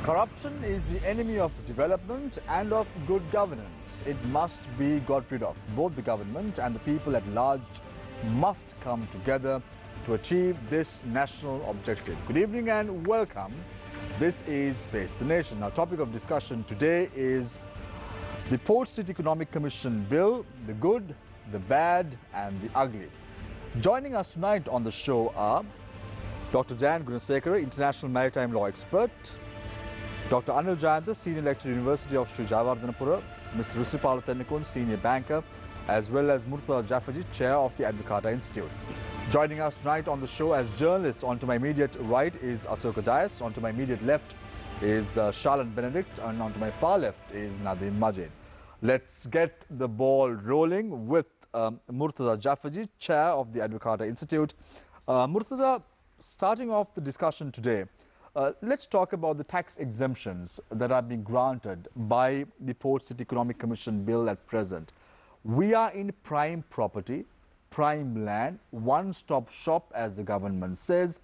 Corruption is the enemy of development and of good governance. It must be got rid of. Both the government and the people at large must come together to achieve this national objective. Good evening and welcome. This is Face the Nation. Our topic of discussion today is the Port City Economic Commission Bill, the good, the bad and the ugly. Joining us tonight on the show are Dr. Jan Gunasekara, International Maritime Law Expert, Dr. Anil Jayantha, Senior Lecturer, University of Sri Jayawardhanapura, Mr. Newsfirst.lk, Senior Banker, as well as Murtaza Jaffrji, Chair of the Advocata Institute. Joining us tonight on the show as journalists, onto my immediate right is Asoka Dias, onto my immediate left is Charlotte Benedict, and onto my far left is Nadeem Majid. Let's get the ball rolling with Murtaza Jaffrji, Chair of the Advocata Institute. Murtaza, starting off the discussion today, let's talk about the tax exemptions that are being granted by the Port City Economic Commission Bill at present. We are in prime property, prime land, one-stop shop, as the government says.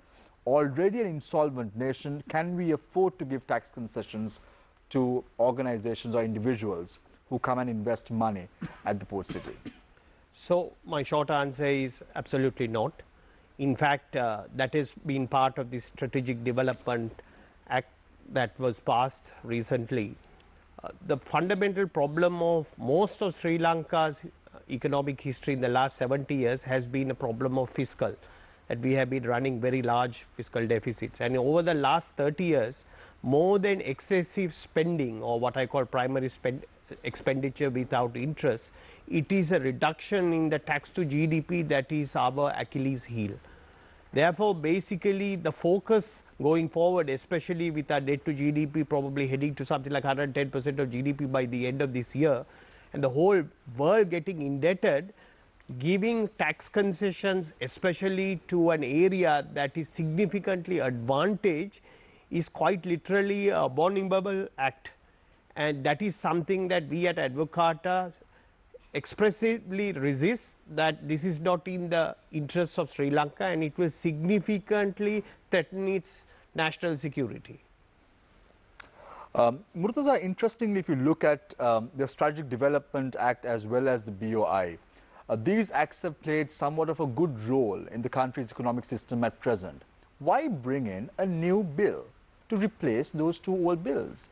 Already an insolvent nation, can we afford to give tax concessions to organizations or individuals who come and invest money at the Port City? So my short answer is absolutely not. In fact, that has been part of the Strategic Development Act that was passed recently. The fundamental problem of most of Sri Lanka's economic history in the last 70 years has been a problem of fiscal, that we have been running very large fiscal deficits. And over the last 30 years, more than excessive spending, or what I call primary expenditure without interest, it is a reduction in the tax to GDP that is our Achilles heel. Therefore, basically the focus going forward, especially with our debt to GDP probably heading to something like 110% of GDP by the end of this year, and the whole world getting indebted, giving tax concessions especially to an area that is significantly advantaged is quite literally a abominable act. And that is something that we at Advocata expressively resist, that this is not in the interests of Sri Lanka and it will significantly threaten its national security. Murtaza, interestingly, if you look at the Strategic Development Act as well as the BOI, these acts have played somewhat of a good role in the country's economic system at present. Why bring in a new bill to replace those two old bills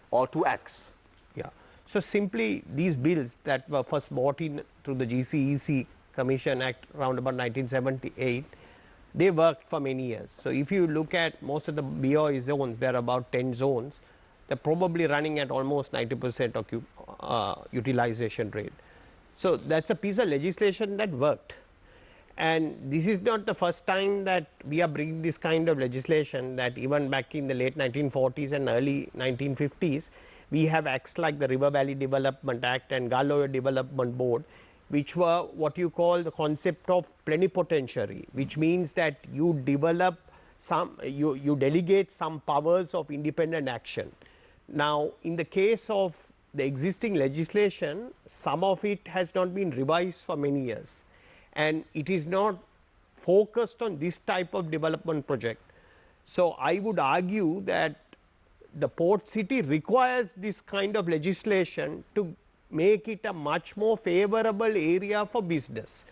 or two acts? Yeah. So simply these bills that were first brought in through the GCEC Commission Act around about 1978, they worked for many years. So if you look at most of the BOI zones, there are about 10 zones, they're probably running at almost 90% utilization rate. So that's a piece of legislation that worked. And this is not the first time that we are bringing this kind of legislation, that even back in the late 1940s and early 1950s, we have acts like the River Valley Development Act and Galoya Development Board, which were what you call the concept of plenipotentiary, which means that you develop some, you delegate some powers of independent action. Now, in the case of the existing legislation, some of it has not been revised for many years, and it is not focused on this type of development project. So I would argue that the port city requires this kind of legislation to make it a much more favorable area for business.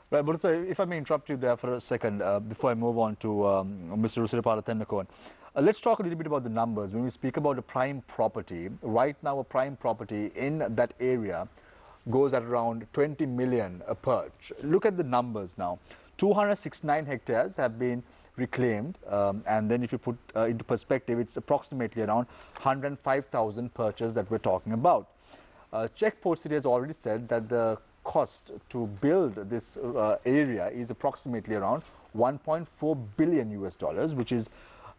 Right, but if I may interrupt you there for a second before I move on to Mr. Rusiripala. Let's talk a little bit about the numbers. When we speak about a prime property, right now a prime property in that area goes at around 20 million a perch. Look at the numbers now. 269 hectares have been reclaimed, and then if you put into perspective, it's approximately around 105,000 perches that we're talking about. Czech Port City has already said that the cost to build this area is approximately around 1.4 billion US dollars, which is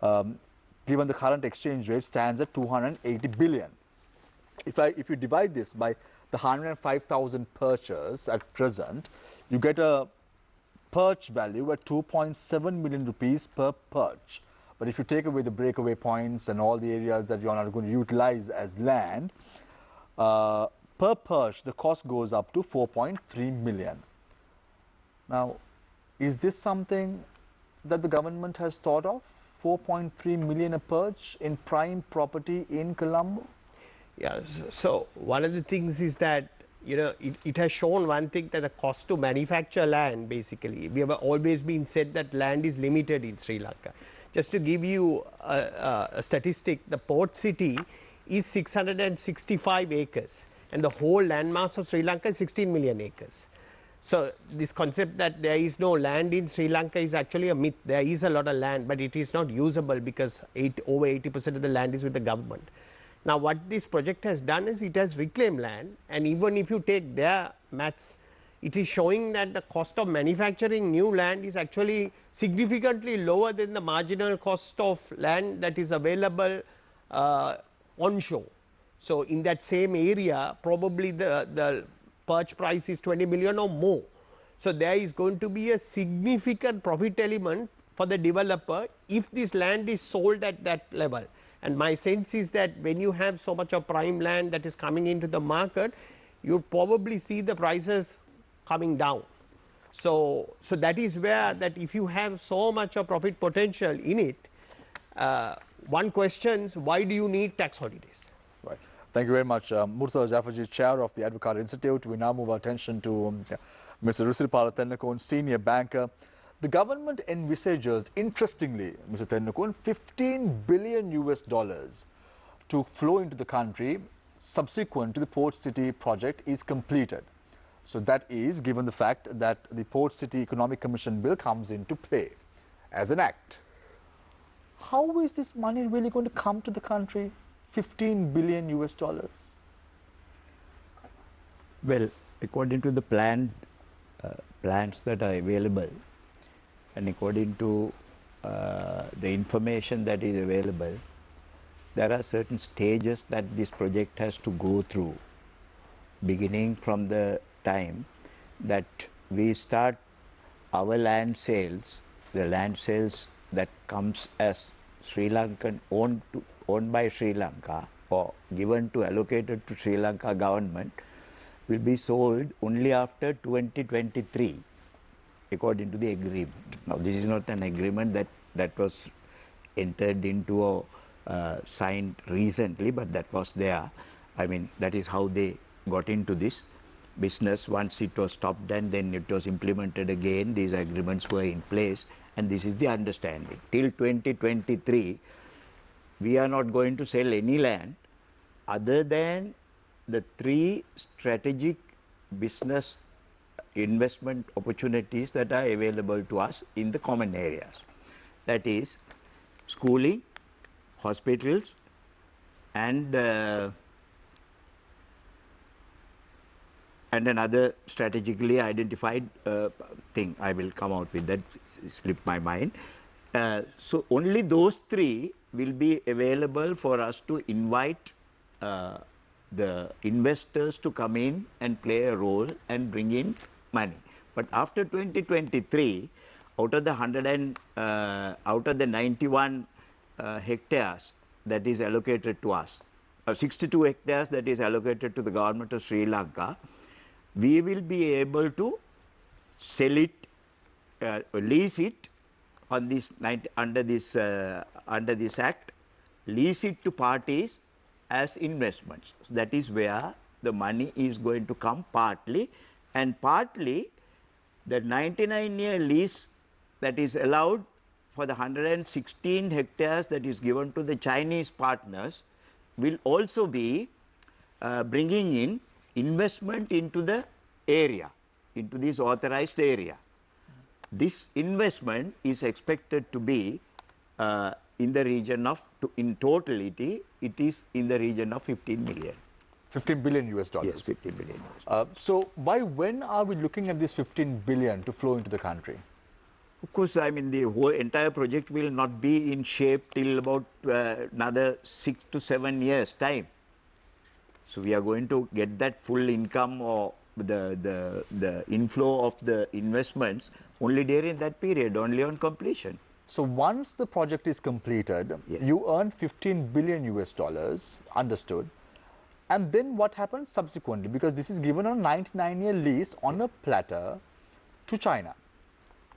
given the current exchange rate stands at 280 billion. If you divide this by the 105,000 perches at present, you get a perch value at 2.7 million rupees per perch. But if you take away the breakaway points and all the areas that you are not going to utilize as land, per perch the cost goes up to 4.3 million. Now, is this something that the government has thought of 4.3 million a perch in prime property in Colombo? Yeah, so one of the things is that, you know, it has shown one thing, that the cost to manufacture land, basically, we have always been said that land is limited in Sri Lanka. Just to give you a statistic, the port city is 665 acres and the whole landmass of Sri Lanka is 16 million acres. So this concept that there is no land in Sri Lanka is actually a myth. There is a lot of land, but it is not usable because over 80% of the land is with the government. Now what this project has done is it has reclaimed land, and even if you take their maths, it is showing that the cost of manufacturing new land is actually significantly lower than the marginal cost of land that is available onshore. So in that same area, probably the perch price is 20 million or more. So there is going to be a significant profit element for the developer if this land is sold at that level. And my sense is that when you have so much of prime land that is coming into the market, you probably see the prices coming down. So that is where, that if you have so much of profit potential in it, one questions, why do you need tax holidays? Right. Thank you very much, Murtaza Jafarji, Chair of the Advocate Institute. We now move our attention to Mr. Rusirpala Tennakon, Senior Banker. The government envisages, interestingly, Mr. Tennakon, $15 billion to flow into the country subsequent to the Port City project is completed. So that is given the fact that the Port City Economic Commission Bill comes into play as an act. How is this money really going to come to the country? $15 billion? Well, according to the plans that are available, and according to the information that is available, there are certain stages that this project has to go through, beginning from the time that we start our land sales, the land sales that comes as Sri Lankan owned by Sri Lanka or given to allocated to Sri Lanka government will be sold only after 2023 according to the agreement. Now this is not an agreement that was entered into or signed recently, but that was there. I mean, that is how they got into this business. Once it was stopped and then it was implemented again, these agreements were in place, and this is the understanding. Till 2023, we are not going to sell any land other than the 3 strategic business investment opportunities that are available to us in the common areas. That is schooling, hospitals, and another strategically identified thing. I will come out with that, slipped my mind. So only those 3 will be available for us to invite the investors to come in and play a role and bring in money. But after 2023, out of the 91 hectares that is allocated to us, 62 hectares that is allocated to the government of Sri Lanka, we will be able to sell it, lease it on this under this act, lease it to parties as investments. So that is where the money is going to come partly, and partly the 99-year lease that is allowed for the 116 hectares that is given to the Chinese partners will also be bringing in investment into the area, into this authorized area. This investment is expected to be in the region of, in totality, it is in the region of 15 million. $15 billion? Yes, 15 billion. So by when are we looking at this 15 billion to flow into the country? Of course, I mean, the whole entire project will not be in shape till about another 6 to 7 years time. So we are going to get that full income or the inflow of the investments only during that period, only on completion. So once the project is completed, yes, you earn $15 billion, understood. And then what happens subsequently? Because this is given on a 99-year lease on a platter to China.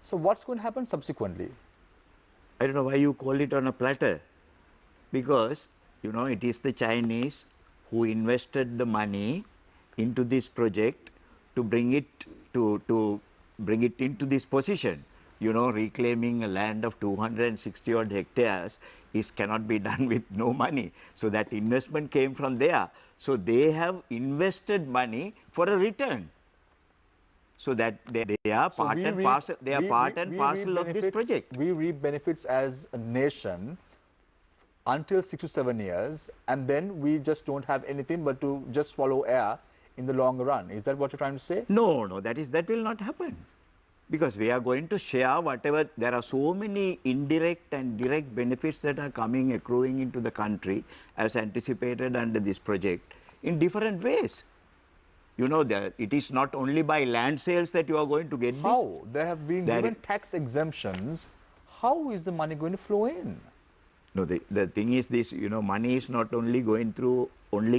So what's going to happen subsequently? I don't know why you call it on a platter, because you know it is the Chinese who invested the money into this project to bring it to bring it into this position. You know, reclaiming a land of 260 odd hectares cannot be done with no money. So that investment came from there. So they have invested money for a return. So that they are part and parcel. They are part and parcel of this project. We reap benefits as a nation until 6 to 7 years, and then we just don't have anything but to just swallow air in the longer run. Is that what you're trying to say? No, no, that will not happen. Because we are going to share whatever, there are so many indirect and direct benefits that are coming, accruing into the country as anticipated under this project in different ways. You know, it is not only by land sales that you are going to get this. How? There have been given tax exemptions. How is the money going to flow in? No, the thing is this, you know, money is not only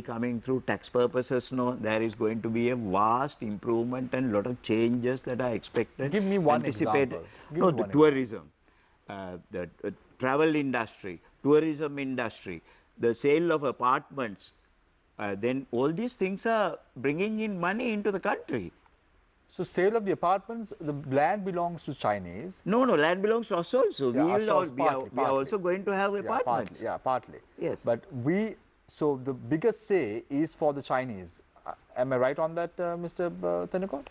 coming through tax purposes. No, there is going to be a vast improvement and lot of changes that are expected. Give me one example. No, the tourism, the travel industry, tourism industry, the sale of apartments, then all these things are bringing in money into the country. So sale of the apartments, the land belongs to Chinese. No, no, land belongs to us also. Yeah, we are also going to have apartments. Yeah, partly. Yes. But so the biggest say is for the Chinese. Am I right on that, Mr. Thanekot?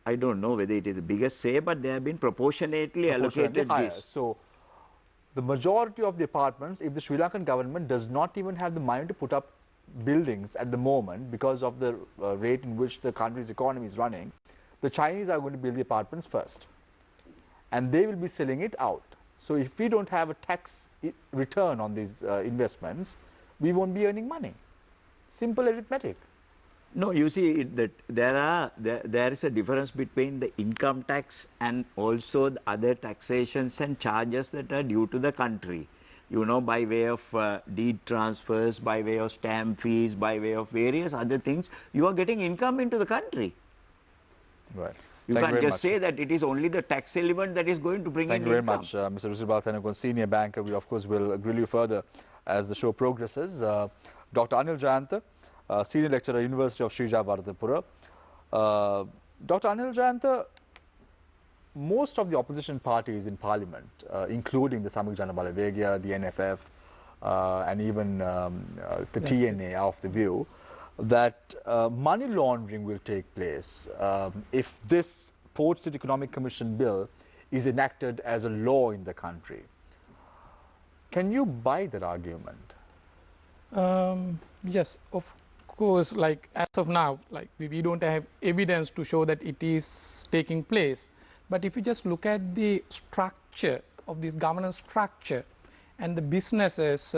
I don't know whether it is the biggest say, but they have been proportionately allocated higher. this. So the majority of the apartments, if the Sri Lankan government does not even have the money to put up buildings at the moment because of the rate in which the country's economy is running, the Chinese are going to build the apartments first, and they will be selling it out. So if we don't have a tax return on these investments, we won't be earning money. Simple arithmetic. No, you see that there is a difference between the income tax and also the other taxations and charges that are due to the country. You know, by way of deed transfers, by way of stamp fees, by way of various other things, you are getting income into the country. Right. You can't just say that it is only the tax element that is going to bring in income. Thank you very much, Mr. Rusubal Thanekot, senior banker. We, of course, will grill you further as the show progresses. Dr. Anil Jayanta, senior lecturer at University of Sri Jawaharlal. Dr. Anil Jayanta, most of the opposition parties in parliament, including the Samik Jana Balawegya, the NFF, and even the TNA, are of the view that money laundering will take place if this Port City Economic Commission bill is enacted as a law in the country. Can you buy that argument? Yes, of course. Like as of now, like we don't have evidence to show that it is taking place. But if you just look at the structure of this governance structure and the businesses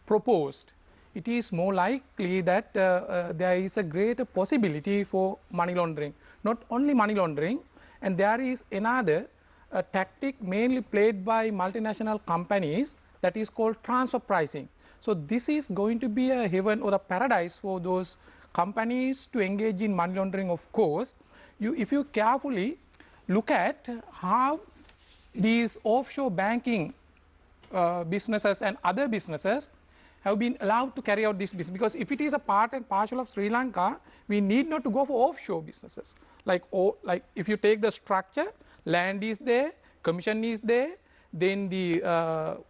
proposed, it is more likely that there is a greater possibility for money laundering. Not only money laundering, and there is another tactic mainly played by multinational companies that is called transfer pricing. So this is going to be a heaven or a paradise for those companies to engage in money laundering. Of course, if you carefully look at how these offshore banking businesses and other businesses have been allowed to carry out this business, because if it is a part and parcel of Sri Lanka, we need not to go for offshore businesses. Like if you take the structure, land is there, commission is there, then the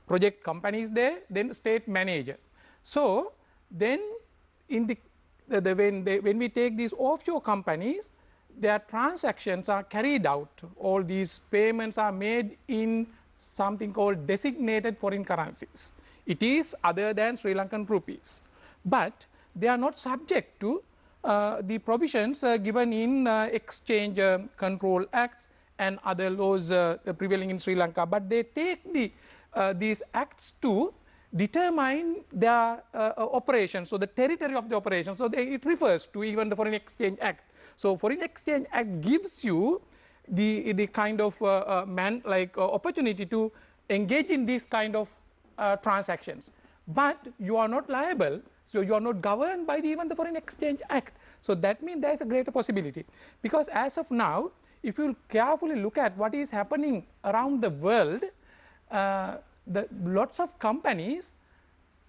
project company is there, then state manager. So then in when we take these offshore companies, their transactions are carried out. All these payments are made in something called designated foreign currencies. It is other than Sri Lankan rupees, but they are not subject to the provisions given in Exchange Control Acts and other laws prevailing in Sri Lanka. But they take these acts to determine their operations, so the territory of the operation. So it refers to even the Foreign Exchange Act. So Foreign Exchange Act gives you the kind of opportunity to engage in these kind of transactions, but you are not liable, so you are not governed by even the Foreign Exchange Act. So that means there is a greater possibility, because as of now, if you carefully look at what is happening around the world, lots of companies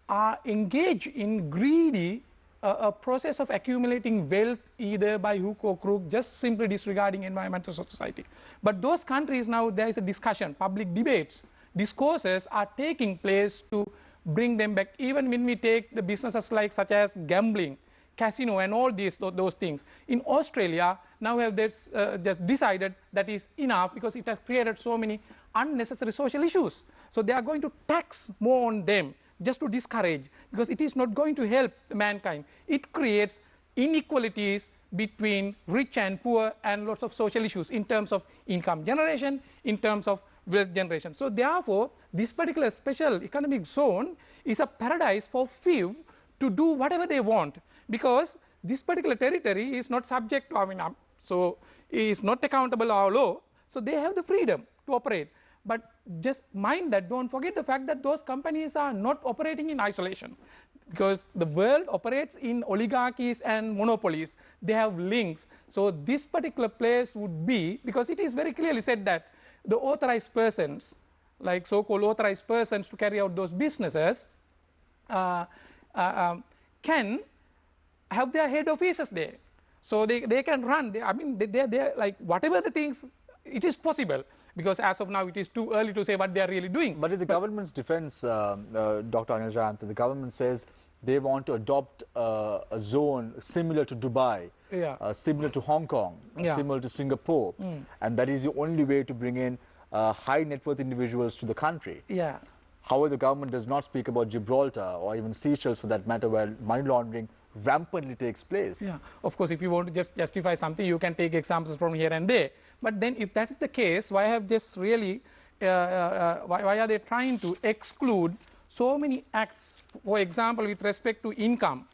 are engaged in greedy a process of accumulating wealth either by hook or crook, just simply disregarding environmental society. But those countries now, there is a discussion, public debates, discourses are taking place to bring them back. Even when we take the businesses like such as gambling, casino and all those things. In Australia, now have this, just decided that is enough because it has created so many unnecessary social issues. So they are going to tax more on them just to discourage, because it is not going to help mankind. It creates inequalities between rich and poor and lots of social issues in terms of income generation, in terms of wealth generation. So therefore, this particular special economic zone is a paradise for few to do whatever they want, because this particular territory is not subject to our, so is not accountable to our law, so they have the freedom to operate. But just mind that, don't forget the fact that those companies are not operating in isolation, because the world operates in oligarchies and monopolies. They have links. So this particular place would be, because it is very clearly said that the authorized persons, like so-called authorized persons to carry out those businesses, can have their head offices there. So they can run, they're like whatever the things, it is possible. Because as of now, it is too early to say what they are really doing. But in the government's defense, Dr. Anil Jayant, the government says they want to adopt a zone similar to Dubai, similar to Hong Kong, similar to Singapore. And that is the only way to bring in high net worth individuals to the country. However, the government does not speak about Gibraltar or even Seychelles for that matter, where money laundering rampantly takes place. Of course, if you want to just justify something, you can take examples from here and there. But then if that is the case, why have just really, why are they trying to exclude so many acts, for example, with respect to income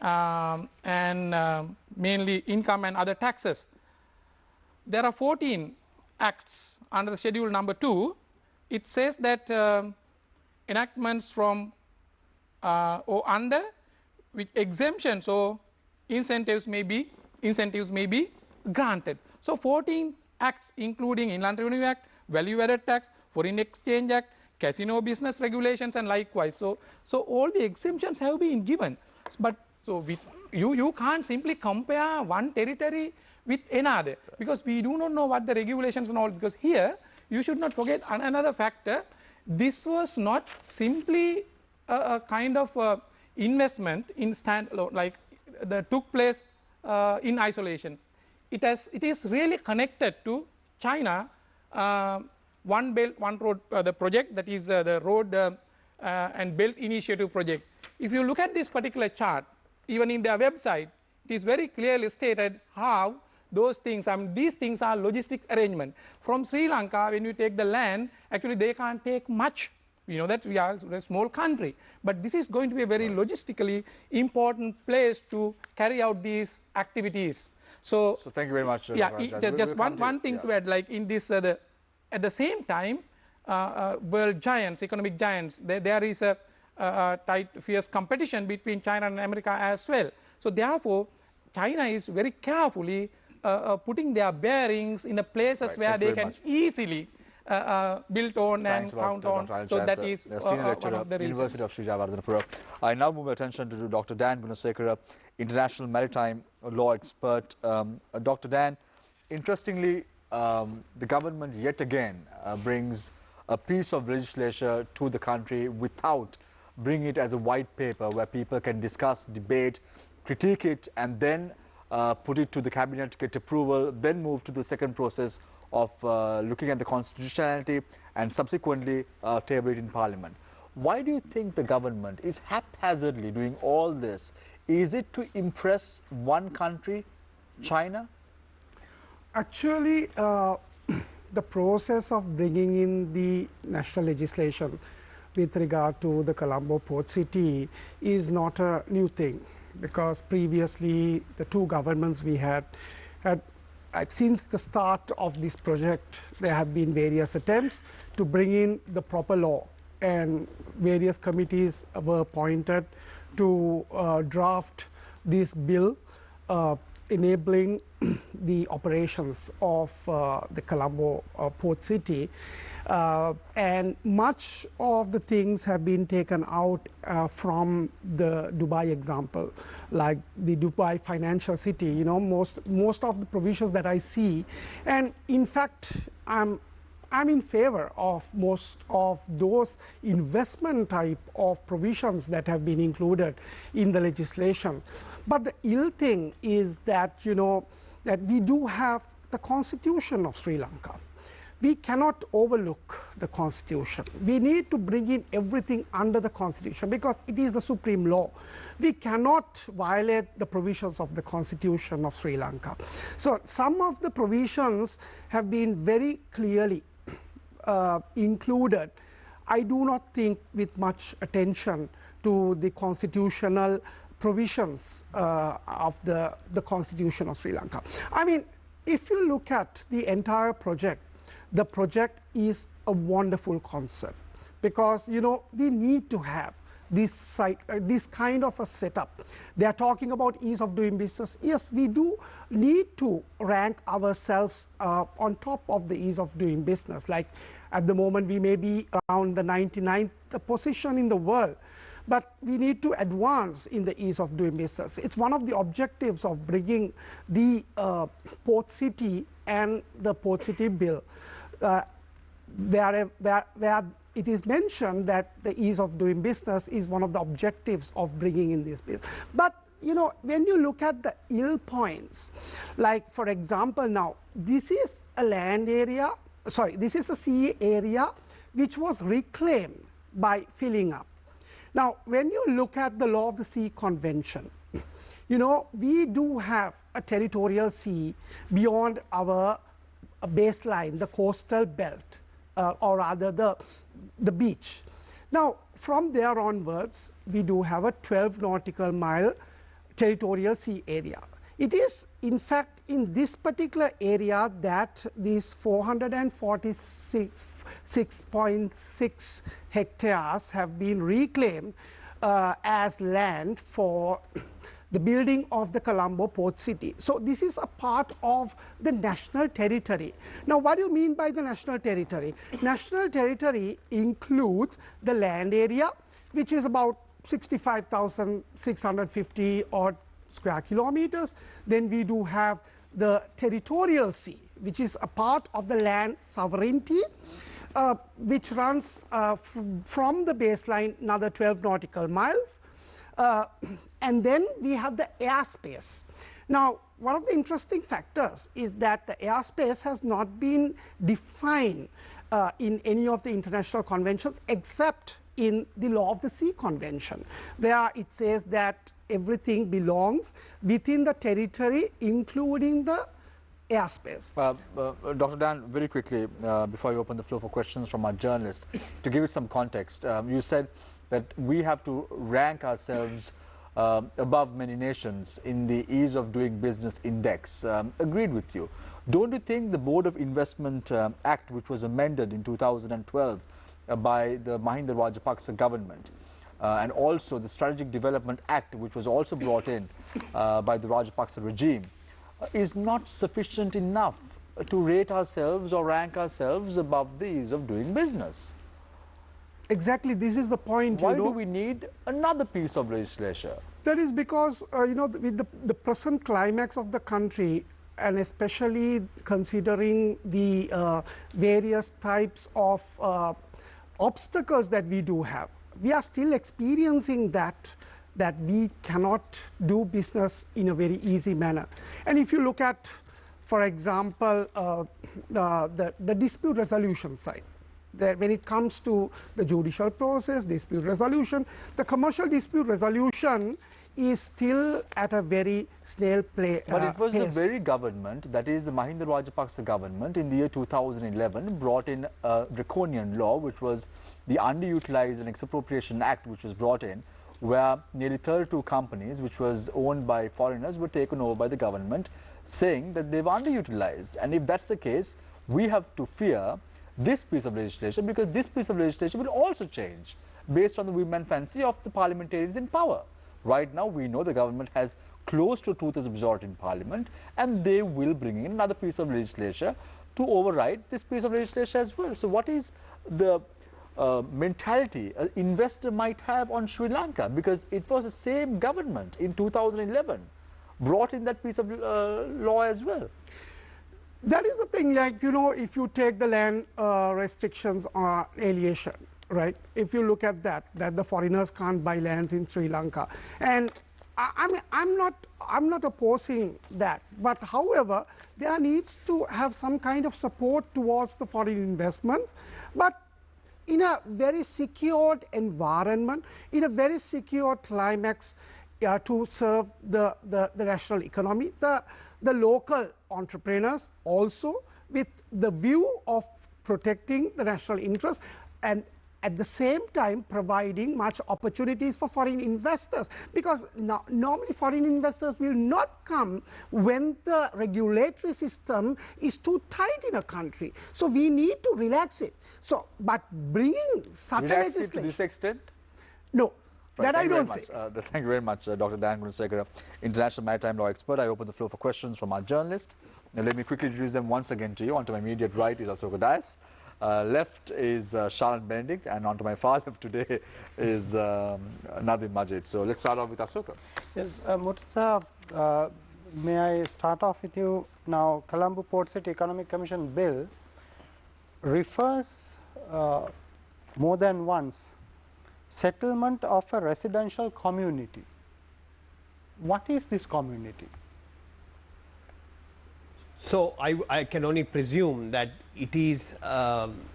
and mainly income and other taxes? There are 14 acts under the schedule number 2. It says that enactments from or under which exemptions or incentives may be granted. So 14 acts, including Inland Revenue Act, Value Added Tax, Foreign Exchange Act, Casino Business Regulations, and likewise. So all the exemptions have been given. But so you can't simply compare one territory with another, because we do not know what the regulations and all. Because here you should not forget another factor. This was not simply a kind of investment in standalone, like that took place in isolation. It is really connected to China, One Belt, One Road, the project, that is the Road and Belt Initiative project. If you look at this particular chart, even in their website, it is very clearly stated how those things, these things are logistic arrangement. From Sri Lanka, when you take the land, actually they can't take much. You know that we are a small country, but this is going to be a very logistically important place to carry out these activities. So thank you very much. Just one thing to add, like in this, at the same time, world giants, economic giants, there is a tight, fierce competition between China and America as well. So therefore, China is very carefully putting their bearings in the places where they can easily build on and count on. So that is Senior Lecturer one of the reasons. University of Sri Jayawardhanapura. I now move attention to Dr. Dan Gunasekara, International Maritime Law Expert. Dr. Dan, interestingly, the government yet again brings a piece of legislation to the country without bringing it as a white paper where people can discuss, debate, critique it, and then put it to the cabinet, get approval, then move to the second process of looking at the constitutionality and subsequently table it in parliament. Why do you think the government is haphazardly doing all this? Is it to impress one country, China? Actually, the process of bringing in the national legislation with regard to the Colombo port city is not a new thing, because previously the two governments we had since the start of this project, there have been various attempts to bring in the proper law, and various committees were appointed to draft this bill enabling the operations of the Colombo port city, and much of the things have been taken out from the Dubai example, like the Dubai financial city. You know, most of the provisions that I see, and in fact I'm in favor of most of those investment type of provisions that have been included in the legislation. But the ill thing is that, you know, that we do have the Constitution of Sri Lanka. We cannot overlook the Constitution. We need to bring in everything under the Constitution because it is the supreme law. We cannot violate the provisions of the Constitution of Sri Lanka. So some of the provisions have been very clearly included. I do not think with much attention to the constitutional provisions of the Constitution of Sri Lanka. I mean, if you look at the entire project, the project is a wonderful concept because, you know, we need to have this kind of a setup. They are talking about ease of doing business. Yes, we do need to rank ourselves on top of the ease of doing business. Like at the moment, we may be around the 99th position in the world, but we need to advance in the ease of doing business. It's one of the objectives of bringing the port city and the port city bill, where it is mentioned that the ease of doing business is one of the objectives of bringing in this bill. But you know, when you look at the ill points, like for example, now this is a land area, sorry, this is a sea area which was reclaimed by filling up. Now, when you look at the Law of the Sea Convention, you know, we do have a territorial sea beyond our baseline, the coastal belt, or rather the beach. Now, from there onwards, we do have a 12 nautical mile territorial sea area. It is in fact in this particular area that these 446.6 hectares have been reclaimed as land for the building of the Colombo port city. So this is a part of the national territory. Now, what do you mean by the national territory? National territory includes the land area, which is about 65,650 odd square kilometers. Then we do have the territorial sea, which is a part of the land sovereignty, which runs from the baseline another 12 nautical miles. And then we have the airspace. Now, one of the interesting factors is that the airspace has not been defined in any of the international conventions except in the Law of the Sea Convention, where it says that everything belongs within the territory, including the airspace. Dr. Dan, very quickly, before you open the floor for questions from our journalists, to give it some context, you said that we have to rank ourselves above many nations in the ease of doing business index. Agreed with you. Don't you think the Board of Investment Act, which was amended in 2012 by the Mahinda Rajapaksa government, and also the Strategic Development Act, which was also brought in by the Rajapaksa regime, is not sufficient enough to rate ourselves or rank ourselves above the ease of doing business? Exactly, this is the point. Why do we need another piece of legislation? That is because, you know, with the present climax of the country, and especially considering the various types of obstacles that we do have, we are still experiencing that we cannot do business in a very easy manner. And if you look at, for example, the dispute resolution side, that when it comes to the judicial process, dispute resolution, the commercial dispute resolution is still at a very snail play But it was pace. the very government, that is the Mahinda Rajapaksa government, in the year 2011 brought in a draconian law, which was the Underutilized and Expropriation Act, which was brought in, where nearly 32 companies which was owned by foreigners were taken over by the government, saying that they've underutilized. And if that's the case, we have to fear this piece of legislation, because this piece of legislation will also change based on the women fancy of the parliamentarians in power. Right now, we know the government has close to 2/3 majority in parliament, and they will bring in another piece of legislation to override this piece of legislation as well. So what is the mentality an investor might have on Sri Lanka? Because it was the same government in 2011 brought in that piece of law as well. That is the thing, like, you know, if you take the land restrictions on alienation, right? If you look at that the foreigners can't buy lands in Sri Lanka. And I mean, I'm not opposing that. But however, there needs to have some kind of support towards the foreign investments, but in a very secured environment, in a very secure climax to serve the national economy, the local entrepreneurs also, with the view of protecting the national interest, and at the same time providing much opportunities for foreign investors, because normally foreign investors will not come when the regulatory system is too tight in a country. So we need to relax it. So, but bringing such a legislation to this extent? No. Right, that I don't say. Thank you very much, Dr. Dan Gunasekara, International Maritime Law Expert. I open the floor for questions from our journalists. Now, let me quickly introduce them once again to you. On to my immediate right is Asoka Dias. Left is Charlotte Benedict, and on to my far left today is Nadim Majid. So let's start off with Asoka. Yes, Murtaza, may I start off with you? Now, Colombo Port City Economic Commission bill refers more than once settlement of a residential community. What is this community? So I can only presume that it is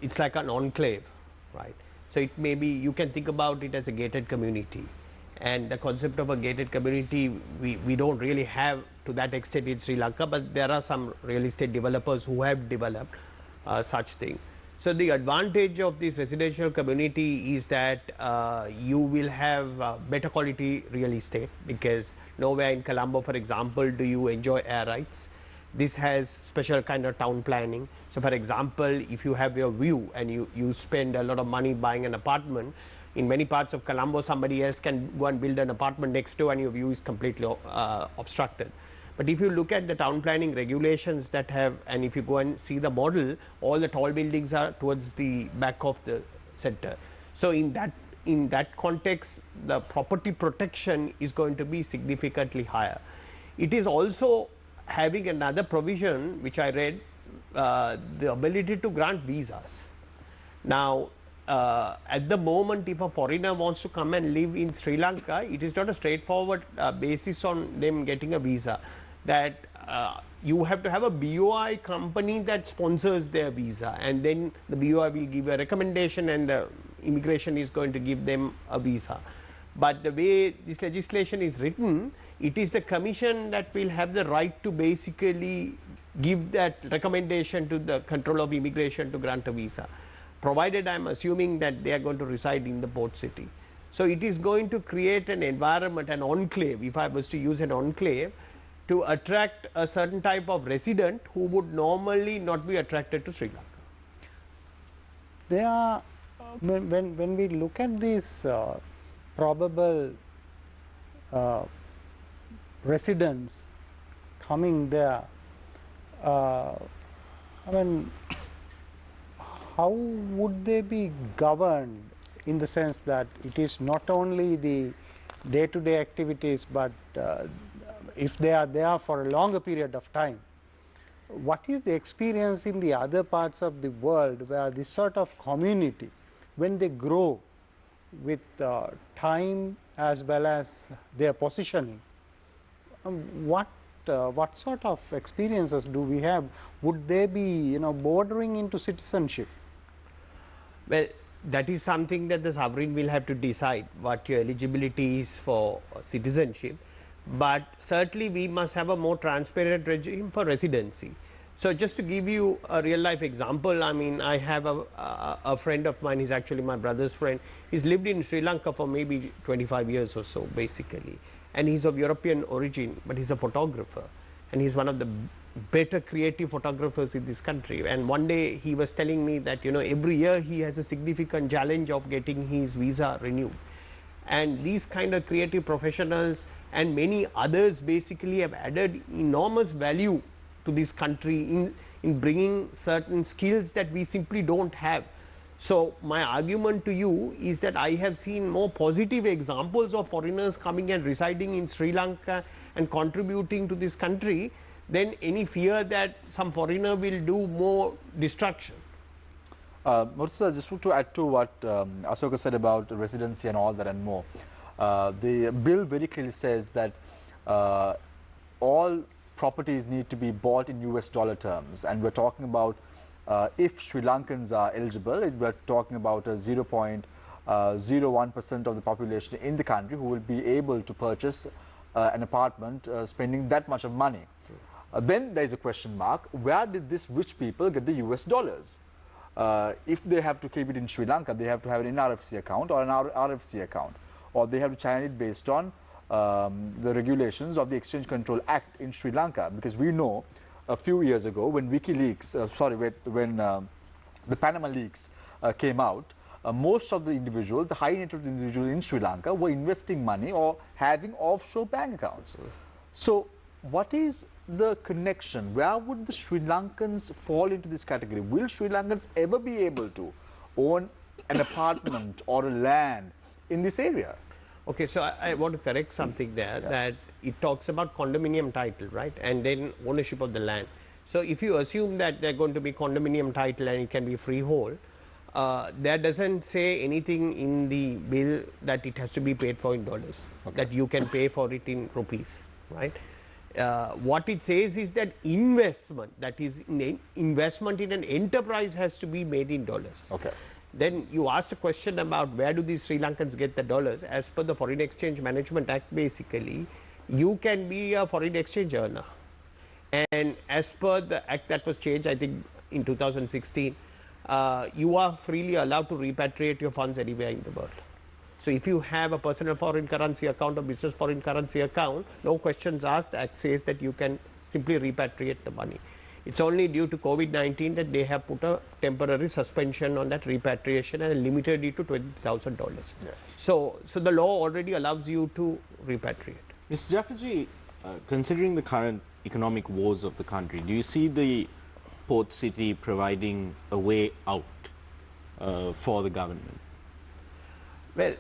it's like an enclave, right? So it may be, you can think about it as a gated community, and the concept of a gated community we don't really have to that extent in Sri Lanka, but there are some real estate developers who have developed such thing. So the advantage of this residential community is that you will have better quality real estate, because nowhere in Colombo, for example, do you enjoy air rights. This has special kind of town planning. So for example, if you have your view and you spend a lot of money buying an apartment, in many parts of Colombo somebody else can go and build an apartment next door and your view is completely obstructed. But if you look at the town planning regulations that have, and if you go and see the model, all the tall buildings are towards the back of the center. So in that context, the property protection is going to be significantly higher. It is also having another provision which I read, the ability to grant visas. Now, at the moment, if a foreigner wants to come and live in Sri Lanka, it is not a straightforward basis on them getting a visa. That you have to have a BOI company that sponsors their visa, and then the BOI will give a recommendation and the immigration is going to give them a visa. But the way this legislation is written, it is the commission that will have the right to basically give that recommendation to the control of immigration to grant a visa, provided I am assuming that they are going to reside in the port city. So it is going to create an environment, an enclave, if I was to use an enclave, to attract a certain type of resident who would normally not be attracted to Sri Lanka. There are, when we look at these probable residents coming there, I mean, how would they be governed, in the sense that it is not only the day-to-day activities, but if they are there for a longer period of time? What is the experience in the other parts of the world where this sort of community, when they grow with time as well as their positioning, what sort of experiences do we have? Would they be, bordering into citizenship? Well, that is something that the sovereign will have to decide, what your eligibility is for citizenship. But certainly we must have a more transparent regime for residency. So just to give you a real life example, I mean, I have a friend of mine, he's actually my brother's friend. He's lived in Sri Lanka for maybe 25 years or so, basically. And he's of European origin, but he's a photographer. And he's one of the better creative photographers in this country. And one day he was telling me that, every year he has a significant challenge of getting his visa renewed. And these kind of creative professionals and many others basically have added enormous value to this country in bringing certain skills that we simply don't have. So my argument to you is that I have seen more positive examples of foreigners coming and residing in Sri Lanka and contributing to this country than any fear that some foreigner will do more destruction. Murtaza, just to add to what Asoka said about residency and all that and more, the bill very clearly says that all properties need to be bought in US dollar terms, and we're talking about if Sri Lankans are eligible, we're talking about a 0.01% of the population in the country who will be able to purchase an apartment spending that much of money. Then there is a question mark, where did these rich people get the US dollars? If they have to keep it in Sri Lanka, they have to have an NRFC account or an RFC account, or they have to channel it based on the regulations of the Exchange Control Act in Sri Lanka, because we know a few years ago when WikiLeaks, when the Panama leaks came out, most of the individuals, the high net worth individuals in Sri Lanka were investing money or having offshore bank accounts. So what is the connection? Where would the Sri Lankans fall into this category? Will Sri Lankans ever be able to own an apartment or a land in this area? Okay, so I want to correct something there, that it talks about condominium title, right, and then ownership of the land. So if you assume that they're going to be condominium title and it can be freehold, that doesn't say anything in the bill that it has to be paid for in dollars, that you can pay for it in rupees, right? What it says is that investment, that is investment in an enterprise, has to be made in dollars. Okay. Then you asked a question about where do these Sri Lankans get the dollars. As per the Foreign Exchange Management Act, basically, you can be a foreign exchange earner. And as per the act that was changed, I think in 2016, you are freely allowed to repatriate your funds anywhere in the world. So if you have a personal foreign currency account or business foreign currency account, no questions asked, Act says that you can simply repatriate the money. It's only due to COVID-19 that they have put a temporary suspension on that repatriation and limited it to $20,000. Yeah. So the law already allows you to repatriate. Mr. Jafferji, considering the current economic woes of the country, do you see the port city providing a way out for the government? Well,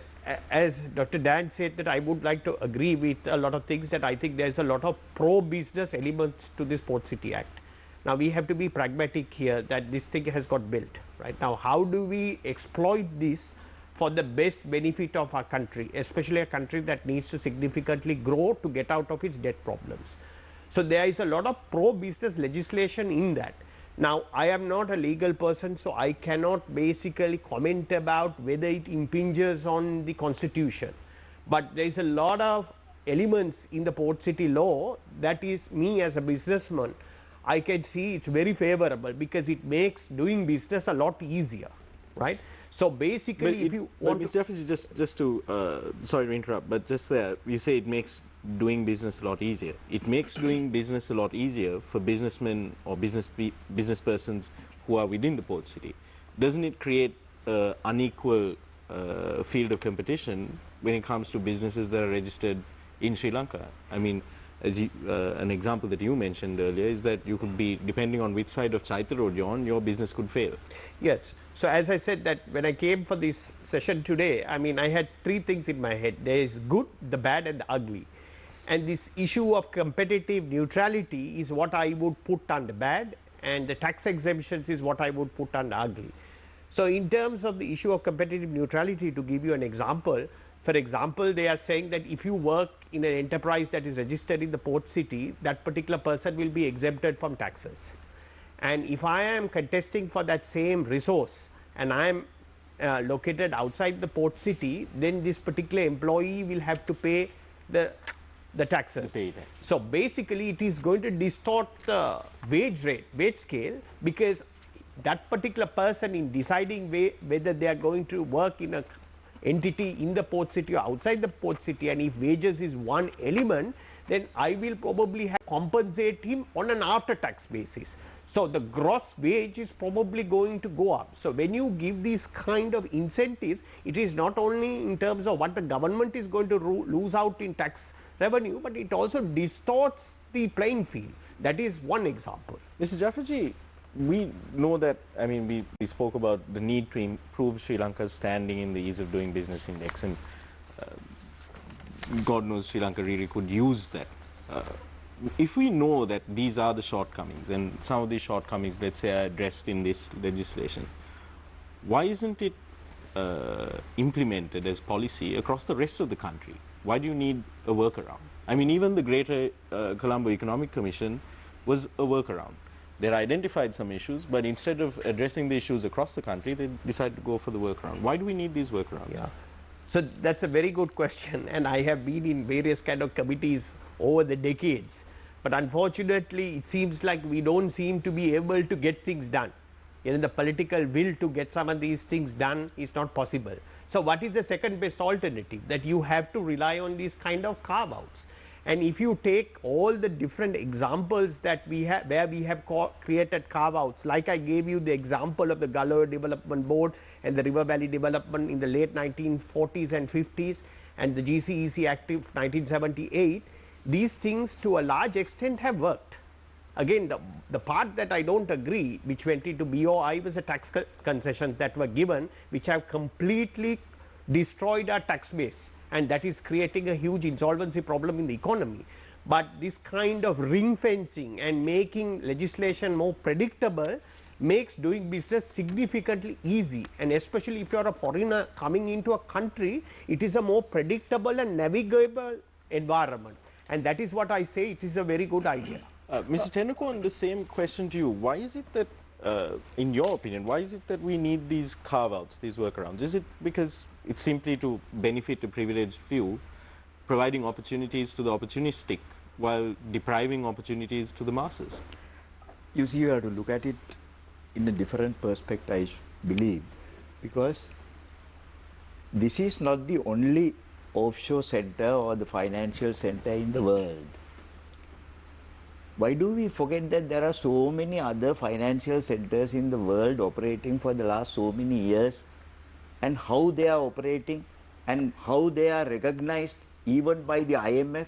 as Dr. Dan said, that I would like to agree with a lot of things, that I think there is a lot of pro-business elements to this Port City Act. Now we have to be pragmatic here, that this thing has got built, right? Now how do we exploit this for the best benefit of our country, especially a country that needs to significantly grow to get out of its debt problems? So there is a lot of pro-business legislation in that. Now I am not a legal person, so I cannot basically comment about whether it impinges on the constitution, but there is a lot of elements in the Port City law that is, me as a businessman, I can see it's very favorable, because it makes doing business a lot easier, right? So basically, if you want Mr. Jafferji, just to sorry to interrupt, but just there, you say it makes doing business a lot easier. It makes doing business a lot easier for businessmen or business persons who are within the port city. Doesn't it create an unequal field of competition when it comes to businesses that are registered in Sri Lanka? I mean, as you, an example that you mentioned earlier is that you could be, depending on which side of Chaitya Road you're on, your business could fail. Yes. So as I said, that when I came for this session today, I mean, I had three things in my head. There is good, the bad and the ugly. And this issue of competitive neutrality is what I would put under bad, and the tax exemptions is what I would put under ugly. So in terms of the issue of competitive neutrality, to give you an example, for example, they are saying that if you work in an enterprise that is registered in the port city, that particular person will be exempted from taxes. And if I am contesting for that same resource and I am located outside the port city, then this particular employee will have to pay the taxes. So basically it is going to distort the wage scale, because that particular person, in deciding whether they are going to work in a entity in the port city or outside the port city, and if wages is one element, then I will probably have compensate him on an after-tax basis. So the gross wage is probably going to go up. So when you give these kind of incentives, it is not only in terms of what the government is going to lose out in tax revenue, but it also distorts the playing field. That is one example. Mr. Jaffarji, we know that, I mean, we spoke about the need to improve Sri Lanka's standing in the ease of doing business index, and God knows Sri Lanka really could use that. If we know that these are the shortcomings, and some of these shortcomings, let's say, are addressed in this legislation, why isn't it implemented as policy across the rest of the country? Why do you need a workaround? I mean, even the Greater Colombo Economic Commission was a workaround. They identified some issues, but instead of addressing the issues across the country, they decided to go for the workaround. Why do we need these workarounds? Yeah. So that's a very good question, and I have been in various kind of committees over the decades. But unfortunately, it seems like we don't seem to be able to get things done. You know, the political will to get some of these things done is not possible. So what is the second best alternative? That you have to rely on these kind of carve-outs. And if you take all the different examples that we have, where we have created carve-outs, like I gave you the example of the Galler Development Board and the River Valley Development in the late 1940s and 50s, and the GCEC Act of 1978, these things to a large extent have worked. Again, the part that I don't agree, which went into BOI, was the tax concessions that were given, which have completely destroyed our tax base, and that is creating a huge insolvency problem in the economy. But this kind of ring fencing and making legislation more predictable makes doing business significantly easy, and especially if you are a foreigner coming into a country, it is a more predictable and navigable environment, and that is what I say, it is a very good idea. Mr. Tenneco, the same question to you. Why is it that, in your opinion, why is it that we need these carve-outs, these workarounds? Is it because it's simply to benefit the privileged few, providing opportunities to the opportunistic while depriving opportunities to the masses? You see, you have to look at it in a different perspective, I believe, because this is not the only offshore center or the financial center in the world. Why do we forget that there are so many other financial centers in the world operating for the last so many years, and how they are operating and how they are recognized even by the IMF,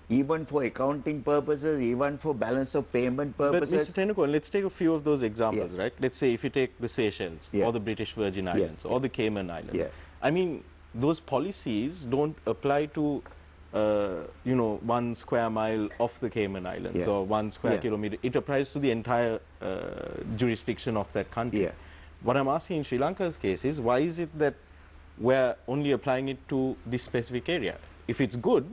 even for accounting purposes, even for balance of payment purposes. But Mr. Tenneco, let's take a few of those examples, right? Let's say if you take the Seychelles or the British Virgin Islands or the Cayman Islands. I mean, those policies don't apply to you know, 1 square mile of the Cayman Islands or 1 square kilometer. It applies to the entire jurisdiction of that country. What I'm asking in Sri Lanka's case is, why is it that we're only applying it to this specific area? If it's good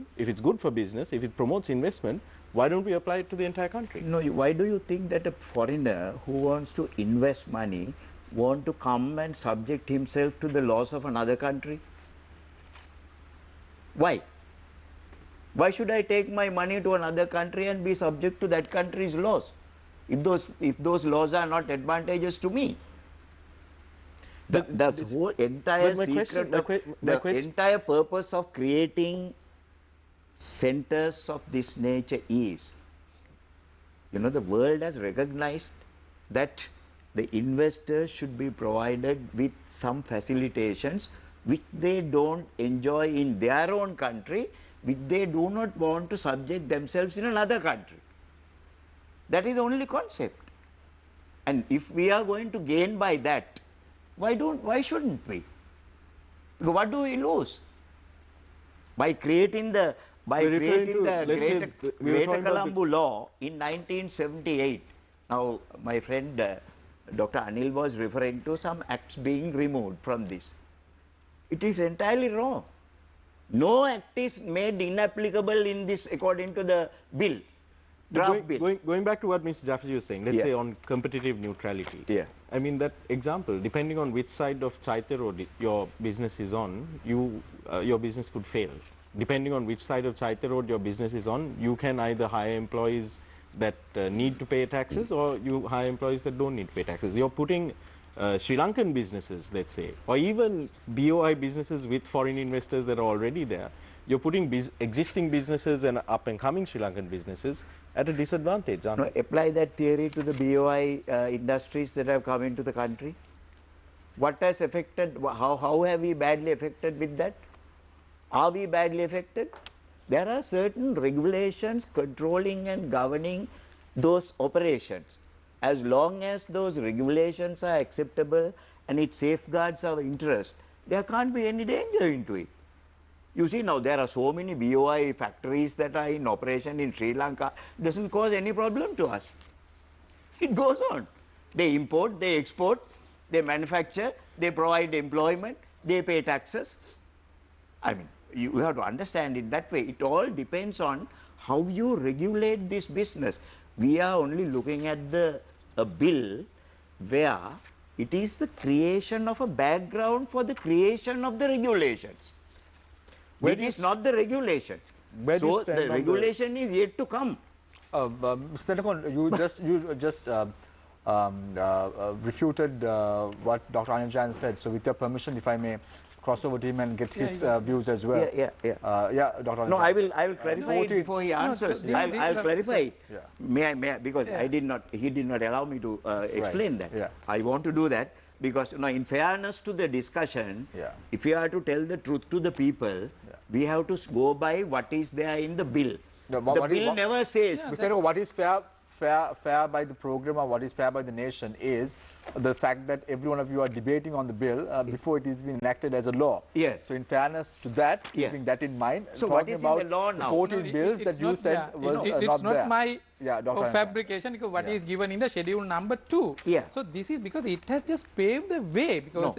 for business, if it promotes investment, why don't we apply it to the entire country? No, why do you think that a foreigner who wants to invest money want to come and subject himself to the laws of another country? Why? Why should I take my money to another country and be subject to that country's laws, if those laws are not advantageous to me? The whole entire entire purpose of creating centers of this nature is, you know, the world has recognized that the investors should be provided with some facilitations which they don't enjoy in their own country, which they do not want to subject themselves in another country. That is the only concept. And if we are going to gain by that, why shouldn't we? Because what do we lose? By creating the Greater Colombo Law in 1978. Now, my friend Dr. Anil was referring to some acts being removed from this. It is entirely wrong. No act is made inapplicable in this according to the bill, draft bill. Going back to what Mr. Jaffarji was saying, let's say on competitive neutrality. I mean, that example, depending on which side of Chaitya Road your business is on, your business could fail. Depending on which side of Chaitya Road your business is on, you can either hire employees that need to pay taxes, or you hire employees that don't need to pay taxes. You're putting Sri Lankan businesses, let's say, or even BOI businesses with foreign investors that are already there, you're putting existing businesses and up-and-coming Sri Lankan businesses at a disadvantage, aren't you? Apply that theory to the BOI industries that have come into the country. What has affected, how have we badly affected with that? Are we badly affected? There are certain regulations controlling and governing those operations. As long as those regulations are acceptable and it safeguards our interest, there can't be any danger into it. You see now there are so many BOI factories that are in operation in Sri Lanka. It doesn't cause any problem to us. It goes on. They import, they export, they manufacture, they provide employment, they pay taxes. I mean, you have to understand it that way. It all depends on how you regulate this business. We are only looking at a bill where it is the creation of a background for the creation of the regulations. It is not the regulation. So the regulation is yet to come. Mr. Nakon, you just refuted what Dr. Anjan said. So with your permission, if I may cross over to him and get his views as well. Yeah, Dr. Anjan. No, I will clarify it before he answers. I'll clarify it. Yeah. May I, because he did not allow me to explain that. Yeah. I want to do that because in fairness to the discussion, if you are to tell the truth to the people, we have to go by what is there in the bill. No, the bill never says. Mr. Nakon, what is fair by the program or what is fair by the nation is the fact that every one of you are debating on the bill before it is being enacted as a law. Yes. So in fairness to that, keeping that in mind, so what is in the law now? 14 bills that you said was not there. It's not my Dr. fabrication, because what is given in the schedule number 2. Yeah. So this is because it has just paved the way, because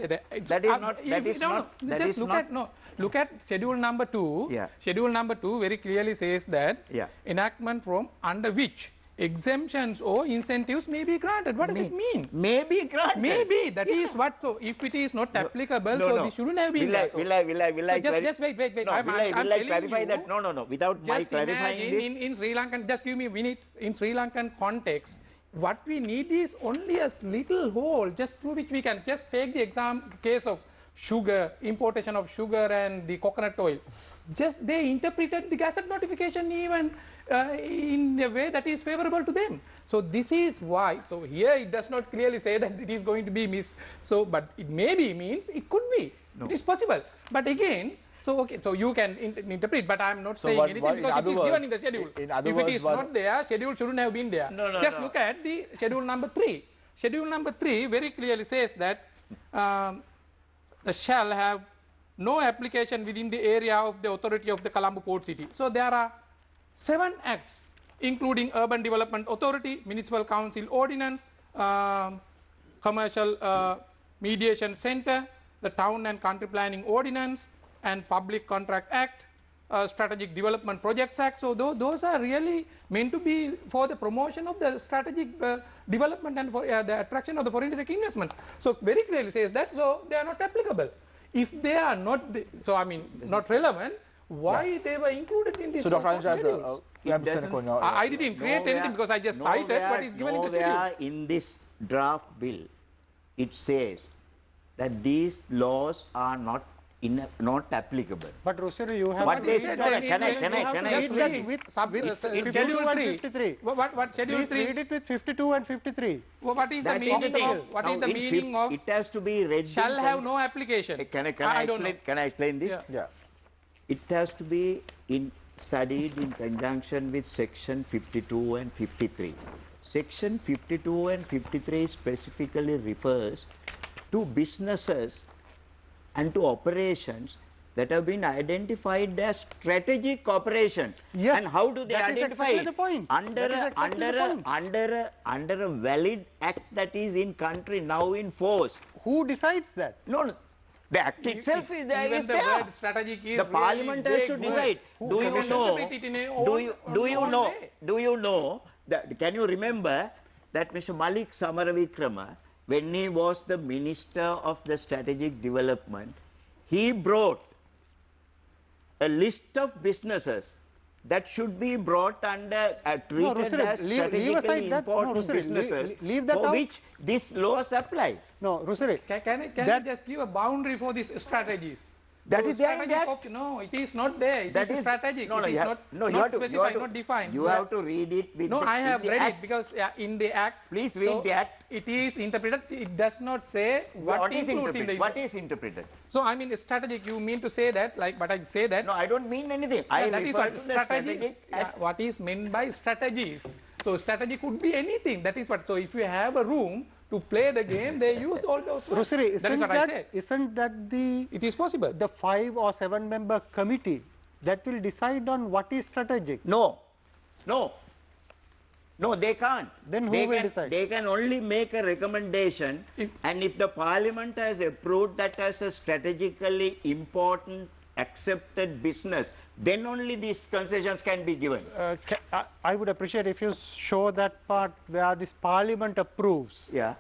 look at schedule number 2. Yeah. Schedule number 2 very clearly says that enactment from under which exemptions or incentives may be granted. What does it mean? May be granted. Maybe. That is what. So if it is not applicable, so this shouldn't have been there. Will I just wait. No, I'm clarify you, that? No. Without my clarifying this. In Sri Lankan, just give me a minute. In Sri Lankan context, what we need is only a little hole, just through which we can just take the case of sugar, importation of sugar and the coconut oil. Just they interpreted the Gazette notification even in a way that is favorable to them. So this is why. So here it does not clearly say that it is going to be missed. So, but it maybe means it could be. No. It is possible. But again, so you can interpret. But I am not saying anything because it is given in the schedule. If it is not there, schedule shouldn't have been there. Just look at the schedule number 3. Schedule number 3 very clearly says that the shall have no application within the area of the authority of the Colombo Port City. So there are 7 acts, including Urban Development Authority, Municipal Council Ordinance, Commercial Mediation Center, the Town and Country Planning Ordinance, and Public Contract Act, Strategic Development Projects Act. So those are really meant to be for the promotion of the strategic development and for the attraction of the foreign direct investments. So very clearly says that, so they are not applicable. If they are not, not relevant, why they were included in this? So Dr. Anjan, I didn't create anything because I just cited what is given in the schedule. In this draft bill, it says that these laws are not applicable. But Rusiri, you have what they said. Can I read that with schedule 53. What schedule 3? Read it with 52 and 53. What is the meaning of? It has to be read. Shall have no application. Can I explain this? Yeah. It has to be studied in conjunction with section 52 and 53. Section 52 and 53 specifically refers to businesses and to operations that have been identified as strategic operations. Yes, and how do they identify it? The point. Under a valid act that is in country now in force. Who decides that? No. The act itself is there. Even the word strategic is the parliament has to decide. Do you know that? Can you remember that Mr. Malik Samaravikrama, when he was the Minister of the Strategic Development, he brought a list of businesses that should be brought under treated as strategically important businesses for which these laws apply. No, Rusiri. Can I just give a boundary for these strategies? That So is there in strategic that. option. No, it is not there. It That is is strategic. No, no, it you is have, not, no, you not have to, specified, you have not to, defined. You have to read it with No, the, I have in the read act. it because in the act. Please read the act. It is interpreted. It does not say what is includes in the. interpreted? What is interpreted? So I mean strategic. You mean to say that, like, but I say that. No, I don't mean anything. I that is refer what to the strategies. strategic act. What is meant by strategies? So strategy could be anything. That is what. So if you have a room to play the game, they use all those words. Rusiri, That is what I said. isn't that It is possible. the 5 or 7 member committee that will decide on what is strategic? No, no, no, they can't. Then who they will can, decide? They can only make a recommendation, and if the parliament has approved that as a strategically important accepted business, then only these concessions can be given. I would appreciate if you show that part where this parliament approves. Yeah,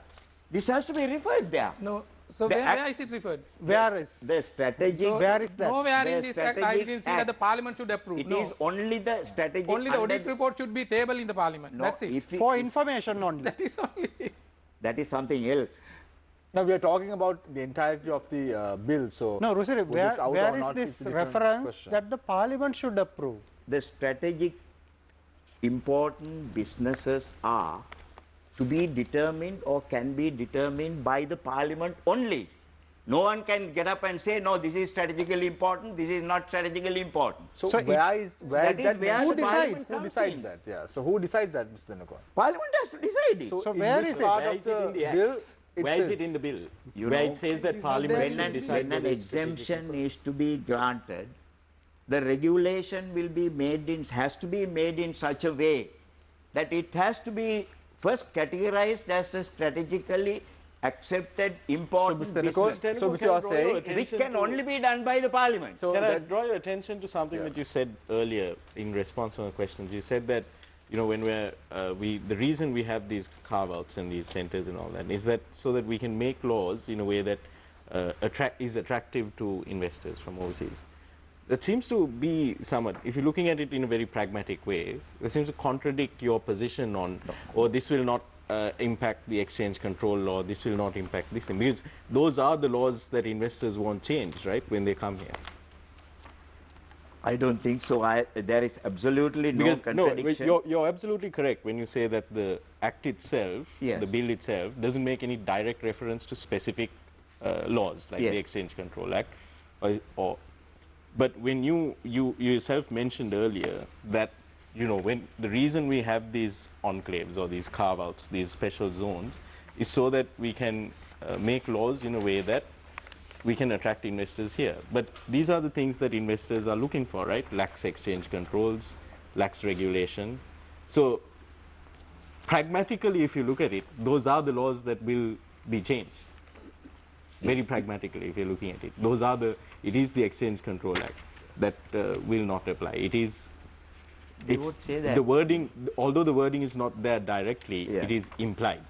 this has to be referred there. No. So The where act- is it referred? Where is? The strategic. So where is that? Nowhere The in this act I strategic didn't see act. that the parliament should approve. It no. is only the strategic. Only the under audit report should be tabled in the parliament. No, That's it. if we- For if- information only. That is only. that is something else. Now we are talking about the entirety of the bill. So No, Rusiri, whether it's out or where is not, this it's a different reference question. that the parliament should approve? The strategic important businesses are to be determined or can be determined by the parliament only. No one can get up and say, no, this is strategically important, this is not strategically important. So, So where is that is that where mentioned? the parliament Who comes decides in. that? Yeah. So who decides that, Mr. Dinakar? Parliament has to decide it. So in where which is it? part Where of is it in the act? bill Where is says? it in the bill? You Where know, it says that it is not Parliament there. when should an, decide when an whether it's strategic exemption or- is to be granted, the regulation will be made in, has to be made in such a way that it has to be first categorized as a strategically accepted important Mr. business, Nikol, so Can Mr. you are I draw your saying, attention which can to- only be done by the parliament. so Can I that, draw your attention to something that you said earlier in response to the questions? You said that, you know, when we're, the reason we have these carve-outs and these centers and all that is that so that we can make laws in a way that is attractive to investors from overseas. That seems to be somewhat, if you're looking at it in a very pragmatic way, that seems to contradict your position on, or this will not impact the exchange control law, this will not impact this thing, because those are the laws that investors want changed, right, when they come here. I don't think so. There is absolutely no Because contradiction. you're absolutely correct when you say that the act itself, Yes. the bill itself, doesn't make any direct reference to specific laws like Yes. the Exchange Control Act. But when you yourself mentioned earlier that, you know, when the reason we have these enclaves or these carve-outs, these special zones, is so that we can make laws in a way that we can attract investors here. But these are the things that investors are looking for, right? Lax exchange controls, lax regulation. So pragmatically, if you look at it, those are the laws that will be changed. Very pragmatically, if you're looking at it. Those are it is the Exchange Control Act that will not apply. It is, They would say that. the wording, although the wording is not there directly, Yeah. it is implied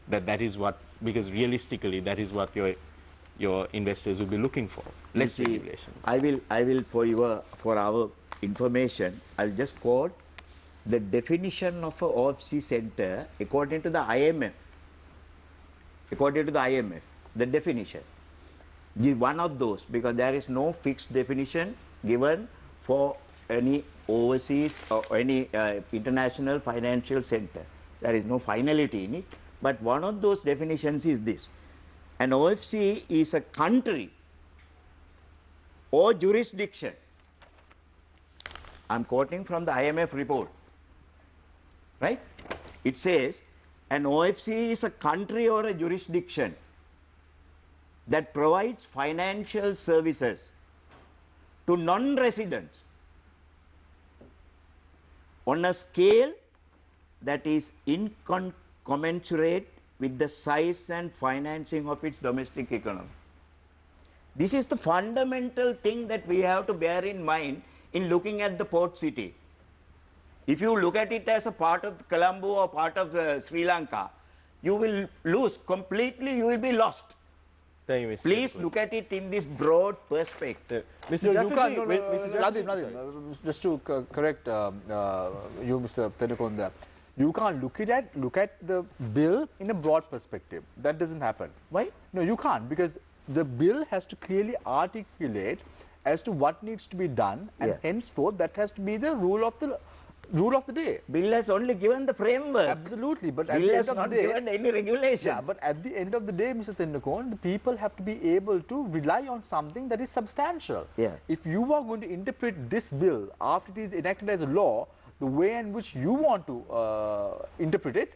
that is what, because realistically, that is what your investors will be looking for, less You see, regulation. I will for our information, I'll just quote the definition of a OFC center according to the IMF. According to the IMF, the definition is one of those, because there is no fixed definition given for any overseas or any international financial center. There is no finality in it, but one of those definitions is this: an OFC is a country or jurisdiction. I'm quoting from the IMF report, right? It says an OFC is a country or a jurisdiction that provides financial services to non-residents on a scale that is incommensurate with the size and financing of its domestic economy. This is the fundamental thing that we have to bear in mind in looking at the port city. If you look at it as a part of Colombo or part of Sri Lanka, you will lose completely, you will be lost. Thank you, Mr. Please Chairperson. look at it in this broad perspective. Mr. you Jaffery, can't, no, wait, no, Mr. no, Jaffery, Nadim, just to correct you, Mr. Tenukon there. You can't look at the bill in a broad perspective. That doesn't happen. Why? No, you can't, because the bill has to clearly articulate as to what needs to be done, and Yeah. henceforth that has to be the rule of the day. Bill has only given the framework. Absolutely, but at Bill the has end of not the day, given any regulations. yeah, but at the end of the day, Mr. Tendukon, the people have to be able to rely on something that is substantial. Yeah. If you are going to interpret this bill after it is enacted as a law, the way in which you want to interpret it,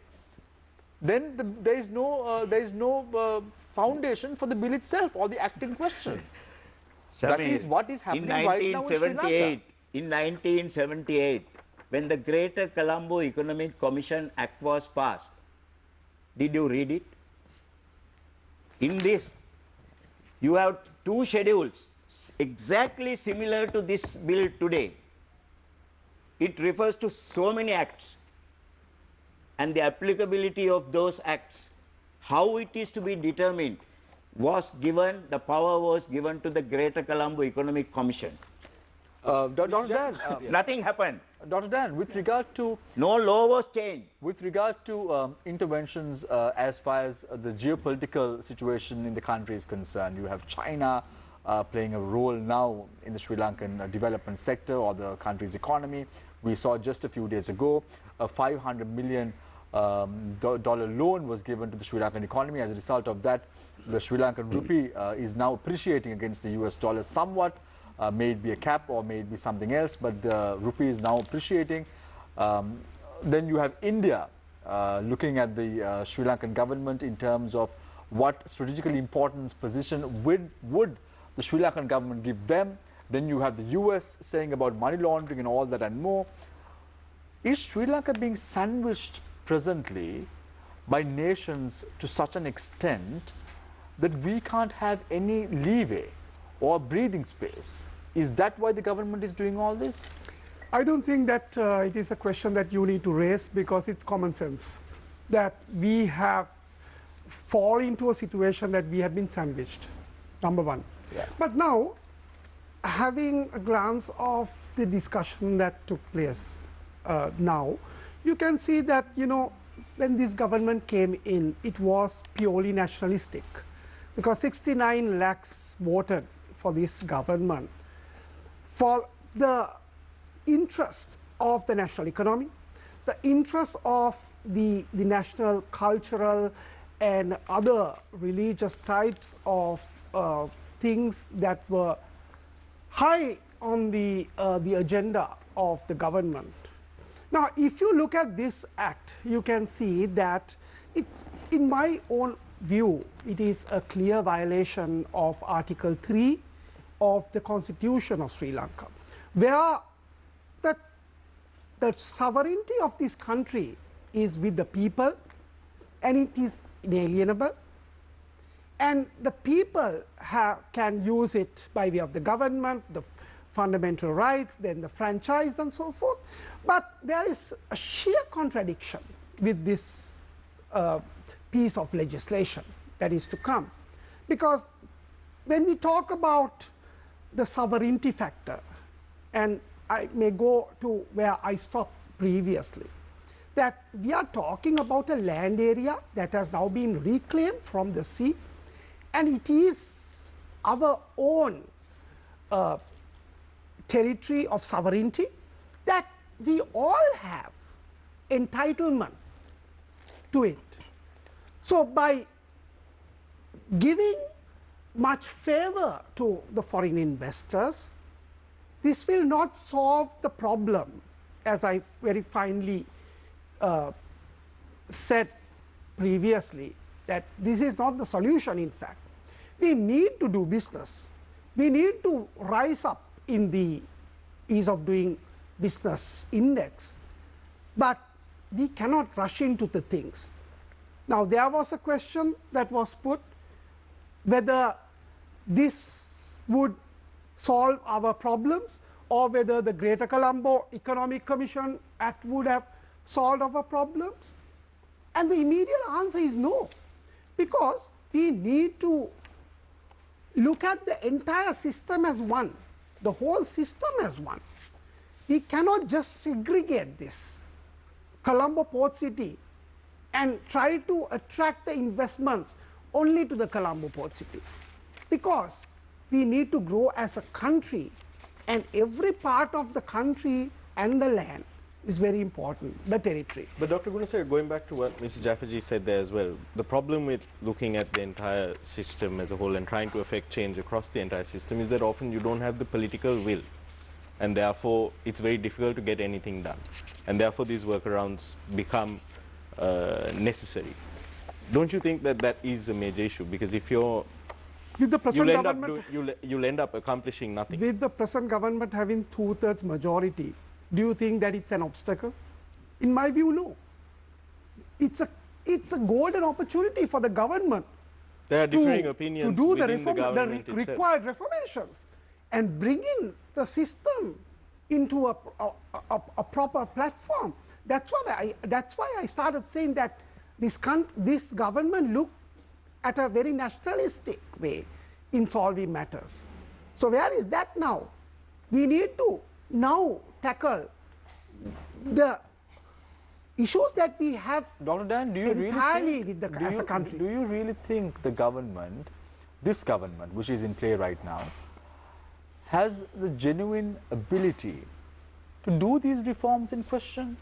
then there is no foundation for the bill itself or the act in question. That is what is happening right now in Sri Lanka. In 1978, when the Greater Colombo Economic Commission Act was passed, did you read it? In this, you have two schedules exactly similar to this bill today. It refers to so many acts and the applicability of those acts, how it is to be determined, was given, the power was given to the Greater Colombo Economic Commission. Dr. Dan, Nothing happened. Dr. Dan, with regard to No law was changed. With regard to interventions as far as the geopolitical situation in the country is concerned, you have China playing a role now in the Sri Lankan development sector or the country's economy. We saw just a few days ago a $500 million loan was given to the Sri Lankan economy. As a result of that, the Sri Lankan rupee is now appreciating against the US dollar somewhat. May it be a cap or may it be something else, but the rupee is now appreciating. Then you have India looking at the Sri Lankan government in terms of what strategically important position would the Sri Lankan government give them. Then you have the US saying about money laundering and all that and more. Is Sri Lanka being sandwiched presently by nations to such an extent that we can't have any leeway or breathing space? Is that why the government is doing all this? I don't think that it is a question that you need to raise, because it's common sense that we have fall into a situation that we have been sandwiched, number one. Yeah. But now, having a glance of the discussion that took place now, you can see that, you know, when this government came in, it was purely nationalistic, because 69 lakhs voted for this government for the interest of the national economy, the interest of the national cultural and other religious types of things that were high on the agenda of the government. Now, if you look at this act, you can see that it's, in my own view, it is a clear violation of Article 3 of the Constitution of Sri Lanka, where the sovereignty of this country is with the people and it is inalienable, and the people can use it by way of the government, the fundamental rights, then the franchise and so forth. But there is a sheer contradiction with this piece of legislation that is to come, because when we talk about the sovereignty factor, and I may go to where I stopped previously, that we are talking about a land area that has now been reclaimed from the sea, and it is our own territory of sovereignty that we all have entitlement to it. So by giving much favor to the foreign investors, this will not solve the problem, as I very finely said previously, that this is not the solution. In fact, we need to do business. We need to rise up in the ease of doing business index, but we cannot rush into the things. Now, there was a question that was put whether this would solve our problems or whether the Greater Colombo Economic Commission Act would have solved our problems. And the immediate answer is no, because we need to look at the entire system as one, the whole system as one. We cannot just segregate this Colombo Port City and try to attract the investments only to the Colombo Port City. because we need to grow as a country, and every part of the country and the land is very important, the territory. But Dr. Gunasar, going back to what Mr. Jafferji said there as well, the problem with looking at the entire system as a whole and trying to affect change across the entire system is that often you don't have the political will, and therefore it's very difficult to get anything done, and therefore these workarounds become necessary. Don't you think that that is a major issue? Because if you're With the present you'll government, you'll end up accomplishing nothing. with the present government having 2/3 majority, do you think that it's an obstacle? In my view, no. It's a golden opportunity for the government There are to, differing opinions to do the within reform, the government itself. required reformations, and bring in the system into a proper platform. That's why I started saying that this government look at a very nationalistic way in solving matters. So where is that now? We need to now tackle the issues that we have Dr. Dan, do you entirely really think, as a country. Do you really think the government, this government which is in play right now, has the genuine ability to do these reforms in question?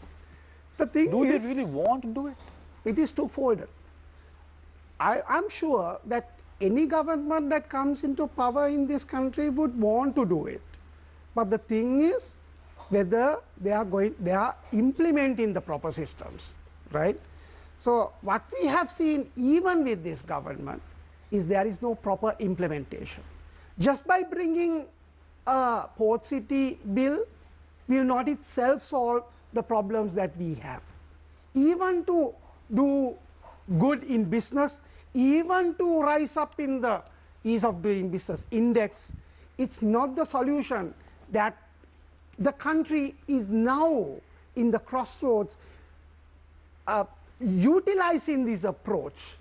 The thing Do is, they really want to do it? it is twofold. I'm sure that any government that comes into power in this country would want to do it. But the thing is whether they are implementing the proper systems, right? So what we have seen even with this government is there is no proper implementation. Just by bringing a port city bill will not itself solve the problems that we have. Even to do good in business, even to rise up in the ease of doing business index, it's not the solution. That the country is now in the crossroads, utilizing this approach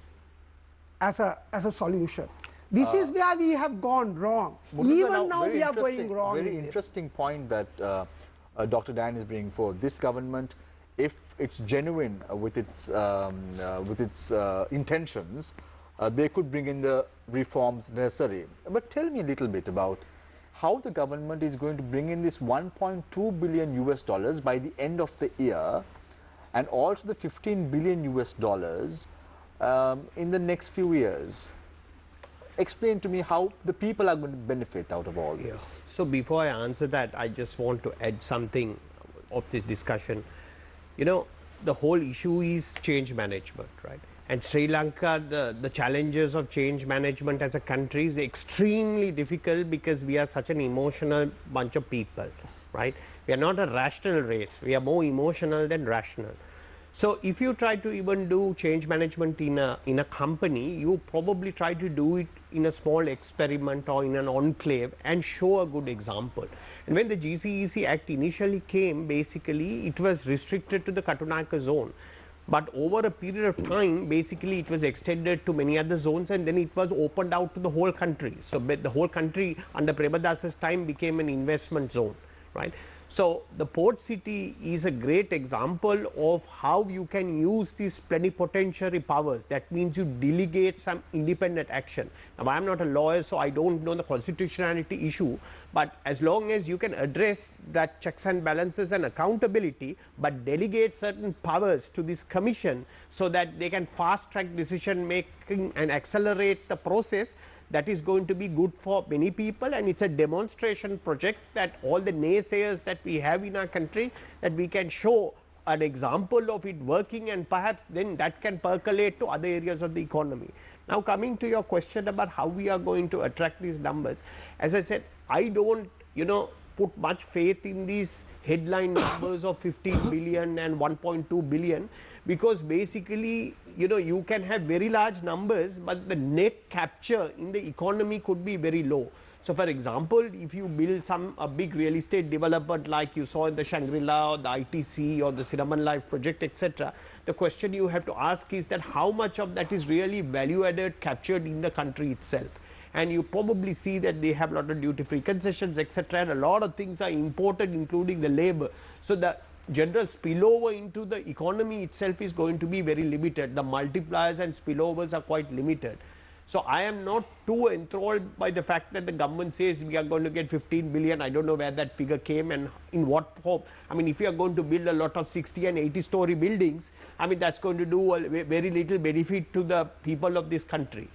as a solution. This is where we have gone wrong. Even now we are going wrong. Very interesting point that Dr. Dan is bringing forward. This government, if it's genuine with its intentions, they could bring in the reforms necessary. But tell me a little bit about how the government is going to bring in this 1.2 billion US dollars by the end of the year, and also the 15 billion US dollars in the next few years. Explain to me how the people are going to benefit out of all this. Yeah. So before I answer that, I just want to add something of this discussion. You know, the whole issue is change management, right? And Sri Lanka, the challenges of change management as a country is extremely difficult because we are such an emotional bunch of people, right? We are not a rational race. We are more emotional than rational. So if you try to even do change management in a company, you probably try to do it in a small experiment or in an enclave and show a good example. And when the GCEC Act initially came, basically it was restricted to the Katunayaka zone. But over a period of time, basically it was extended to many other zones, and then it was opened out to the whole country. So the whole country under Premadasa's time became an investment zone, right? So the port city is a great example of how you can use these plenipotentiary powers. That means you delegate some independent action. Now I am not a lawyer, so I don't know the constitutionality issue, but as long as you can address that checks and balances and accountability, but delegate certain powers to this commission so that they can fast track decision making and accelerate the process, that is going to be good for many people, and it's a demonstration project that all the naysayers that we have in our country, that we can show an example of it working, and perhaps then that can percolate to other areas of the economy. Now coming to your question about how we are going to attract these numbers, as I said, I don't put much faith in these headline numbers of 15 billion and 1.2 billion, because basically you can have very large numbers, but the net capture in the economy could be very low. So for example, if you build a big real estate development like you saw in the Shangri-La or the ITC or the Cinnamon Life project, etc., the question you have to ask is that how much of that is really value added captured in the country itself. And you probably see that they have a lot of duty-free concessions, etc., and a lot of things are imported, including the labor. So the general spillover into the economy itself is going to be very limited. The multipliers and spillovers are quite limited. So I am not too enthralled by the fact that the government says we are going to get 15 billion. I don't know where that figure came and in what form. I mean, if you are going to build a lot of 60 and 80-story buildings, I mean, that's going to do very little benefit to the people of this country.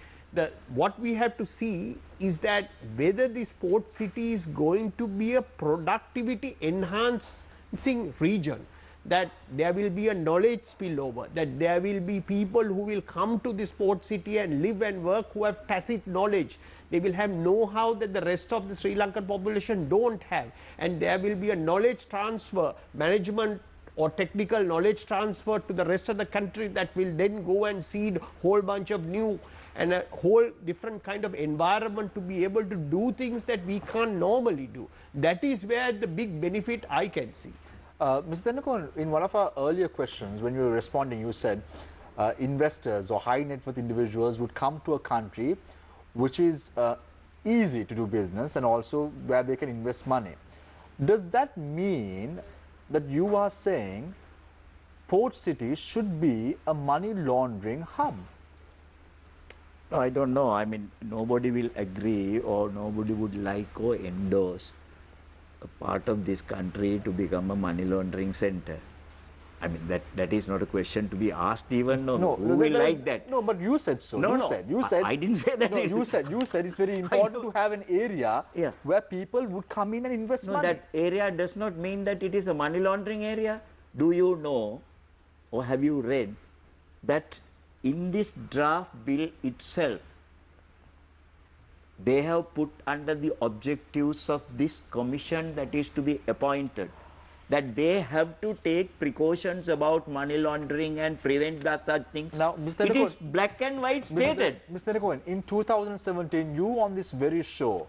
What we have to see is that whether this port city is going to be a productivity enhancing region, that there will be a knowledge spillover, that there will be people who will come to this port city and live and work who have tacit knowledge. They will have know-how that the rest of the Sri Lankan population don't have, and there will be a knowledge transfer, management or technical knowledge transfer to the rest of the country that will then go and seed whole bunch of new and a whole different kind of environment to be able to do things that we can't normally do. That is where the big benefit I can see. Mr. Tennakoon, in one of our earlier questions, when you were responding, you said investors or high net worth individuals would come to a country which is easy to do business and also where they can invest money. Does that mean that you are saying port city should be a money laundering hub? No, I don't know. I mean, nobody will agree or nobody would like or endorse a part of this country to become a money laundering center. I mean, that is not a question to be asked even. No, who will like that? No, but you said so. No, you said. I didn't say that. No, you said it's very important to have an area where people would come in and invest money. That area does not mean that it is a money laundering area. Do you know or have you read that in this draft bill itself, they have put under the objectives of this commission that is to be appointed, that they have to take precautions about money laundering and prevent that such things. Now, Mr. It is black and white stated. Mr. Tennakoon, in 2017, you on this very show,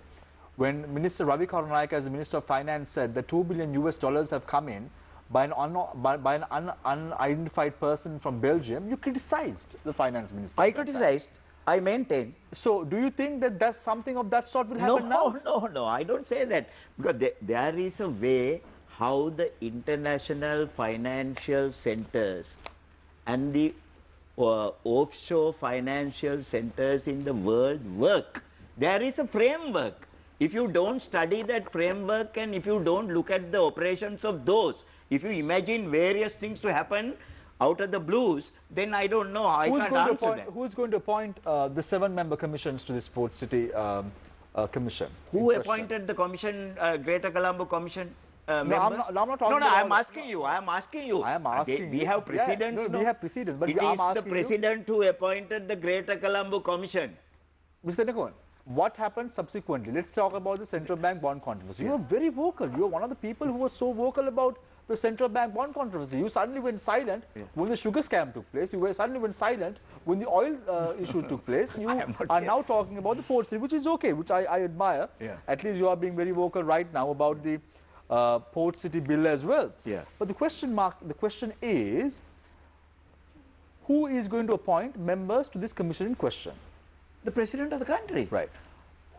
when Minister Ravi Karunayake as the Minister of Finance said that $2 billion have come in by an unidentified person from Belgium, you criticized the finance minister. I criticized. I maintain. So, do you think that something of that sort will happen now? No, I don't say that. Because there is a way how the international financial centers and the offshore financial centers in the world work. There is a framework. If you don't study that framework and if you don't look at the operations of those, if you imagine various things to happen out of the blues, then I don't know. I can't answer that. Who is going to appoint the 7-member commissions to this port city commission? Who appointed the commission, Greater Colombo Commission? No, I'm not talking about... I'm asking you. I am asking you. We have precedents. Yeah, no, we have precedents. But it is the president who appointed the Greater Colombo Commission. Mr. Tennakoon, what happened subsequently? Let's talk about the central bank bond controversy. You were very vocal. You were one of the people who was so vocal about the central bank bond controversy. You suddenly went silent when the sugar scam took place. You suddenly went silent when the oil issue took place. You are now talking about the port city, which is okay, which I admire. Yeah. At least you are being very vocal right now about the port city bill as well. Yeah. But the question is, who is going to appoint members to this commission in question? The president of the country. Right.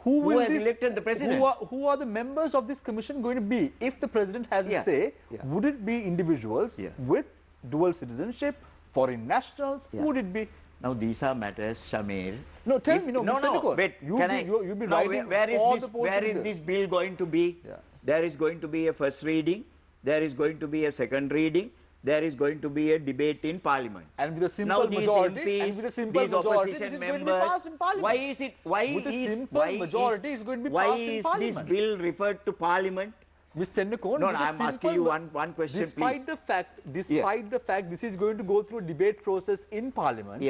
Who has elected the president? Who are the members of this commission going to be? If the president has a say, would it be individuals with dual citizenship, foreign nationals? Who would it be? Now these are matters, Shamir. No, tell me, Mr. Tennakoon. Wait, you'll be writing where is this bill going to be? Yeah. There is going to be a first reading, there is going to be a second reading, there is going to be a debate in Parliament. And with a simple majority, MPs, this is going to be passed in Parliament. Why is it? Why with is a simple majority, it's going to be passed in Parliament. Why is this bill referred to Parliament? Mr. Tennakoon, no, I'm asking you one question, despite please. Despite the fact this is going to go through a debate process in Parliament,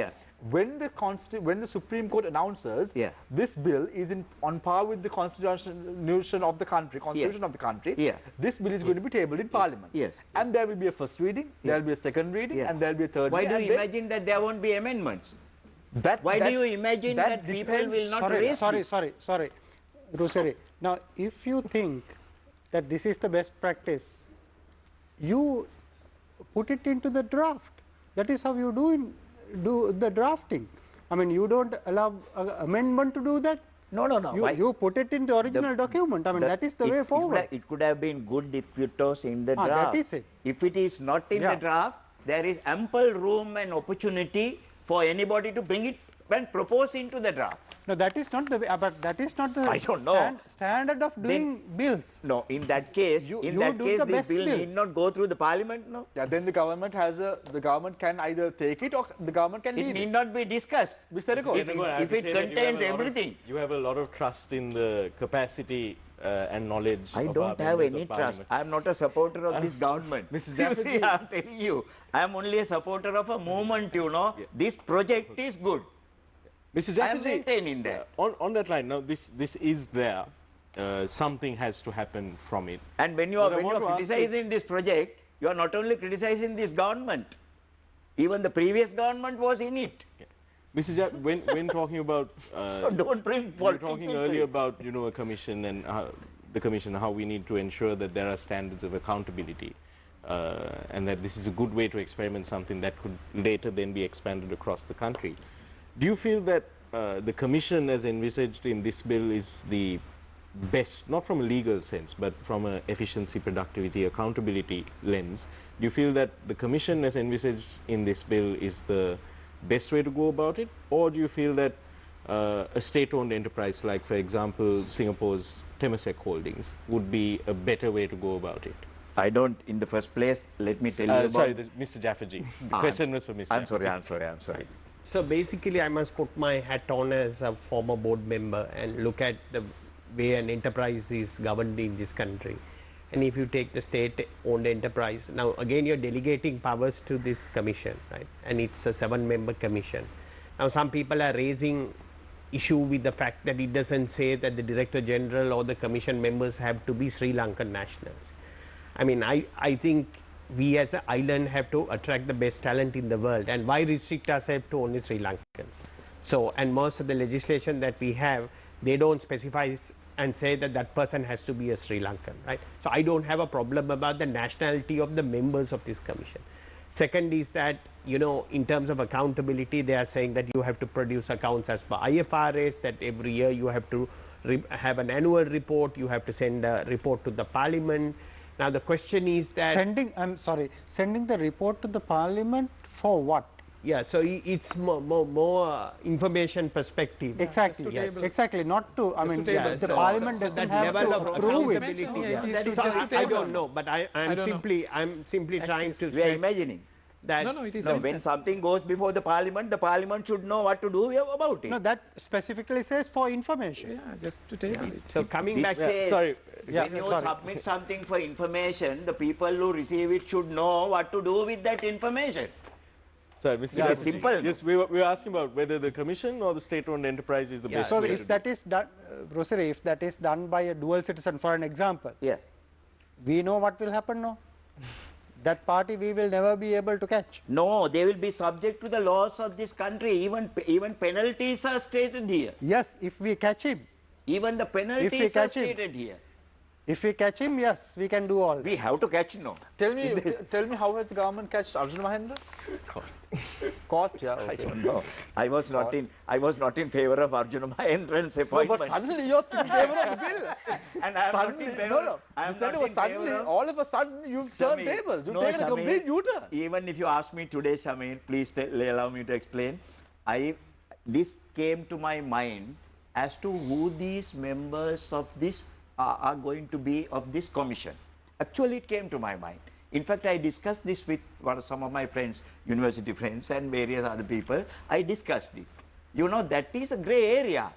when the Supreme Court announces this bill is on par with the constitution of the country, this bill is going to be tabled in Parliament. Yes. And there will be a first reading, there will be a second reading, and there will be a third reading. Why do you imagine that there won't be amendments? Why do you imagine that people will not raise? Sorry, Rusari. Now, if you think that this is the best practice, you put it into the draft. That is how you do the drafting. I mean, you don't allow amendment to do that. No. You put it in the original document. I mean, that is the way forward. It could have been good if it was in the draft. That is it. If it is not in the draft, there is ample room and opportunity for anybody to bring it when proposing to the draft. No, that is not the way, but that is not the I don't know. standard of doing bills. No, in that case, You the do the best bill bill. need not go through the parliament, no? Yeah, then the government can either take it or the government can It leave need it. not be discussed. Mr. Riko, If it contains everything. You have a lot of trust in the capacity and knowledge I of don't our have members any of trust. parliament. I am not a supporter of this government. Mrs. You see, Jafferji. I am telling you, I am only a supporter of a movement, you know. This project is good. Mr. I am Jafferji, maintaining that. on that line, now this is there. Something has to happen from it. And when you What are, I want to ask criticizing this project, you are not only criticizing this government, even the previous government was in it. Mr. When talking about So don't bring you were politics talking into earlier it. about a commission and the commission, how we need to ensure that there are standards of accountability and that this is a good way to experiment something that could later then be expanded across the country. Do you feel that the commission as envisaged in this bill is the best, not from a legal sense, but from an efficiency, productivity, accountability lens? Do you feel that the commission as envisaged in this bill is the best way to go about it? Or do you feel that a state-owned enterprise like, for example, Singapore's Temasek Holdings would be a better way to go about it? I don't, in the first place, let me tell you about... Sorry, Mr. Jafferji. The question was for Mr. I'm sorry. So basically, I must put my hat on as a former board member and look at the way an enterprise is governed in this country. And if you take the state-owned enterprise, now again you're delegating powers to this commission, right? And it's a 7-member commission. Now some people are raising issue with the fact that it doesn't say that the Director General or the commission members have to be Sri Lankan nationals. I mean, I think we as an island have to attract the best talent in the world, and why restrict ourselves to only Sri Lankans? So, and most of the legislation that we have, they don't specify and say that that person has to be a Sri Lankan, right? So I don't have a problem about the nationality of the members of this commission. Second is that, in terms of accountability, they are saying that you have to produce accounts as per IFRS, that every year you have to have an annual report, you have to send a report to the parliament. Now the question is that... Sending the report to the parliament for what? Yeah, so it's more information perspective. Exactly, yes. Exactly, not to, I mean, Yeah, the parliament so doesn't that have level to of approve it. accountability, Yeah, it is yeah. to So just to I table. don't know, but I'm simply trying to We are stress imagining. that No, it is No, not. when something goes before the parliament should know what to do about it. No, that specifically says for information. Yeah, just to table it. so coming This back says sorry. when you submit something for information, the people who receive it should know what to do with that information. Sorry, Mr. It's Jafferji. simple. Yes, we were asking about whether the commission or the state-owned enterprise is the Yeah, best So way to if do that is done, Rosary, if that is done by a dual citizen, for an example, Yeah. we know what will happen now. That party we will never be able to catch. No, they will be subject to the laws of this country. Even penalties are stated here. Yes, if we catch him. Even the penalties are catch him. stated here. If we catch him, yes, we can do all. We have to catch no. Tell me how has the government catched Arjun Mahendra? Caught, yeah. I Okay. don't know. I was not in favor of Arjuna Mahendra's No, appointment. but suddenly you're in favor of the bill. And I am not Suddenly, in favor. no. I am Mr. not Riko, in suddenly, favor of- all of a sudden, you've turned Shamir, tables. You've no, taken a Shamir, complete U-turn. Even if you ask me today, Shamir, please allow me to explain. This came to my mind as to who these members of this are going to be of this commission. Actually, it came to my mind. In fact, I discussed this with some of my friends, university friends and various other people. I discussed it. That is a grey area.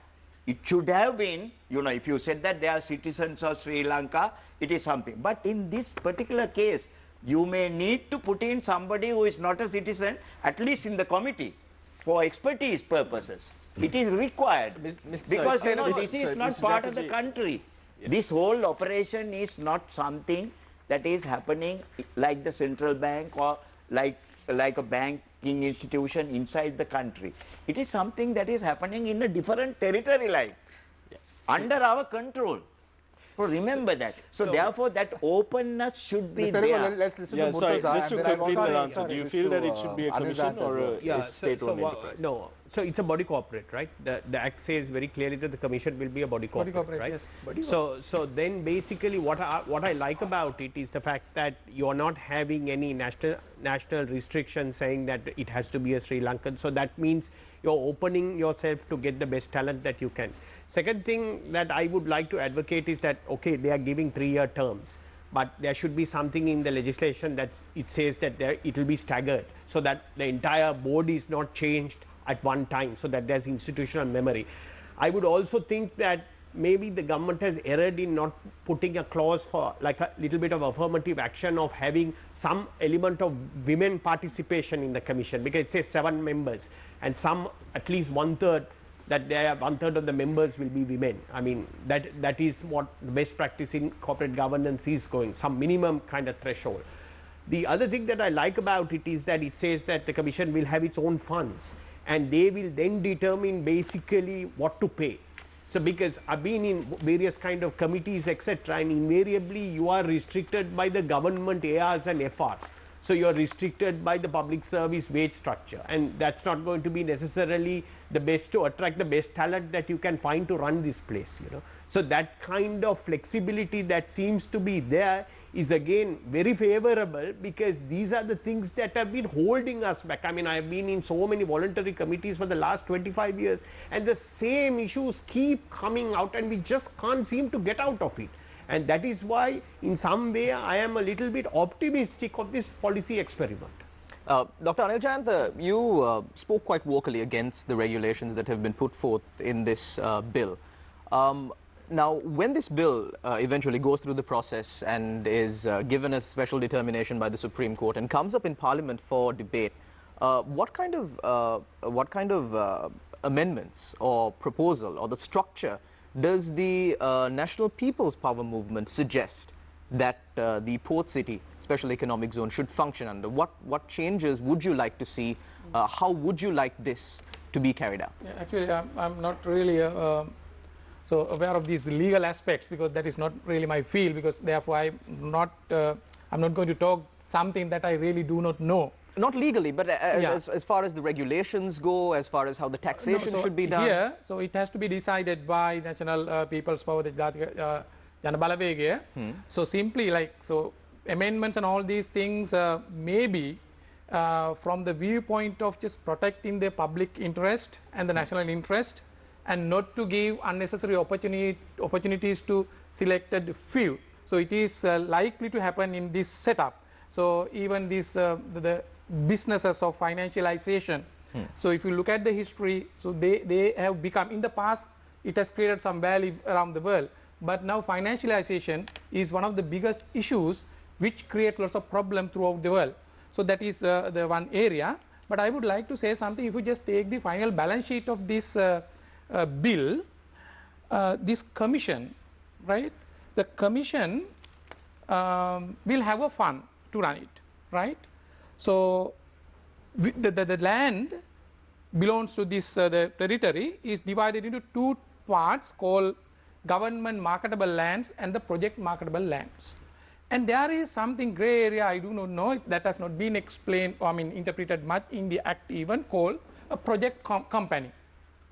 It should have been, if you said that they are citizens of Sri Lanka, it is something. But in this particular case, you may need to put in somebody who is not a citizen, at least in the committee, for expertise purposes. It is required. Because, this is not part of the country. Yeah. This whole operation is not something that is happening like the central bank or like a banking institution inside the country. It is something that is happening in a different territory under our control. So remember that. So therefore, that openness should be Mr. there. Riko, let's listen to Sorry, Murtaza just to and then I complete want the to answer, do you feel that it should be a Anil commission Jant as or well. a state-owned enterprise? no, So it's a body corporate, right? The Act says very clearly that the commission will be a body corporate, right? Yes. So then basically what I like about it is the fact that you are not having any national restriction saying that it has to be a Sri Lankan. So that means you're opening yourself to get the best talent that you can. Second thing that I would like to advocate is that, okay, they are giving 3-year terms, but there should be something in the legislation that it says that it will be staggered, so that the entire board is not changed at one time, so that there's institutional memory. I would also think that maybe the government has erred in not putting a clause for like a little bit of affirmative action of having some element of women participation in the commission, because it says 7 members and some at least 1/3 that they are 1/3 of the members will be women. I mean that is what the best practice in corporate governance is going, some minimum kind of threshold. The other thing that I like about it is that it says that the commission will have its own funds and they will then determine basically what to pay. So because I've been in various kind of committees, etc., and invariably you are restricted by the government ARs and FRs. So you are restricted by the public service wage structure, and that's not going to be necessarily the best to attract the best talent that you can find to run this place, you know. So that kind of flexibility that seems to be there is again very favorable, because these are the things that have been holding us back. I mean, I have been in so many voluntary committees for the last 25 years and the same issues keep coming out and we just can't seem to get out of it. And that is why in some way I am a little bit optimistic of this policy experiment. Dr. Anil Jayantha, you spoke quite vocally against the regulations that have been put forth in this bill. Now, when this bill eventually goes through the process and is given a special determination by the Supreme Court and comes up in Parliament for debate, what kind of amendments or proposal or the structure does the National People's Power Movement suggest that the port city special economic zone should function under? What changes would you like to see? How would you like this to be carried out? Yeah, actually, I'm not really so aware of these legal aspects, because that is not really my field, because therefore I'm not going to talk something that I really do not know. Not legally, but as far as the regulations go, as far as how the taxation should be done. Here, so it has to be decided by National People's Power, the Jana Balawegaya. So simply so amendments and all these things maybe from the viewpoint of just protecting the public interest and the national interest, and not to give unnecessary opportunities to selected few. So it is likely to happen in this setup. So even this the businesses of financialization. So if you look at the history, so they have become, in the past it has created some value around the world, but now financialization is one of the biggest issues which create lots of problem throughout the world. So that is the one area. But I would like to say something. If you just take the final balance sheet of this bill, this commission, right? The commission will have a fund to run it, right? So the land belongs to this the territory is divided into 2 parts called government marketable lands and the project marketable lands. And there is something gray area, I do not know, that has not been explained, or I mean interpreted much in the act even, called a project company.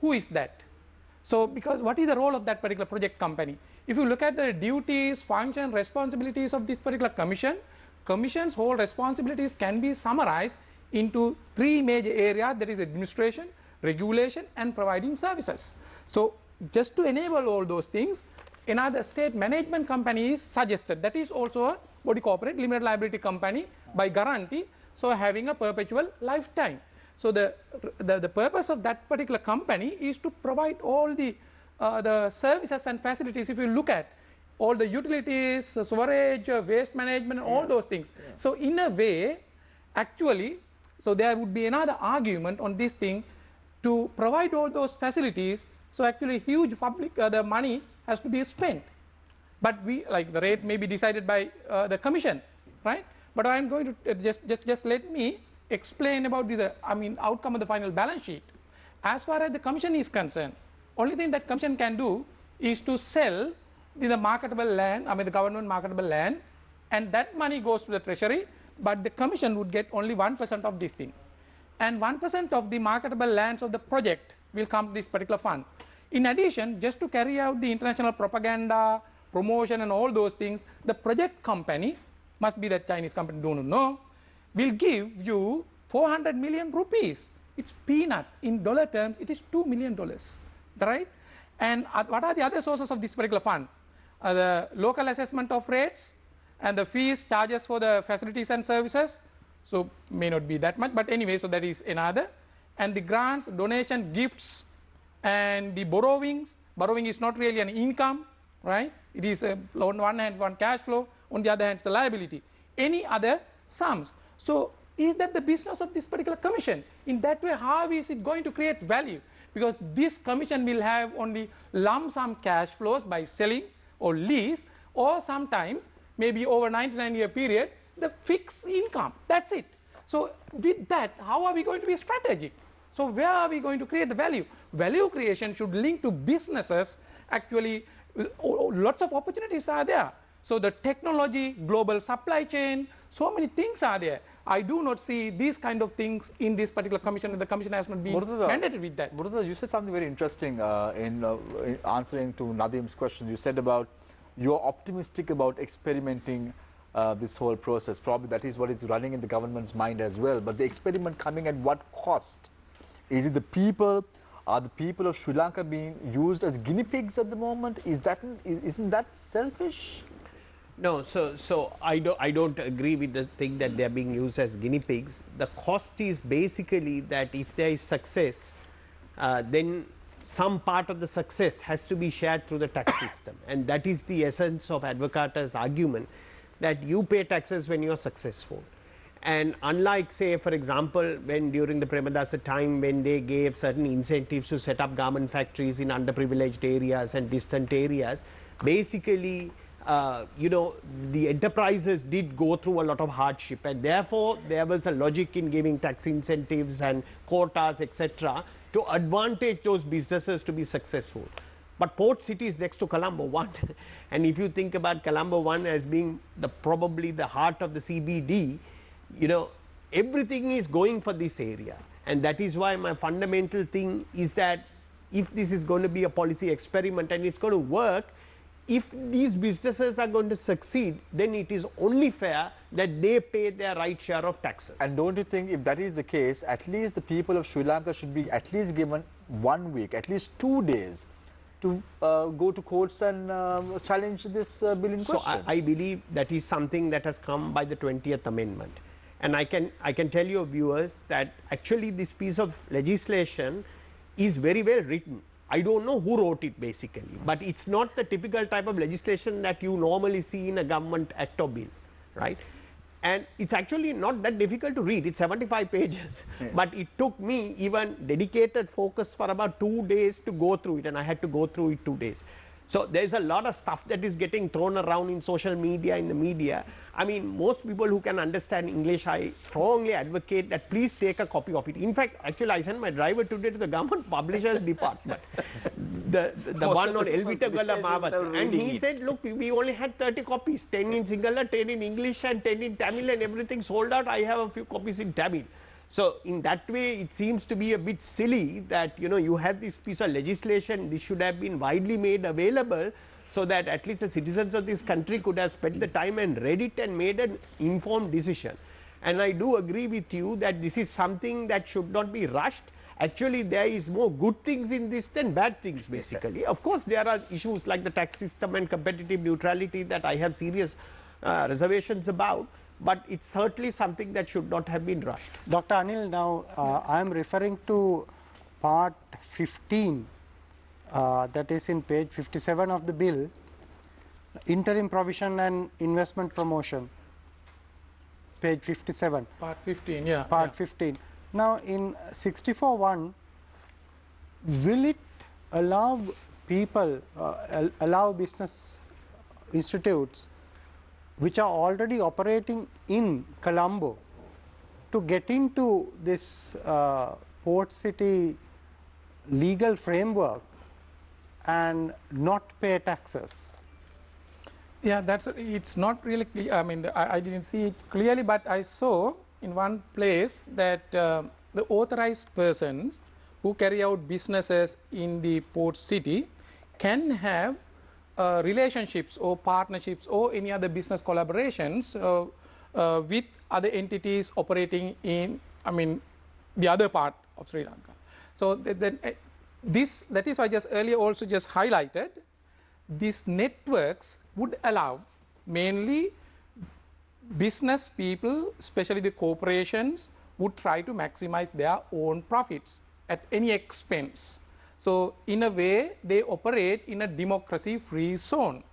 Who is that? So because what is the role of that particular project company? If you look at the duties, function, responsibilities of this particular commission, commission's whole responsibilities can be summarized into 3 major areas, that is administration, regulation and providing services. So just to enable all those things, another state management company is suggested, that is also a body corporate limited liability company by guarantee, so having a perpetual lifetime. So the purpose of that particular company is to provide all the services and facilities. If you look at all the utilities, the sewerage, waste management, all those things. So in a way, actually, so there would be another argument on this thing to provide all those facilities. So actually huge public, the money has to be spent. But we, like the rate may be decided by the commission, right? But I'm going to just let me explain about the outcome of the final balance sheet. As far as the commission is concerned, only thing that commission can do is to sell the marketable land, the government marketable land, and that money goes to the treasury, but the commission would get only 1% of this thing. and 1% of the marketable lands of the project will come to this particular fund. In addition, just to carry out the international propaganda, promotion and all those things, the project company, must be that Chinese company, don't know, will give you 400 million rupees. It's peanuts. In dollar terms, it is $2 million, right? And what are the other sources of this particular fund? The local assessment of rates and the fees, charges for the facilities and services. So may not be that much, but anyway, so that is another. And the grants, donation, gifts, and the borrowings. Borrowing is not really an income, right? It is on one hand one cash flow, on the other hand it's a liability. Any other sums. So is that the business of this particular commission? In that way, how is it going to create value? Because this commission will have only lump sum cash flows by selling or lease, or sometimes maybe over 99-year period, the fixed income. That's it. So with that, how are we going to be strategic? So where are we going to create the value? Value creation should link to businesses. Actually, lots of opportunities are there. So the technology, global supply chain, so many things are there. I do not see these kind of things in this particular commission, and the commission has not been mandated with that. Murtaza, you said something very interesting in answering to Nadim's question. You said about you're optimistic about experimenting this whole process. Probably that is what is running in the government's mind as well. But the experiment coming at what cost? Is it the people? Are the people of Sri Lanka being used as guinea pigs at the moment? Isn't that selfish? No, so I don't agree with the thing that they are being used as guinea pigs. The cost is basically that if there is success, then some part of the success has to be shared through the tax system, and that is the essence of Advocaata's argument, that you pay taxes when you are successful. And unlike, say, for example, when during the Premadasa time, when they gave certain incentives to set up garment factories in underprivileged areas and distant areas, basically, you know, the enterprises did go through a lot of hardship, and therefore there was a logic in giving tax incentives and quotas, etc., to advantage those businesses to be successful. But Port City is next to Colombo 1, and if you think about Colombo 1 as being probably the heart of the CBD, you know, everything is going for this area, and that is why my fundamental thing is that if this is going to be a policy experiment and it's going to work, if these businesses are going to succeed, then it is only fair that they pay their right share of taxes. And don't you think if that is the case, at least the people of Sri Lanka should be at least given 1 week, at least 2 days to go to courts and challenge this bill in question? So I believe that is something that has come by the 20th Amendment. And I can tell your viewers that actually this piece of legislation is very well written. I don't know who wrote it basically, but it's not the typical type of legislation that you normally see in a government act or bill, right? And it's actually not that difficult to read. It's 75 pages, but it took me even dedicated focus for about 2 days to go through it, and I had to go through it 2 days. So there's a lot of stuff that is getting thrown around in social media, in the media. I mean, most people who can understand English, I strongly advocate that please take a copy of it. In fact, actually, I sent my driver today to the government publishers department, the one on Elvitagala Mavat, and he said, look, we only had 30 copies, 10 in Sinhala, 10 in English and 10 in Tamil, and everything sold out. I have a few copies in Tamil. So in that way, it seems to be a bit silly that, you know, you have this piece of legislation, this should have been widely made available so that at least the citizens of this country could have spent the time and read it and made an informed decision. And I do agree with you that this is something that should not be rushed. Actually, there is more good things in this than bad things basically. Of course, there are issues like the tax system and competitive neutrality that I have serious reservations about. But it's certainly something that should not have been rushed. Dr. Anil, now I am referring to part 15, that is in page 57 of the bill, interim provision and investment promotion, page 57. Part 15, yeah. Part 15. Now in 64.1, will it allow people, allow business institutes which are already operating in Colombo to get into this port city legal framework and not pay taxes? Yeah, it's not really clear. I mean, I didn't see it clearly, but I saw in one place that the authorized persons who carry out businesses in the port city can have relationships or partnerships or any other business collaborations with other entities operating in, the other part of Sri Lanka. So that is why just earlier also just highlighted, these networks would allow mainly business people, especially the corporations, would try to maximize their own profits at any expense. So in a way, they operate in a democracy-free zone.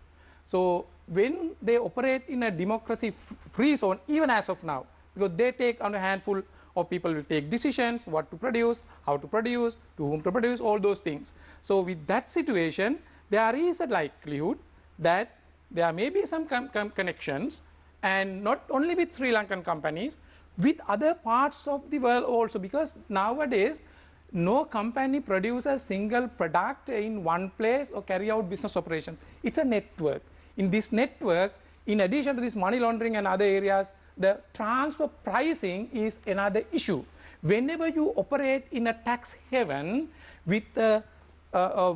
So when they operate in a democracy-free zone, even as of now, because they take on a handful of people will take decisions, what to produce, how to produce, to whom to produce, all those things. So with that situation, there is a likelihood that there may be some connections, and not only with Sri Lankan companies, with other parts of the world also, because nowadays no company produces a single product in one place or carry out business operations. It's a network. In this network, in addition to this money laundering and other areas, the transfer pricing is another issue. Whenever you operate in a tax haven with a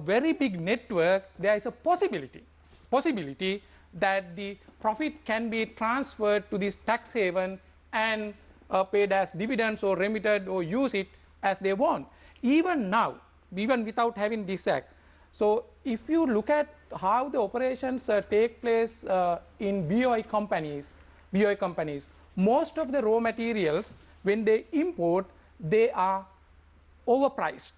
very big network, there is a possibility that the profit can be transferred to this tax haven and paid as dividends or remitted or use it as they want. Even now, even without having this act. So if you look at how the operations take place in BOI companies, most of the raw materials, when they import, they are overpriced.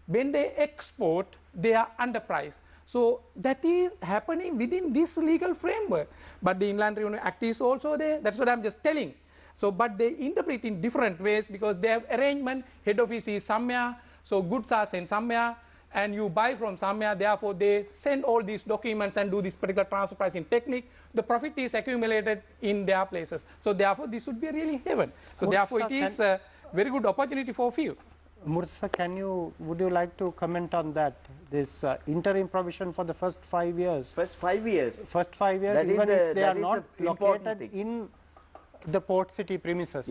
When they export, they are underpriced. So that is happening within this legal framework. But the Inland Revenue Act is also there. That's what I'm just telling. So, but they interpret in different ways because they have arrangement. Head office is somewhere, so goods are sent somewhere, and you buy from somewhere. Therefore, they send all these documents and do this particular transfer pricing technique. The profit is accumulated in their places. So, therefore, this would be a really heaven. So, therefore, it is a very good opportunity for few. Murtha, would you like to comment on that? This interim provision for the first 5 years. First 5 years. First 5 years, That even if they are the not located in the port city premises.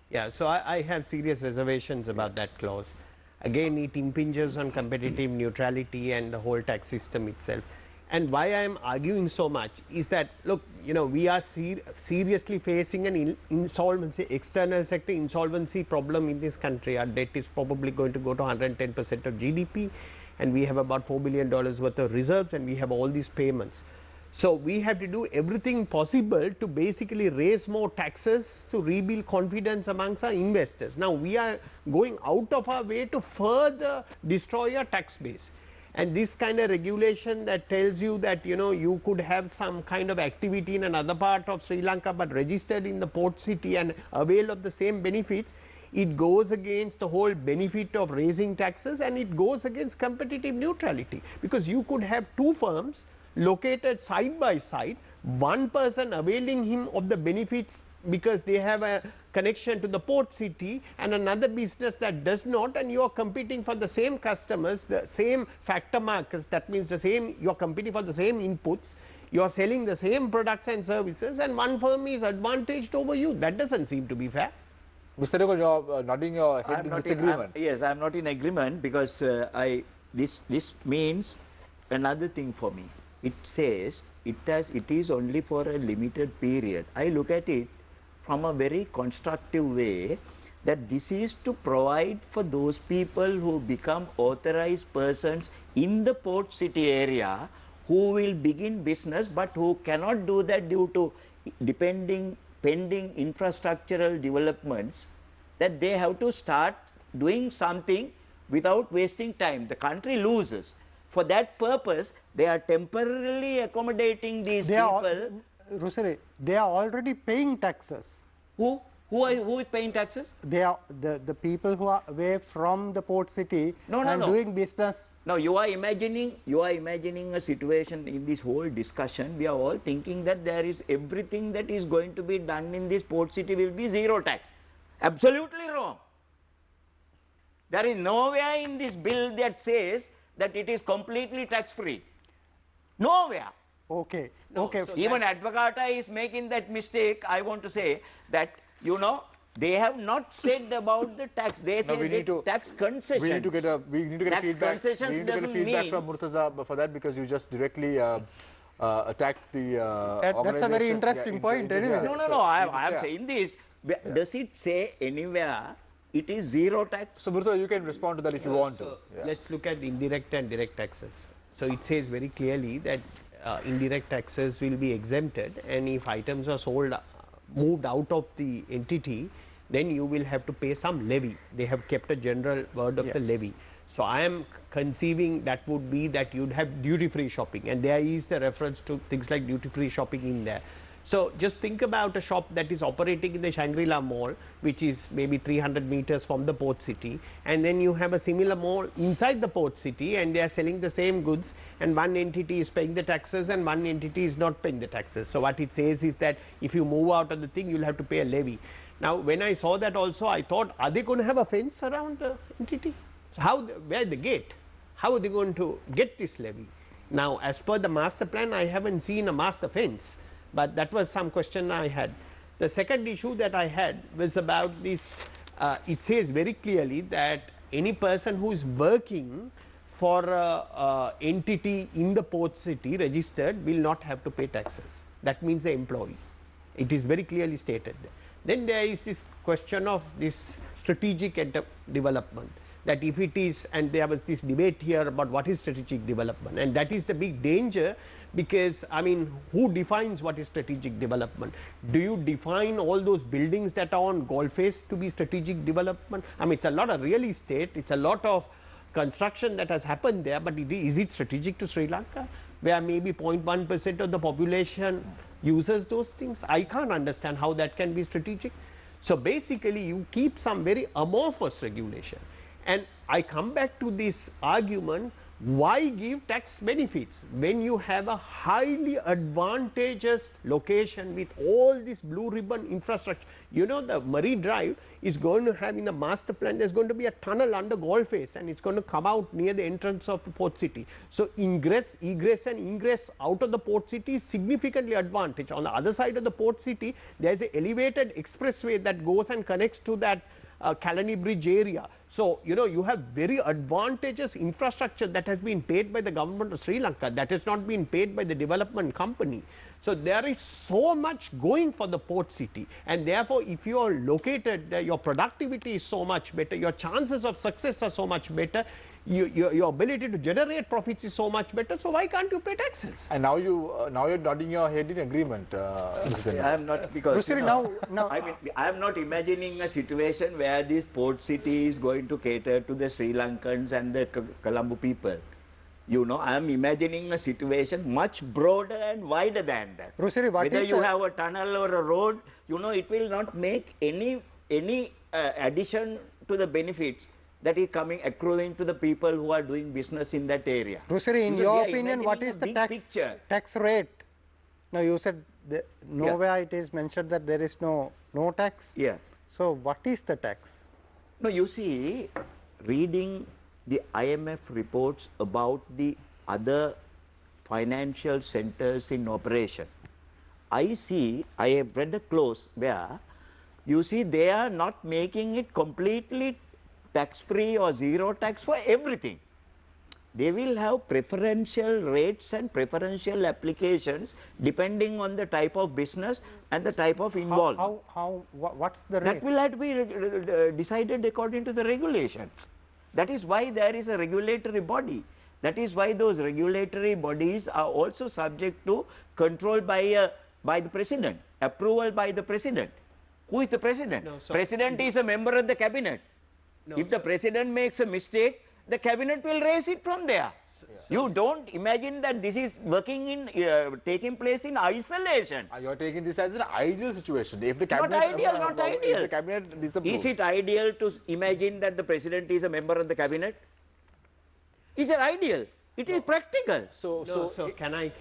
Yeah, so I have serious reservations about that clause. Again, it impinges on competitive neutrality and the whole tax system itself. And why I am arguing so much is that, look, we are seriously facing an insolvency, external sector insolvency problem in this country. Our debt is probably going to go to 110% of GDP, and we have about $4 billion worth of reserves, and we have all these payments. So we have to do everything possible to basically raise more taxes to rebuild confidence amongst our investors. Now we are going out of our way to further destroy our tax base. And this kind of regulation that tells you that you could have some kind of activity in another part of Sri Lanka but registered in the port city and avail of the same benefits, it goes against the whole benefit of raising taxes, and it goes against competitive neutrality, because you could have two firms located side by side, one person availing him of the benefits because they have a connection to the port city, and another business that does not, and you are competing for the same customers, the same factor markers. That means you are competing for the same inputs, you are selling the same products and services, and one firm is advantaged over you. That doesn't seem to be fair. Mr. Rego, you are nodding your head in disagreement. Yes, I am not in agreement, because this means another thing for me. It says it is only for a limited period. I look at it from a very constructive way, that this is to provide for those people who become authorized persons in the port city area, who will begin business but who cannot do that due to pending infrastructural developments, that they have to start doing something without wasting time. The country loses. For that purpose, they are temporarily accommodating these people. Rusare, they are already paying taxes. Who is paying taxes? They are the people who are away from the port city doing business. No, you are imagining a situation in this whole discussion. We are all thinking that there is everything that is going to be done in this port city will be zero tax. Absolutely wrong. There is nowhere in this bill that says that it is completely tax-free. Nowhere. Okay. Even Advocata is making that mistake. I want to say that, They have not said about the tax. They No, we say need to- tax concessions. We need to get a Tax feedback. concessions We need to get a doesn't feedback mean- from Murtaza for that, because you just directly attacked the That's a very organization. interesting point anyway. No, So, I am saying this. Does it say anywhere it is zero tax? So, Murtaza, you can respond to that if you want to. So Yeah. let's look at indirect and direct taxes. So it says very clearly that indirect taxes will be exempted, and if items are sold, moved out of the entity, then you will have to pay some levy. They have kept a general word of the levy. So I am conceiving that would be that you'd have duty-free shopping, and there is the reference to things like duty-free shopping in there. So just think about a shop that is operating in the Shangri-La Mall, which is maybe 300 meters from the port city, and then you have a similar mall inside the port city, and they are selling the same goods, and one entity is paying the taxes and one entity is not paying the taxes. So what it says is that if you move out of the thing, you'll have to pay a levy. Now when I saw that also, I thought, are they going to have a fence around the entity? So where the gate? How are they going to get this levy? Now as per the master plan, I haven't seen a master fence. But that was some question I had. The second issue that I had was about this. It says very clearly that any person who is working for an entity in the port city registered will not have to pay taxes. That means the employee. It is very clearly stated there. Then there is this question of this strategic development, that if it is, and there was this debate here about what is strategic development, and that is the big danger. Because I mean, who defines what is strategic development? Do you define all those buildings that are on Golf Face to be strategic development? I mean, it's a lot of real estate, it's a lot of construction that has happened there, but is it strategic to Sri Lanka, where maybe 0.1% of the population uses those things? I can't understand how that can be strategic. So basically, you keep some very amorphous regulation. And I come back to this argument. Why give tax benefits when you have a highly advantageous location with all this blue ribbon infrastructure? You know, the Murray Drive is going to have, in the master plan, there's going to be a tunnel under Golf Face, and it's going to come out near the entrance of the port city. So ingress, egress and ingress out of the port city is significantly advantage. On the other side of the port city, there's an elevated expressway that goes and connects to that Kalani Bridge area. So, you know, you have very advantageous infrastructure that has been paid by the government of Sri Lanka, that has not been paid by the development company. So there is so much going for the port city, and therefore if you are located there, your productivity is so much better, your chances of success are so much better, your ability to generate profits is so much better. So why can't you pay taxes? And now you're nodding your head in agreement. I am not, because now I mean, I am not imagining a situation where this port city is going to cater to the Sri Lankans and the Colombo people. You know, I am imagining a situation much broader and wider than that. Rusiri, whether you have a tunnel or a road, you know, it will not make any addition to the benefits that is accruing to the people who are doing business in that area. Rusiri, in Because your we are opinion, what imagining is a the big tax rate? Now you said nowhere it is mentioned that there is no tax. Yeah. So what is the tax? No, you see, reading the IMF reports about the other financial centers in operation, I have read the clause where you see they are not making it completely tax-free or zero tax for everything. They will have preferential rates and preferential applications depending on the type of business and the type of involvement. What's the rate? That will have to be decided according to the regulations. That is why there is a regulatory body. That is why those regulatory bodies are also subject to control by the president, approval by the president. Who is the president? No, so president is a member of the cabinet. No, if the president makes a mistake, the cabinet will raise it from there. You don't imagine that this is working in taking place in isolation. You're taking this as an ideal situation. If the cabinet, Not ideal, not ideal. If the cabinet disapproves. Is it ideal to imagine that the president is a member of the cabinet? Is it ideal? It is practical. So can I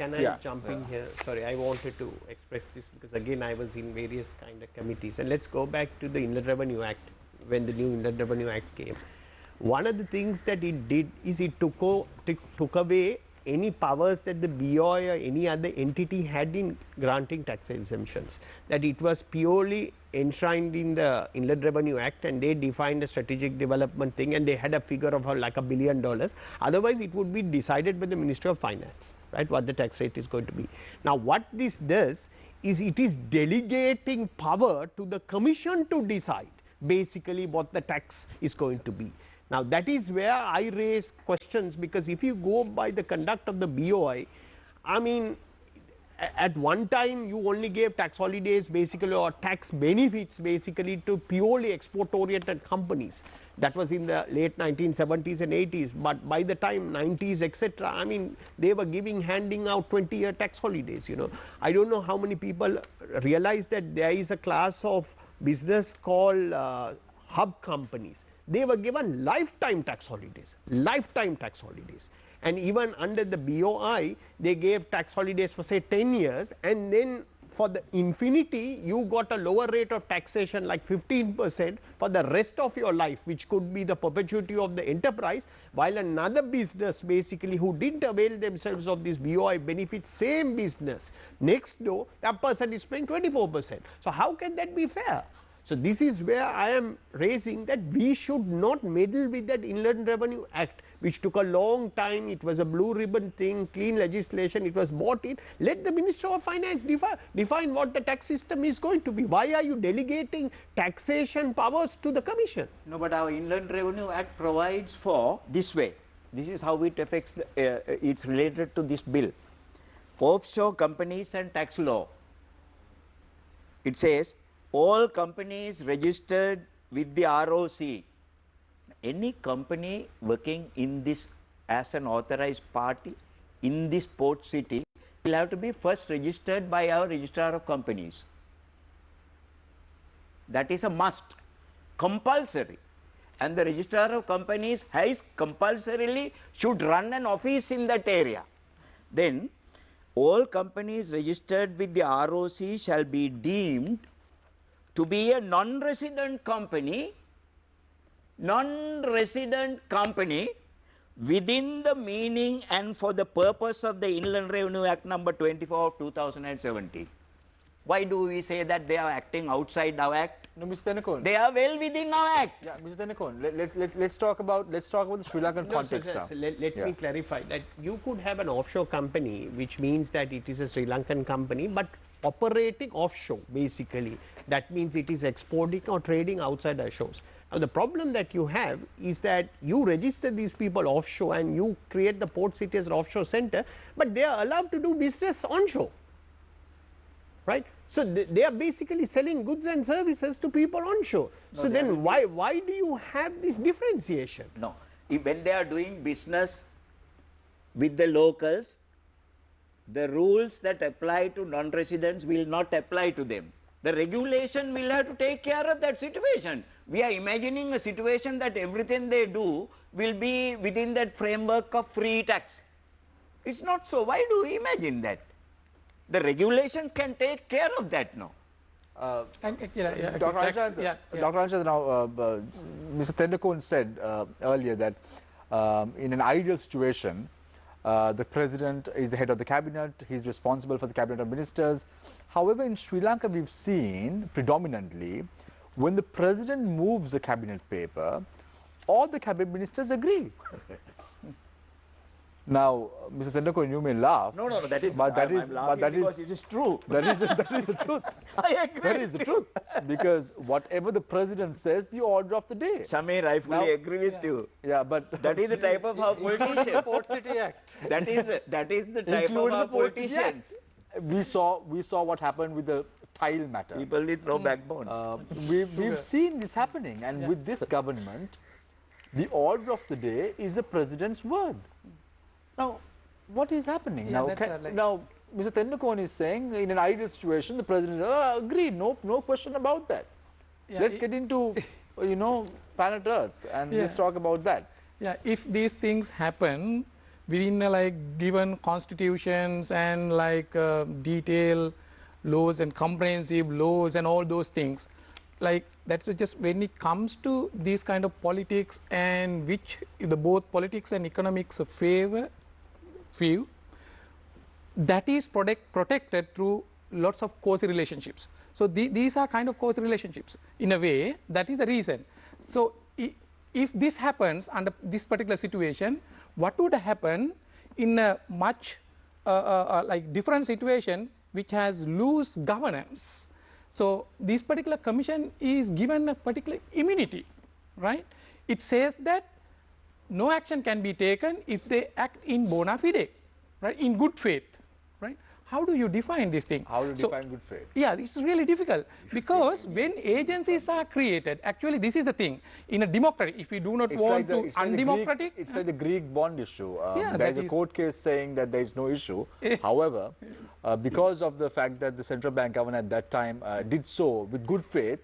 jump in here? Sorry, I wanted to express this because again I was in various kind of committees, and let's go back to the Inland Revenue Act. When the new Inland Revenue Act came, one of the things that it did is it took away any powers that the BOI or any other entity had in granting tax exemptions, that it was purely enshrined in the Inland Revenue Act, and they defined a strategic development thing, and they had a figure of like $1 billion. Otherwise, it would be decided by the Ministry of Finance, right, what the tax rate is going to be. Now, what this does is it is delegating power to the Commission to decide basically what the tax is going to be. Now, that is where I raise questions, because if you go by the conduct of the BOI, I mean, at one time you only gave tax holidays basically, or tax benefits basically, to purely export oriented companies. That was in the late 1970s and 80s, but by the time 90s, etc., I mean, they were handing out 20-year tax holidays, you know. I don't know how many people realize that there is a class of business called hub companies. They were given lifetime tax holidays, and even under the BOI, they gave tax holidays for say 10 years, and then for the infinity, you got a lower rate of taxation like 15% for the rest of your life, which could be the perpetuity of the enterprise, while another business basically who didn't avail themselves of this BOI benefits, same business, next door, that person is paying 24%. So how can that be fair? So this is where I am raising that we should not meddle with that Inland Revenue Act, which took a long time. It was a blue ribbon thing, clean legislation, it was bought in. Let the Minister of Finance define what the tax system is going to be. Why are you delegating taxation powers to the Commission? No, but our Inland Revenue Act provides for this way. This is how it affects, it's related to this bill. Offshore companies and tax law. It says, all companies registered with the ROC, any company working in this as an authorized party in this port city will have to be first registered by our registrar of companies. That is a must, compulsory. And the registrar of companies has compulsorily should run an office in that area. Then all companies registered with the ROC shall be deemed to be a non-resident company within the meaning and for the purpose of the Inland Revenue Act number 24 of 2017. Why do we say that they are acting outside our act? No, Mr. Tennakoon. They are well within our act. Yeah, Mr. Tennakoon, let's talk about the Sri Lankan context now. So let me clarify that you could have an offshore company, which means that it is a Sri Lankan company, but operating offshore basically. That means it is exporting or trading outside our shores. Now, the problem that you have is that you register these people offshore and you create the port city as an offshore center, but they are allowed to do business onshore, right? So they are basically selling goods and services to people onshore. No, so then why do you have this differentiation? No, when they are doing business with the locals, the rules that apply to non-residents will not apply to them. The regulation will have to take care of that situation. We are imagining a situation that everything they do will be within that framework of free tax. It's not so. Why do we imagine that? The regulations can take care of that now. Dr. Anshad, now, Mr. Tennakoon said earlier that in an ideal situation, the president is the head of the cabinet, he's responsible for the cabinet of ministers. However, in Sri Lanka, we've seen predominantly when the president moves a cabinet paper, all the cabinet ministers agree. Now, Mr. Tennakoon, you may laugh. No, that is, but that is, because it is true. That is the truth. I agree. That is the truth. Because whatever the president says, the order of the day. Shamir, I fully agree with you. Yeah, but that is the type of our politicians. Port City Act. That is the type of our politicians. We saw what happened with the tile matter. People with no backbone. We've seen this happening, and with this government, the order of the day is the president's word. Now, what is happening? Now, Mr. Tennakoon is saying in an ideal situation, the president says, agreed, no question about that. Let's get into, planet Earth and let's talk about that. Yeah, if these things happen within given constitutions and detailed laws and comprehensive laws and all those things, that's just when it comes to these kind of politics and which both politics and economics favor few, that is protected through lots of cozy relationships. So these are kind of cozy relationships in a way. That is the reason. So if this happens under this particular situation, what would happen in a much like different situation which has loose governance? So this particular commission is given a particular immunity, right? It says that no action can be taken if they act in bona fide, right? In good faith, right? How do you define this thing? How do you define good faith? Yeah, it's really difficult because when agencies are created, actually this is the thing. In a democratic, if we do not want to undemocratic. It's like the Greek bond issue. Yeah, there is a court case saying that there is no issue. However, because of the fact that the central bank governor at that time did so with good faith,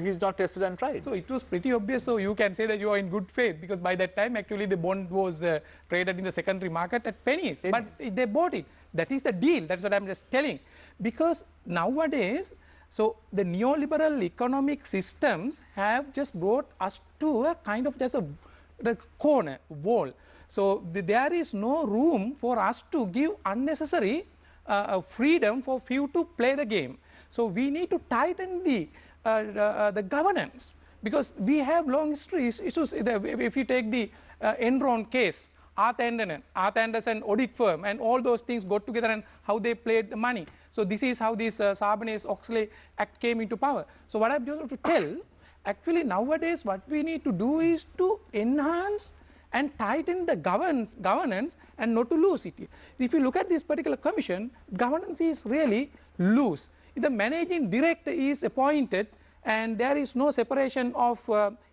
he's not tested and tried. So it was pretty obvious. So you can say that you are in good faith because by that time actually the bond was traded in the secondary market at pennies. But they bought it. That is the deal. That's what I'm just telling. Because nowadays, so the neoliberal economic systems have just brought us to a kind of just the corner, wall. So there is no room for us to give unnecessary freedom for few to play the game. So we need to tighten the governance because we have long histories issues. If you take the Enron case, Arthur Andersen audit firm and all those things got together and how they played the money. So this is how this Sarbanes-Oxley Act came into power. So what I'm just to tell, actually nowadays what we need to do is to enhance and tighten the governance and not to lose it. If you look at this particular commission, governance is really loose. The managing director is appointed and there is no separation of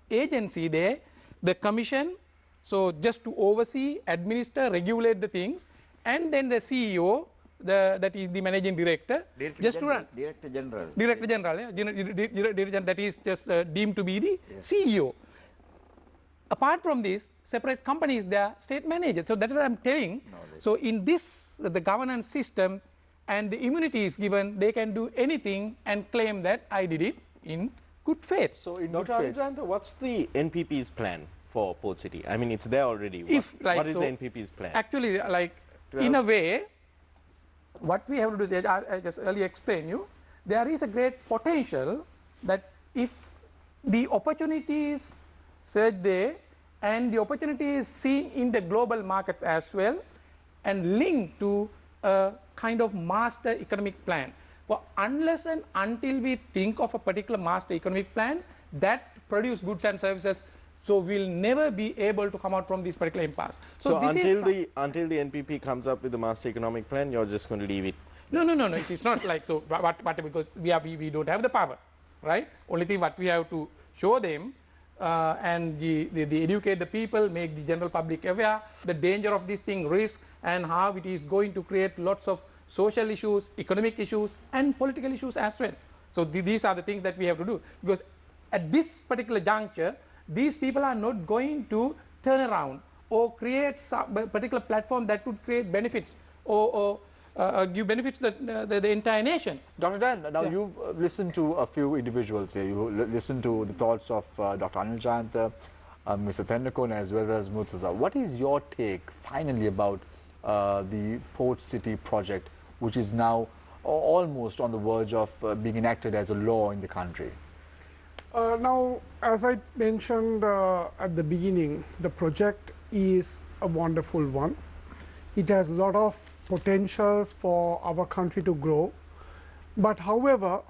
agency there. The commission, so just to oversee, administer, regulate the things, and then the CEO, that is the managing director, just to run. Director General. Director General, yeah. Director, that is just deemed to be the CEO. Apart from this, separate companies, they are state managers. So that's what I'm telling. So in this, the governance system, and the immunity is given, they can do anything and claim that I did it in good faith. So in Dr. Anujanta, what's the NPP's plan for Port City? I mean, it's there already. What is the NPP's plan? Actually, like in a way, what we have to do, I just earlier explained you, there is a great potential that if the opportunities search there and the opportunity is seen in the global market as well and linked to a kind of master economic plan. Well, unless and until we think of a particular master economic plan that produce goods and services, so we'll never be able to come out from this particular impasse. So until the NPP comes up with the master economic plan, you're just going to leave it? No, it is not like so. Because we don't have the power, right? Only thing what we have to show them and the educate the people, make the general public aware, the danger of this thing, risk, and how it is going to create lots of social issues, economic issues, and political issues as well. So these are the things that we have to do. Because at this particular juncture, these people are not going to turn around or create some particular platform that would create benefits or give benefits to the entire nation. Dr. Dan, now you've listened to a few individuals here. You listened to the thoughts of Dr. Anujanta, Mr. Tendakon, as well as Murtaza. What is your take finally about the Port City project, which is now almost on the verge of being enacted as a law in the country? Now, as I mentioned at the beginning, the project is a wonderful one. It has a lot of potentials for our country to grow. But however,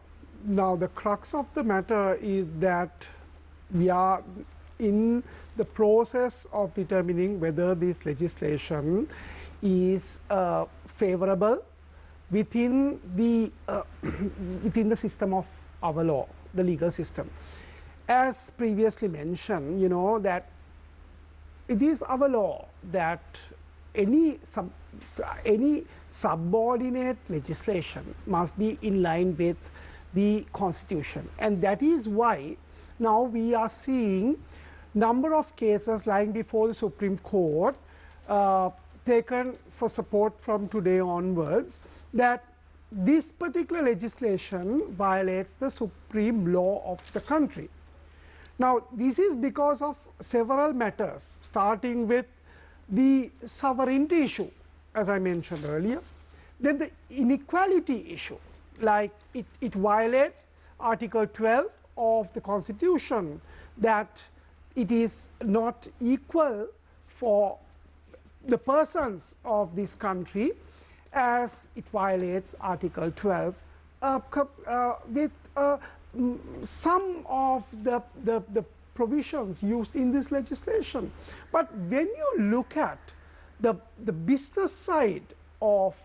now the crux of the matter is that we are in the process of determining whether this legislation is favorable within the system of our law, the legal system. As previously mentioned, you know that it is our law that any subordinate legislation must be in line with the Constitution, and that is why now we are seeing number of cases lying before the Supreme Court taken for support from today onwards that this particular legislation violates the supreme law of the country. Now, this is because of several matters, starting with the sovereignty issue. as I mentioned earlier. Then the inequality issue, like it violates Article 12 of the Constitution, that it is not equal for the persons of this country, as it violates Article 12 with some of the provisions used in this legislation. But when you look at the business side of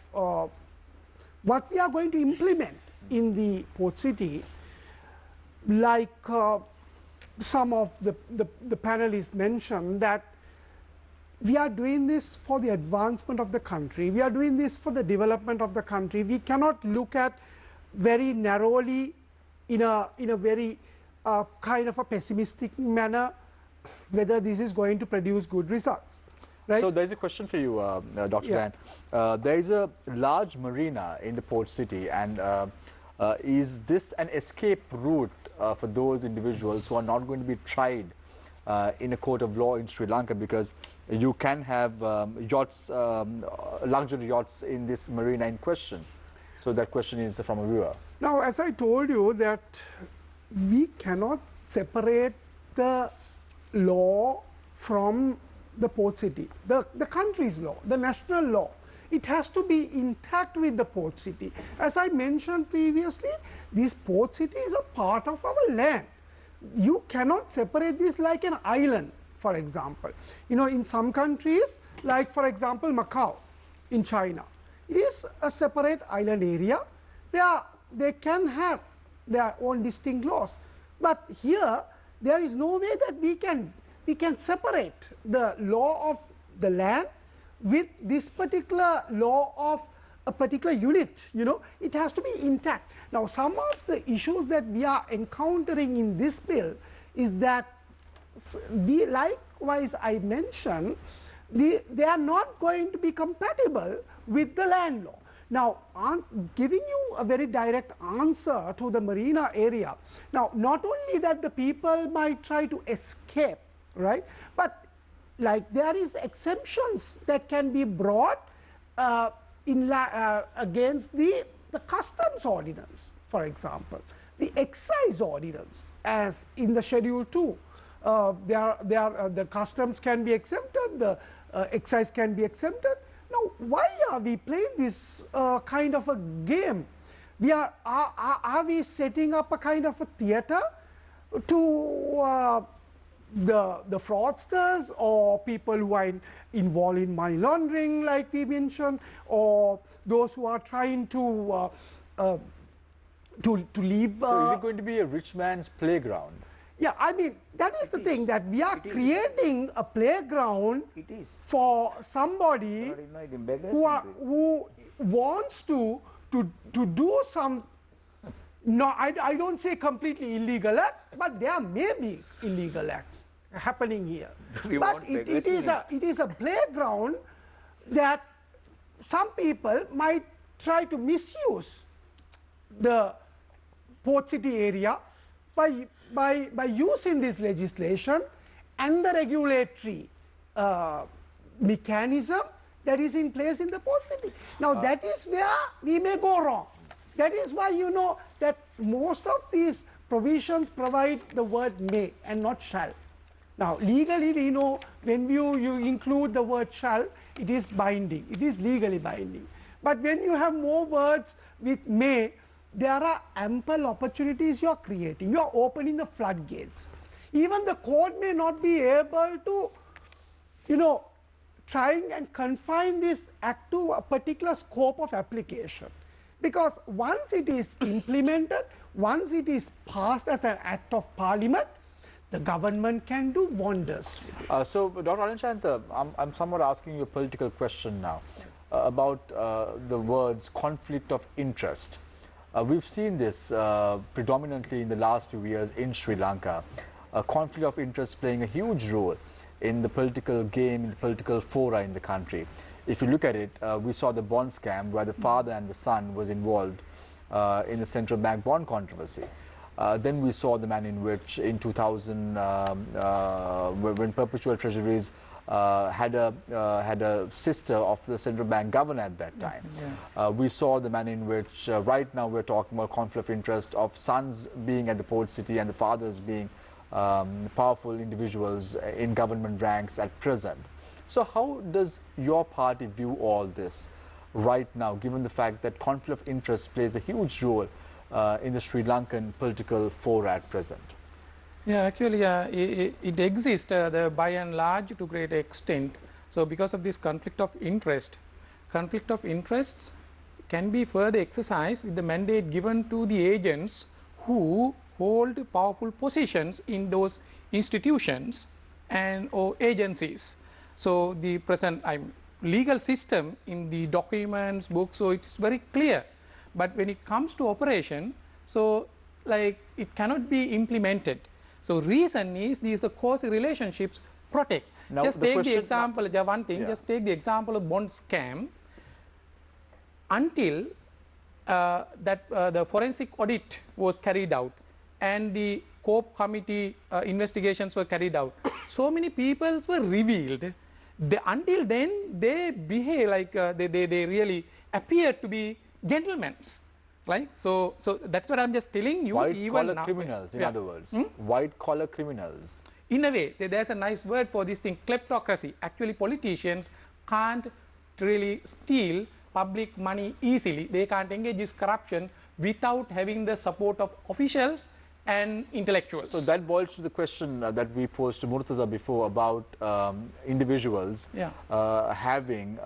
what we are going to implement in the port city, like some of the panelists mentioned, that we are doing this for the advancement of the country, we are doing this for the development of the country. We cannot look at very narrowly in a very kind of a pessimistic manner whether this is going to produce good results. Right? So there's a question for you, Dr. Yeah. Dan. There is a large marina in the port city, and is this an escape route for those individuals who are not going to be tried in a court of law in Sri Lanka, because you can have yachts, luxury yachts in this marina in question? So that question is from a viewer. Now, as I told you, that we cannot separate the law from the port city, the country's law, the national law. It has to be intact with the port city. As I mentioned previously, this port city is a part of our land. You cannot separate this like an island, for example. You know, in some countries, like for example Macau in China, it is a separate island area where they can have their own distinct laws. But here, there is no way that we can separate the law of the land with this particular law of a particular unit. You know, it has to be intact. Now, some of the issues that we are encountering in this bill is that, likewise I mentioned, they are not going to be compatible with the land law. Now, giving you a very direct answer to the marina area. Now, not only that the people might try to escape, right, but like there is exemptions that can be brought against the customs ordinance, for example, the excise ordinance, as in the Schedule 2. The customs can be exempted, the excise can be exempted. Now, why are we playing this kind of a game? Are we setting up a kind of a theater to the fraudsters or people who are involved in money laundering, like we mentioned, or those who are trying to leave? So is it going to be a rich man's playground? Yeah, I mean, that is the thing, that we are creating a playground for somebody who wants to do some, no, I don't say completely illegal act, but there may be illegal acts happening here. But it is a playground that some people might try to misuse the port city area by using this legislation and the regulatory mechanism that is in place in the port city. Now, that is where we may go wrong. That is why you know that most of these provisions provide the word may and not shall. Now, legally we know when you include the word shall, it is binding, it is legally binding. But when you have more words with may, there are ample opportunities you are creating. You are opening the floodgates. Even the court may not be able to, you know, trying and confine this act to a particular scope of application. Because once it is implemented, once it is passed as an act of parliament, the government can do wonders with it. So, Dr. Alanchantha, I'm somewhat asking you a political question now about the words conflict of interest. We've seen this predominantly in the last few years in Sri Lanka, a conflict of interest playing a huge role in the political game, in the political fora in the country. If you look at it, we saw the bond scam where the father and the son was involved in the central bank bond controversy. Then we saw the manner in which in 2000, when perpetual treasuries had a sister of the central bank governor at that time. We saw the manner in which right now we're talking about conflict of interest of sons being at the port city and the fathers being powerful individuals in government ranks at present. So how does your party view all this right now, given the fact that conflict of interest plays a huge role in the Sri Lankan political fora at present? Yeah, actually, it exists by and large to great extent. So, because of this conflict of interests can be further exercised with the mandate given to the agents who hold powerful positions in those institutions and or agencies. So, the present legal system in the documents, books, so it's very clear. But when it comes to operation, so like it cannot be implemented. So reason is these the cause relationships protect. Now just take the example, just take the example of bond scam. Until the forensic audit was carried out and the COPE committee investigations were carried out, so many people were revealed. Until then, they behave like they really appear to be gentlemen. Right, so that's what I'm just telling you. White collar criminals, in other words, white collar criminals. In a way, there's a nice word for this thing, kleptocracy. Actually, politicians can't really steal public money easily. They can't engage in corruption without having the support of officials and intellectuals. So that boils to the question that we posed to Murtaza before about individuals having,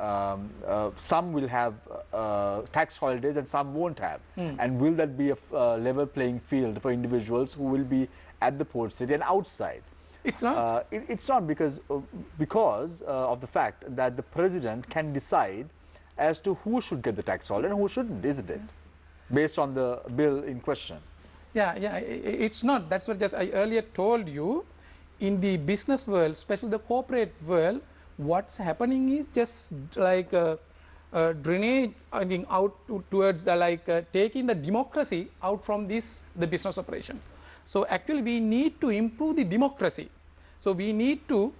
some will have tax holidays and some won't have. And will that be a level playing field for individuals who will be at the port city and outside? It's not. It's not because of the fact that the president can decide as to who should get the tax holiday and who shouldn't, isn't it? Based on the bill in question. Yeah, it's not. That's what I earlier told you. In the business world, especially the corporate world, what's happening is just like drainage out towards the taking the democracy out from the business operation. So actually, we need to improve the democracy. So we need to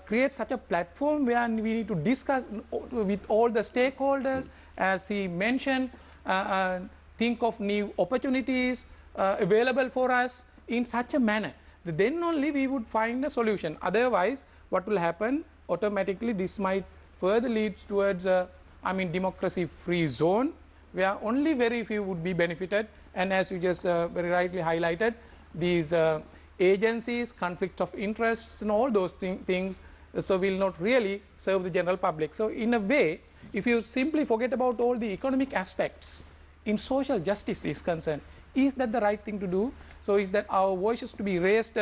create such a platform where we need to discuss with all the stakeholders, as he mentioned, think of new opportunities available for us in such a manner. Then only we would find a solution. Otherwise, what will happen? Automatically, this might further lead towards democracy-free zone, where only very few would be benefited. And as you just very rightly highlighted, these agencies, conflict of interests, and all those things, so will not really serve the general public. So in a way, if you simply forget about all the economic aspects, in social justice is concerned, is that the right thing to do? So is that our voices to be raised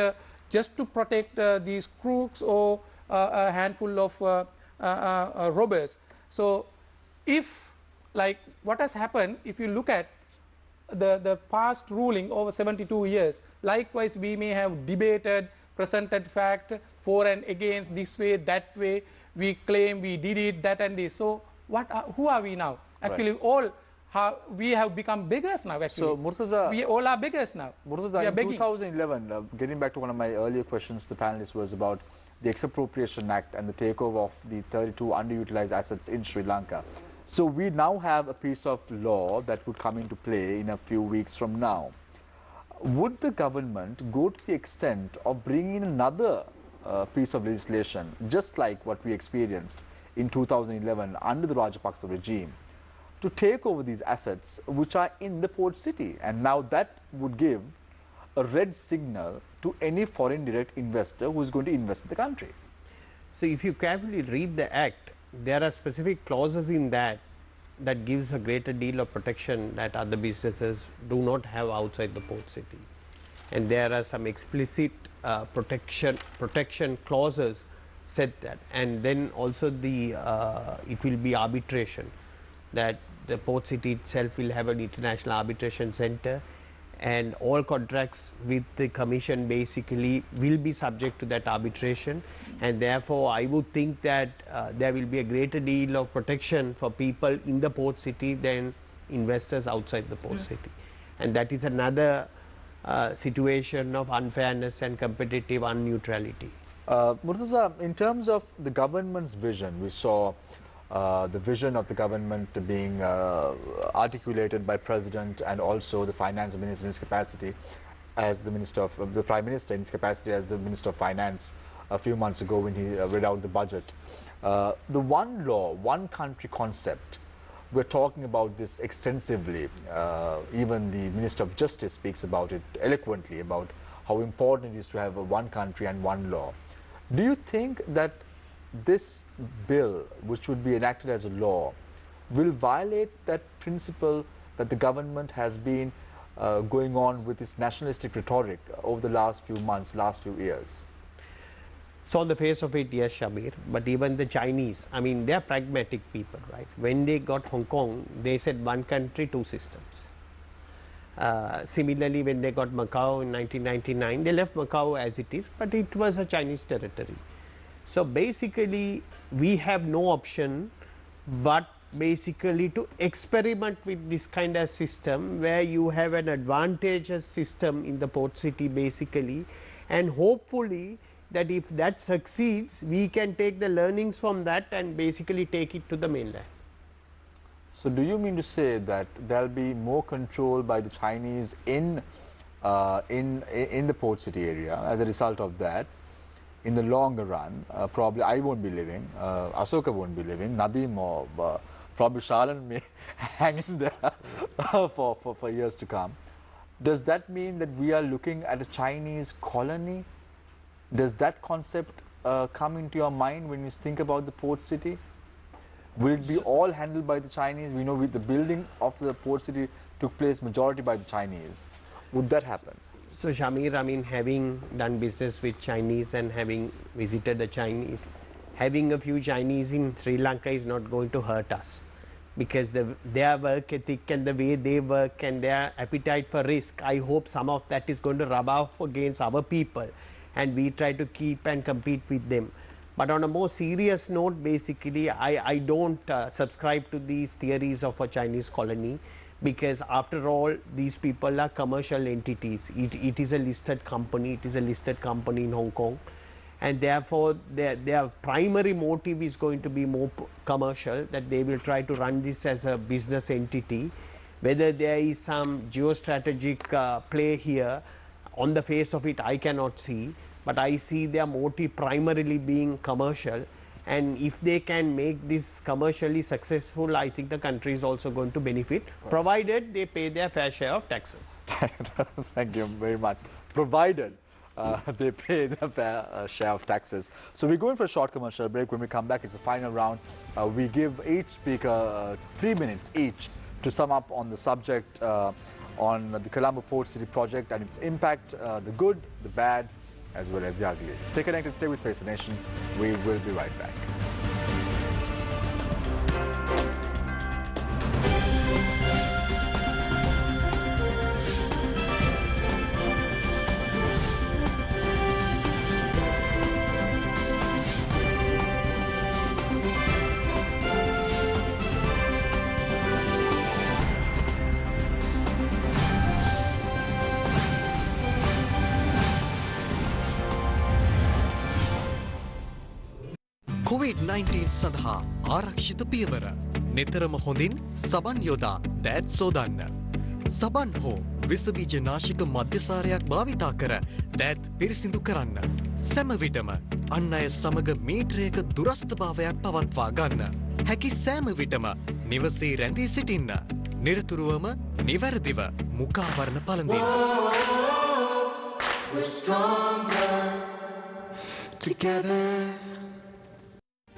just to protect these crooks or a handful of robbers? So if, like what has happened, if you look at the past ruling over 72 years, likewise we may have debated, presented fact for and against, this way, that way, we claim we did it, that and this. So who are we now? Actually, we have become beggars now, actually. So, Murtaza, we all are beggars now. Murtaza, in 2011, getting back to one of my earlier questions to the panelists was about the Expropriation Act and the takeover of the 32 underutilized assets in Sri Lanka. So, we now have a piece of law that would come into play in a few weeks from now. Would the government go to the extent of bringing in another piece of legislation, just like what we experienced in 2011 under the Rajapaksa regime, to take over these assets which are in the port city? And now that would give a red signal to any foreign direct investor who is going to invest in the country. So if you carefully read the act, there are specific clauses in that gives a greater deal of protection that other businesses do not have outside the port city. And there are some explicit protection clauses said that. And then also it will be arbitration, that the port city itself will have an international arbitration center, and all contracts with the commission basically will be subject to that arbitration. And therefore, I would think that there will be a greater deal of protection for people in the port city than investors outside the port city. And that is another situation of unfairness and competitive unneutrality. Murtaza, in terms of the government's vision, we saw the vision of the government being articulated by President and also the Finance Minister in his capacity as the Minister of the Prime Minister in his capacity as the Minister of Finance a few months ago when he read out the budget. The one law, one country concept, we're talking about this extensively. Even the Minister of Justice speaks about it eloquently, about how important it is to have a one country and one law. Do you think that this bill, which would be enacted as a law, will violate that principle that the government has been going on with its nationalistic rhetoric over the last few months, last few years? So on the face of it, yes, Shamir, but even the Chinese, I mean, they are pragmatic people, right? When they got Hong Kong, they said one country, two systems. Similarly, when they got Macau in 1999, they left Macau as it is, but it was a Chinese territory. So basically, we have no option but basically to experiment with this kind of system where you have an advantageous system in the port city basically, and hopefully that if that succeeds, we can take the learnings from that and basically take it to the mainland. So do you mean to say that there will be more control by the Chinese in the port city area as a result of that? In the longer run, probably I won't be living, Asoka won't be living, Nadeem or probably Shalan may hang in there for years to come. Does that mean that we are looking at a Chinese colony? Does that concept come into your mind when you think about the port city? Will it be all handled by the Chinese? We know with the building of the port city took place majority by the Chinese. Would that happen? So Shamir, I mean, having done business with Chinese and having visited the Chinese, having a few Chinese in Sri Lanka is not going to hurt us, because their work ethic and the way they work and their appetite for risk, I hope some of that is going to rub off against our people, and we try to keep and compete with them. But on a more serious note, basically, I don't subscribe to these theories of a Chinese colony, because after all, these people are commercial entities. It is a listed company. It is a listed company in Hong Kong, and therefore their primary motive is going to be more commercial, that they will try to run this as a business entity. Whether there is some geostrategic play here, on the face of it I cannot see, but I see their motive primarily being commercial. And if they can make this commercially successful, I think the country is also going to benefit, provided they pay their fair share of taxes. Thank you very much. Provided they pay their fair share of taxes. So we're going for a short commercial break. When we come back, it's the final round. We give each speaker 3 minutes each to sum up on the subject on the Colombo Port City project and its impact, the good, the bad, as well as the ugly. Stay connected, stay with Face the Nation. We will be right back. COVID-19 සඳහා ආරක්ෂිත පියවර. නිතරම හොඳින් සබන් යොදා දෑත් සෝදන්න. සබන් හෝ විසබීජ නාශක මධ්‍යසාරයක් භාවිතා කර දෑත් පිරිසිදු කරන්න. සැම විටම අන් අය සමග මීටරයක දුරස්ථභාවයක් පවත්වා ගන්න. හැකි සෑම විටම නිවසේ රැඳී සිටින්න. නිරතුරුවම නිවැරදිව මුඛාවරණ පළඳින්න. We're stronger together.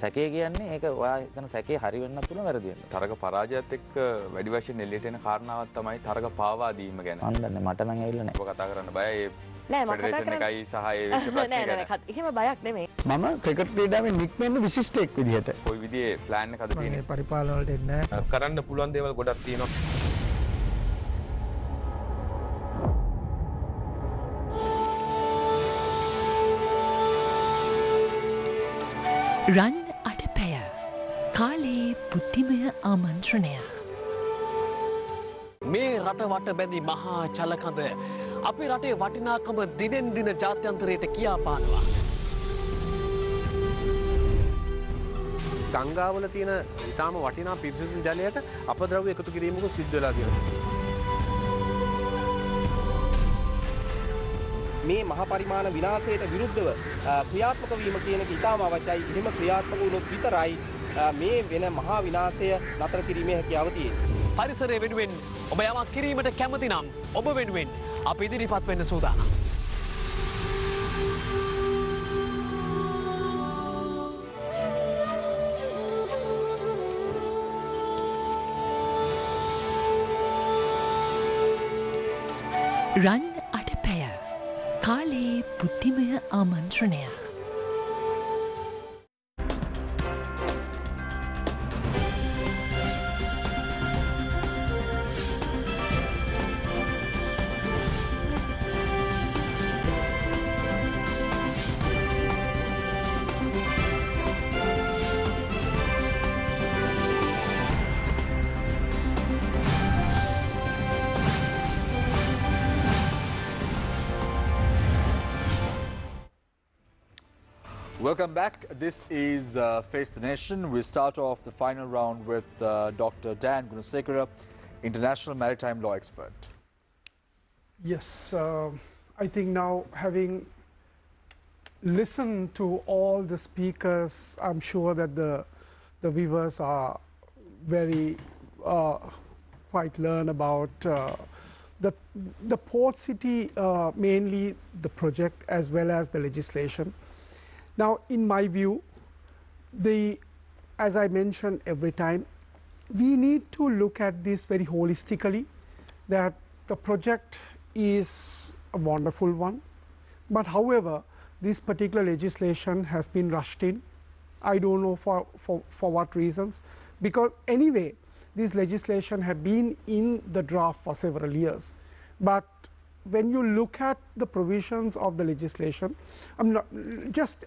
සැකේ කියන්නේ ඒක ඔයා හිතන සැකේ හරි වෙන්නත් පුළුවන් වැරදි වෙන්න. තරග පරාජයත් එක්ක වැඩි වශයෙන් එළියට එන කාරණාවක් තමයි තරග පාවා දීම ගැන. මම දන්නේ මට නම් ඇවිල්ලා නැහැ. ඔබ කතා කරන්න බයයි. නෑ මම කතා කරන්නේ එකයි සහ ඒ විශේෂ ප්‍රශ්නේ ගැන. නෑ එහෙම බයක් නෙමෙයි. මම ක්‍රිකට් ක්‍රීඩාවේ නික්මෙන්න විශිෂ්ටයෙක් විදිහට. කොයි විදිහේ ප්ලෑන් එකද තියෙන්නේ? පරිපාලන වලට එන්නේ නැහැ. කරන්න පුළුවන් දේවල් ගොඩක් තියෙනවා. රන් අඩපැය කාලයේ බුද්ධිමය ආමන්ත්‍රණය. මේ රට වට බැඳි මහා චලකඳ අපේ රටේ වටිනාකම දිනෙන් දින ජාත්‍යන්තරයට කියා පානවා. ගංගාවල තියෙන ඉතාම වටිනා පිරිසිදු ජලයට අපද්‍රව්‍ය එකතු කිරීමක සිද්ධ වෙලා තියෙනවා. මේ මහා පරිමාණ විනාශයට විරුද්ධව ක්‍රියාත්මක වීම කියන එක ඉතාම අවශ්‍යයි. එහෙම ක්‍රියාත්මක වුණොත් විතරයි මේ වෙන මහා විනාශය නතර කිරීමේ හැකියාව තියෙන්නේ. පරිසරය වෙනුවෙන් ඔබ යමක් කිරීමට කැමති නම් ඔබ වෙනුවෙන් අප ඉදිරිපත් වෙන්න සූදානම්. රන් අඩපැය කාලයේ බුද්ධිමය ආමන්ත්‍රණය. Welcome back. This is Face the Nation. We start off the final round with Dr. Dan Gunasekara, international maritime law expert. Yes, I think now having listened to all the speakers, I'm sure that the viewers are very quite learn about the port city, mainly the project as well as the legislation. Now, in my view, as I mention every time, we need to look at this very holistically, that the project is a wonderful one, but however, this particular legislation has been rushed in. I don't know for what reasons, because anyway, this legislation had been in the draft for several years. But when you look at the provisions of the legislation, I'm not just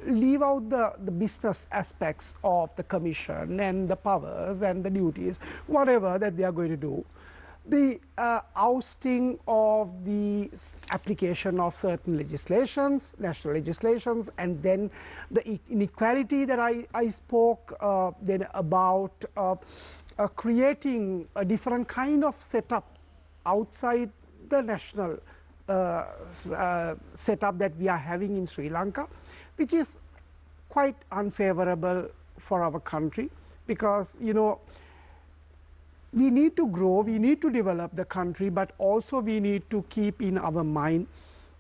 leave out the business aspects of the commission and the powers and the duties, whatever that they are going to do. The ousting of the application of certain legislations, national legislations, and then the inequality that I spoke then about creating a different kind of setup outside the national setup that we are having in Sri Lanka, which is quite unfavorable for our country, because we need to grow, we need to develop the country, but also we need to keep in our mind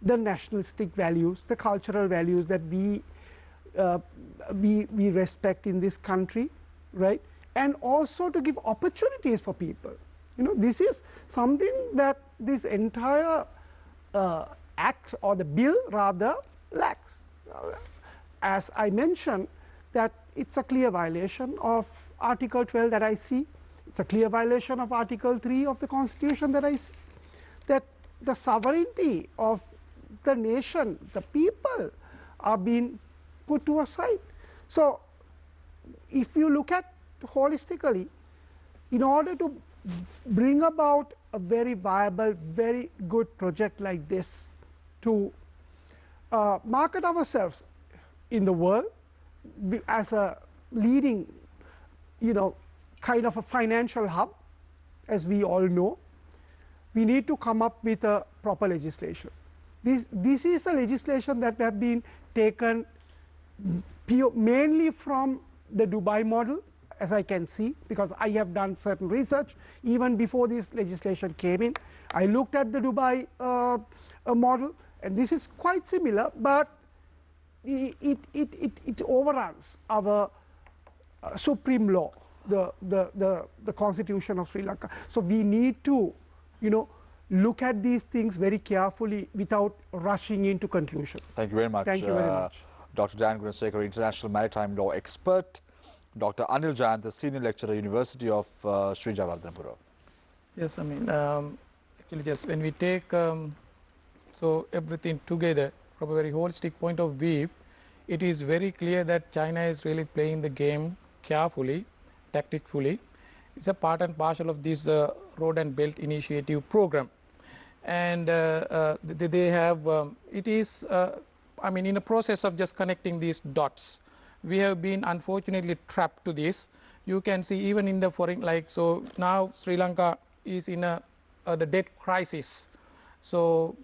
the nationalistic values, the cultural values that we respect in this country, right? And also to give opportunities for people. This is something that this entire act or the bill rather lacks. As I mentioned, that it's a clear violation of Article 12 that I see. It's a clear violation of Article 3 of the Constitution that I see. That the sovereignty of the nation, the people, are being put to a side. So, if you look at holistically, in order to bring about a very viable, very good project like this to market ourselves in the world as a leading, kind of a financial hub, as we all know, we need to come up with a proper legislation. This is a legislation that have been taken mainly from the Dubai model, as I can see, because I have done certain research even before this legislation came in. I looked at the Dubai model, and this is quite similar, but it overruns our supreme law, the Constitution of Sri Lanka. So we need to, look at these things very carefully without rushing into conclusions. Thank you very much. Thank you very much. Dr. Dan Gunasekara, international maritime law expert. Dr. Anil Jayant, the senior lecturer, University of Sri Javardhanapura. Yes, I mean, actually, just when we take so everything together from a very holistic point of view, it is very clear that China is really playing the game carefully, tactfully. It's a part and parcel of this Road and Belt Initiative program, and they have it is I mean, in a process of just connecting these dots, we have been unfortunately trapped to this. You can see even in the foreign, like, so now Sri Lanka is in the debt crisis. So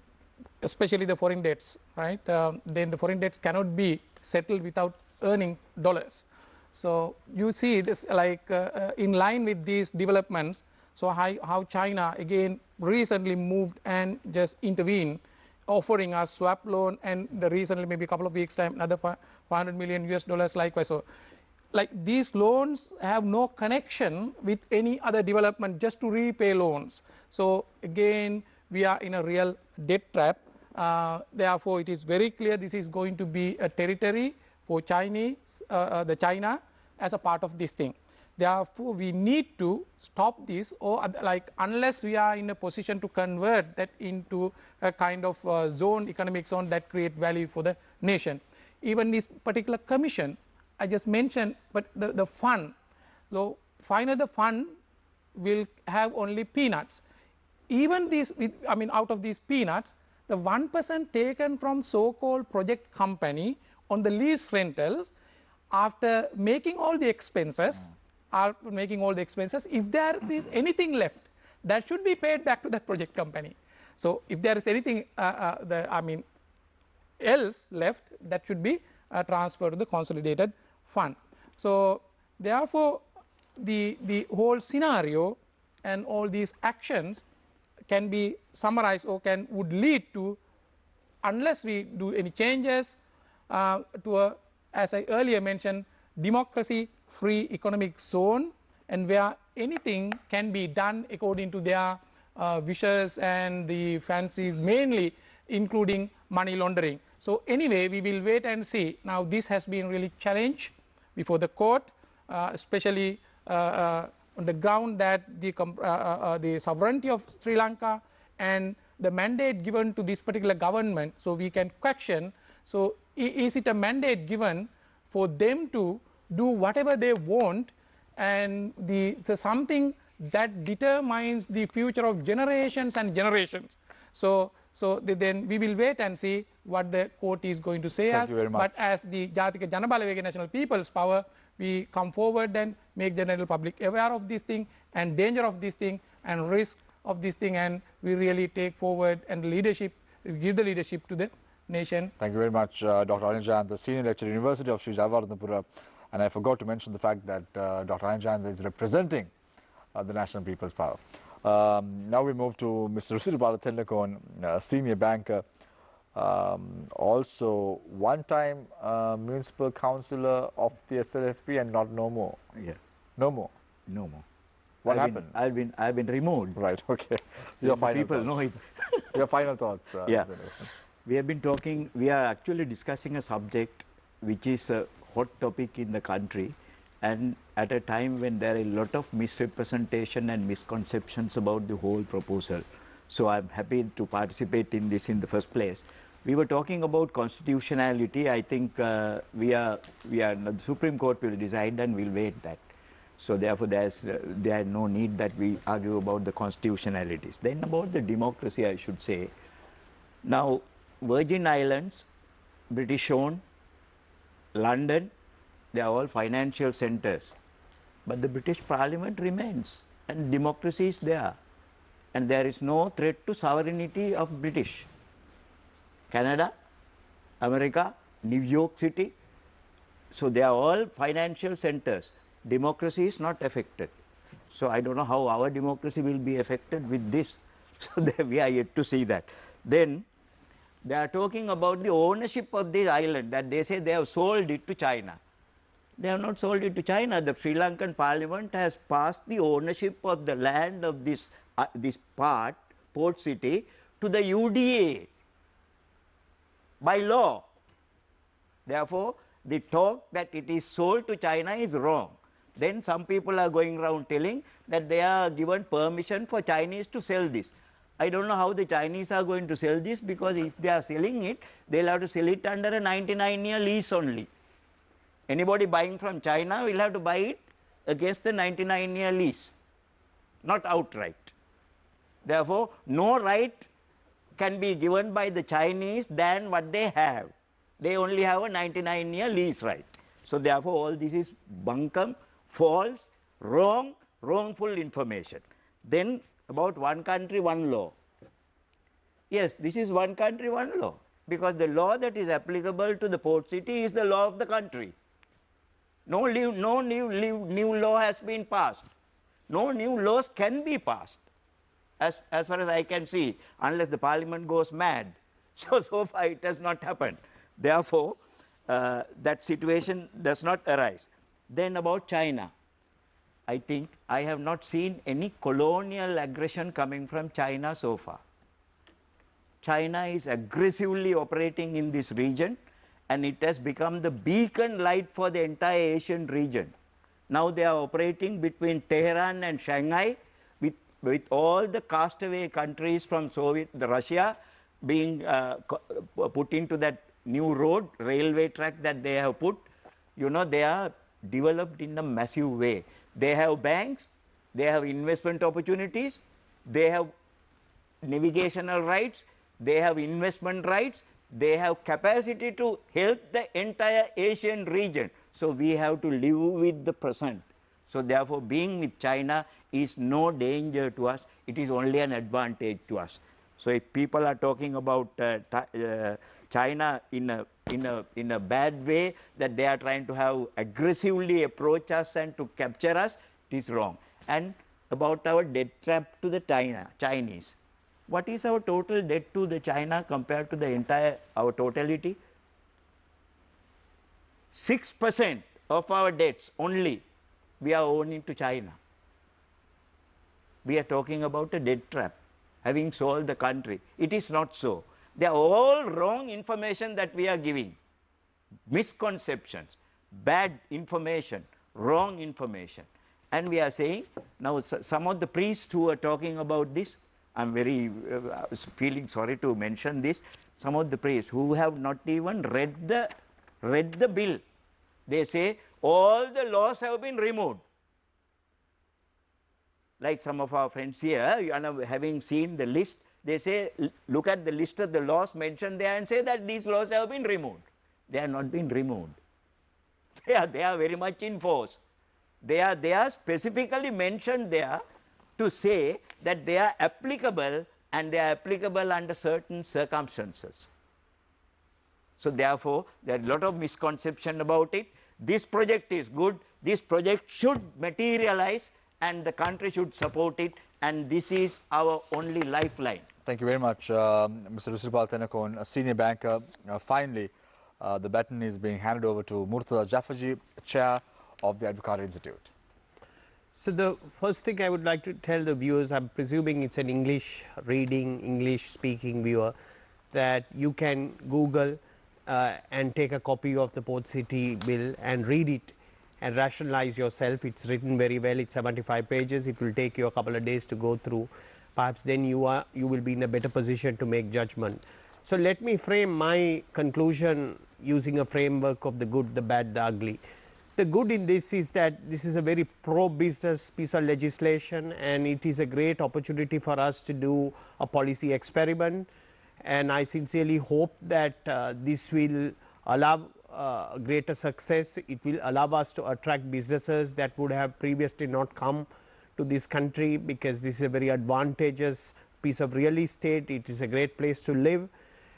especially the foreign debts, right? Then the foreign debts cannot be settled without earning dollars. So you see this like in line with these developments. So how China again recently moved and just intervened, offering us swap loan, and the recently maybe a couple of weeks time another $500 million likewise. So like these loans have no connection with any other development, just to repay loans. So again we are in a real debt trap. Therefore it is very clear this is going to be a territory for China as a part of this thing. Therefore we need to stop this, or like unless we are in a position to convert that into a kind of economic zone that create value for the nation. Even this particular commission I just mentioned, but the fund, so finally the fund will have only peanuts. Even these, I mean out of these peanuts, the 1% taken from so-called project company on the lease rentals, after making all the expenses, if there is anything left, that should be paid back to that project company. So if there is anything else left, that should be transferred to the consolidated fund. So therefore the whole scenario and all these actions can be summarized or would lead to, unless we do any changes, to a, as I earlier mentioned, democracy-free economic zone, and where anything can be done according to their wishes and the fancies, mainly including money laundering. So anyway, we will wait and see. Now this has been really challenged before the court, especially on the ground that the sovereignty of Sri Lanka and the mandate given to this particular government. So we can question, so is it a mandate given for them to do whatever they want, and something that determines the future of generations and generations. So then we will wait and see what the court is going to say. Thank you very much. But as the Jatika Janabalawega National People's Power, we come forward and make the general public aware of this thing and danger of this thing and risk of this thing, and we really take forward and give the leadership to the nation. Thank you very much, Dr. Anil, the Senior Lecturer, University of Sri Jawaharlandapura. And I forgot to mention the fact that Dr. Anil is representing the National People's Power. Now we move to Mr. Rusirupala Tellakon, Senior Banker, also one-time Municipal Councillor of the SLFP, and no more. Yeah. No more. No more. What happened? I've been removed. Right. Okay. Your final people thoughts. know it. Your final thoughts. Yeah. We have been talking. We are actually discussing a subject which is a hot topic in the country, and at a time when there are a lot of misrepresentation and misconceptions about the whole proposal. So I'm happy to participate in this in the first place. We were talking about constitutionality. I think the Supreme Court will decide, and we'll wait that. So therefore there is no need that we argue about the constitutionalities. Then about the democracy, I should say. Now Virgin Islands, British owned, London, they are all financial centers. But the British Parliament remains, and democracy is there. And there is no threat to sovereignty of British. Canada, America, New York City, so they are all financial centers. Democracy is not affected. So I don't know how our democracy will be affected with this. So we are yet to see that. Then they are talking about the ownership of this island, that they say they have sold it to China. They have not sold it to China. The Sri Lankan Parliament has passed the ownership of the land of this port city, to the UDA by law. Therefore, the talk that it is sold to China is wrong. Then some people are going around telling that they are given permission for Chinese to sell this. I don't know how the Chinese are going to sell this, because if they are selling it, they'll have to sell it under a 99-year lease only. Anybody buying from China will have to buy it against the 99-year lease, not outright. Therefore, no right can be given by the Chinese than what they have. They only have a 99-year lease right. So therefore, all this is bunkum, false, wrong, wrongful information. Then about one country, one law. Yes, this is one country, one law, because the law that is applicable to the port city is the law of the country. No new law has been passed. No new laws can be passed, as far as I can see, unless the parliament goes mad. So far it has not happened. Therefore, that situation does not arise. Then about China, I think I have not seen any colonial aggression coming from China so far. China is aggressively operating in this region, and it has become the beacon light for the entire Asian region. Now they are operating between Tehran and Shanghai, with all the castaway countries from Russia being put into that new railway track that they have put. You know, they are developed in a massive way. They have banks, they have investment opportunities, they have navigational rights, they have investment rights, they have capacity to help the entire Asian region. So we have to live with the present. So therefore, being with China is no danger to us, it is only an advantage to us. So if people are talking about China in a bad way, that they are trying to have aggressively approach us and to capture us, it is wrong. And about our debt trap to the Chinese. What is our total debt to the China compared to the entire, our totality? 6% of our debts only we are owing to China. We are talking about a debt trap, having sold the country. It is not so. They are all wrong information that we are giving. Misconceptions, bad information, wrong information. And we are saying, now some of the priests who are talking about this, I'm very feeling sorry to mention this, some of the priests who have not even read the bill, they say all the laws have been removed. Like some of our friends here, having seen the list, they say, look at the list of the laws mentioned there and say that these laws have been removed. They have not been removed. They are very much in force. They are specifically mentioned there to say that they are applicable, and they are applicable under certain circumstances. So therefore, there are a lot of misconception about it. This project is good. This project should materialize, and the country should support it, and this is our only lifeline. Thank you very much, Mr. Rusirpal Tenakon, a senior banker. Finally, the baton is being handed over to Murtaza Jafarji, chair of the Advocate Institute. So the first thing I would like to tell the viewers, I'm presuming it's an English reading, English speaking viewer, that you can Google and take a copy of the Port City bill and read it and rationalize yourself. It's written very well. It's 75 pages. It will take you a couple of days to go through. Perhaps then you will be in a better position to make judgment. So let me frame my conclusion using a framework of the good, the bad, the ugly. The good in this is that this is a very pro-business piece of legislation, and it is a great opportunity for us to do a policy experiment, and I sincerely hope that this will allow greater success. It will allow us to attract businesses that would have previously not come to this country, because this is a very advantageous piece of real estate. It is a great place to live,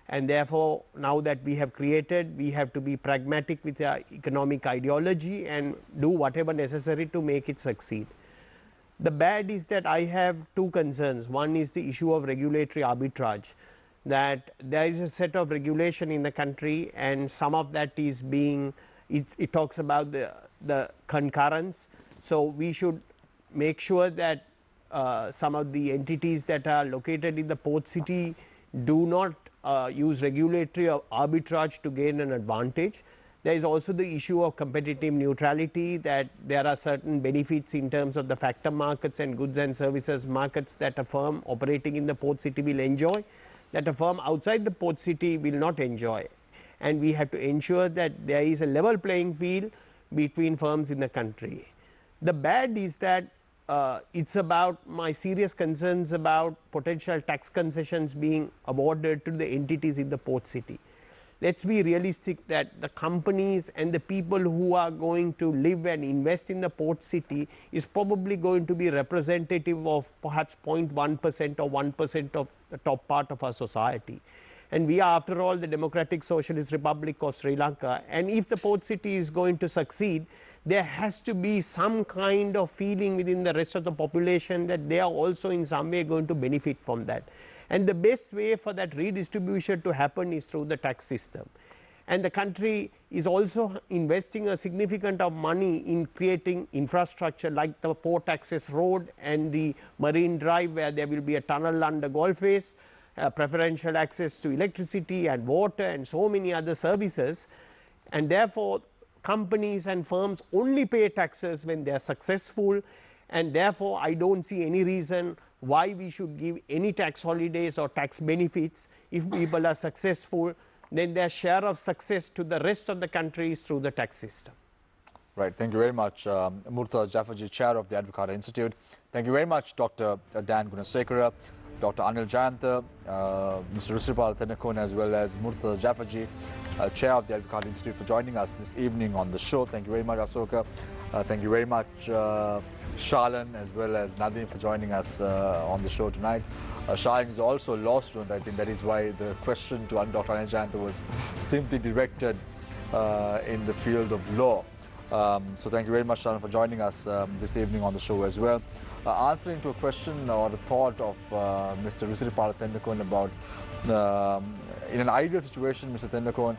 and therefore, now that we have created, we have to be pragmatic with our economic ideology and do whatever necessary to make it succeed. The bad is that I have two concerns. One is the issue of regulatory arbitrage, that there is a set of regulation in the country, and some of that is being, it talks about the concurrence. So we should make sure that some of the entities that are located in the port city do not use regulatory arbitrage to gain an advantage. There is also the issue of competitive neutrality, that there are certain benefits in terms of the factor markets and goods and services markets that a firm operating in the port city will enjoy, that a firm outside the port city will not enjoy. And we have to ensure that there is a level playing field between firms in the country. The bad is that it's about my serious concerns about potential tax concessions being awarded to the entities in the port city. let's be realistic that the companies and the people who are going to live and invest in the port city is probably going to be representative of perhaps 0.1% or 1% of the top part of our society. And we are, after all, the Democratic Socialist Republic of Sri Lanka, and if the port city is going to succeed, there has to be some kind of feeling within the rest of the population that they are also in some way going to benefit from that. And the best way for that redistribution to happen is through the tax system. And the country is also investing a significant amount of money in creating infrastructure like the port access road and the marine drive, where there will be a tunnel under Gulfways, preferential access to electricity and water and so many other services. And therefore, companies and firms only pay taxes when they are successful, and therefore I don't see any reason why we should give any tax holidays or tax benefits. If people are successful, then their share of success to the rest of the country is through the tax system. Right, thank you very much, Murtaza Jafferji, Chair of the Advocata Institute. Thank you very much, Dr. Dan Gunasekara, Dr. Anil Jayantha, Mr. Rusiripala Thennakoon, as well as Murtaza Jafferji, Chair of the Advocata Institute, for joining us this evening on the show. Thank you very much, Asoka. Thank you very much, Shalan, as well as Nadeem, for joining us on the show tonight. Shalan is also a law student. I think that is why the question to Dr. Anil Jayantha was simply directed in the field of law. So thank you very much, Shalan, for joining us this evening on the show as well. Answering to a question or the thought of Mr. Rusiripala Thennakoon about in an ideal situation, Mr. Thennakoon,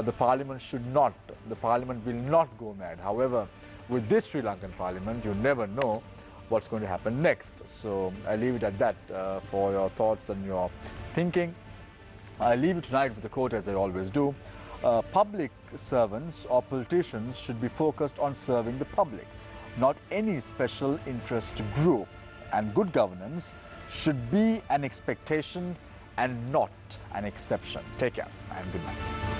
the parliament will not go mad. However, with this Sri Lankan parliament, you never know what's going to happen next. So I leave it at that for your thoughts and your thinking. I leave it tonight with a quote, as I always do. Public servants or politicians should be focused on serving the public, not any special interest group. And good governance should be an expectation and not an exception. Take care and good night.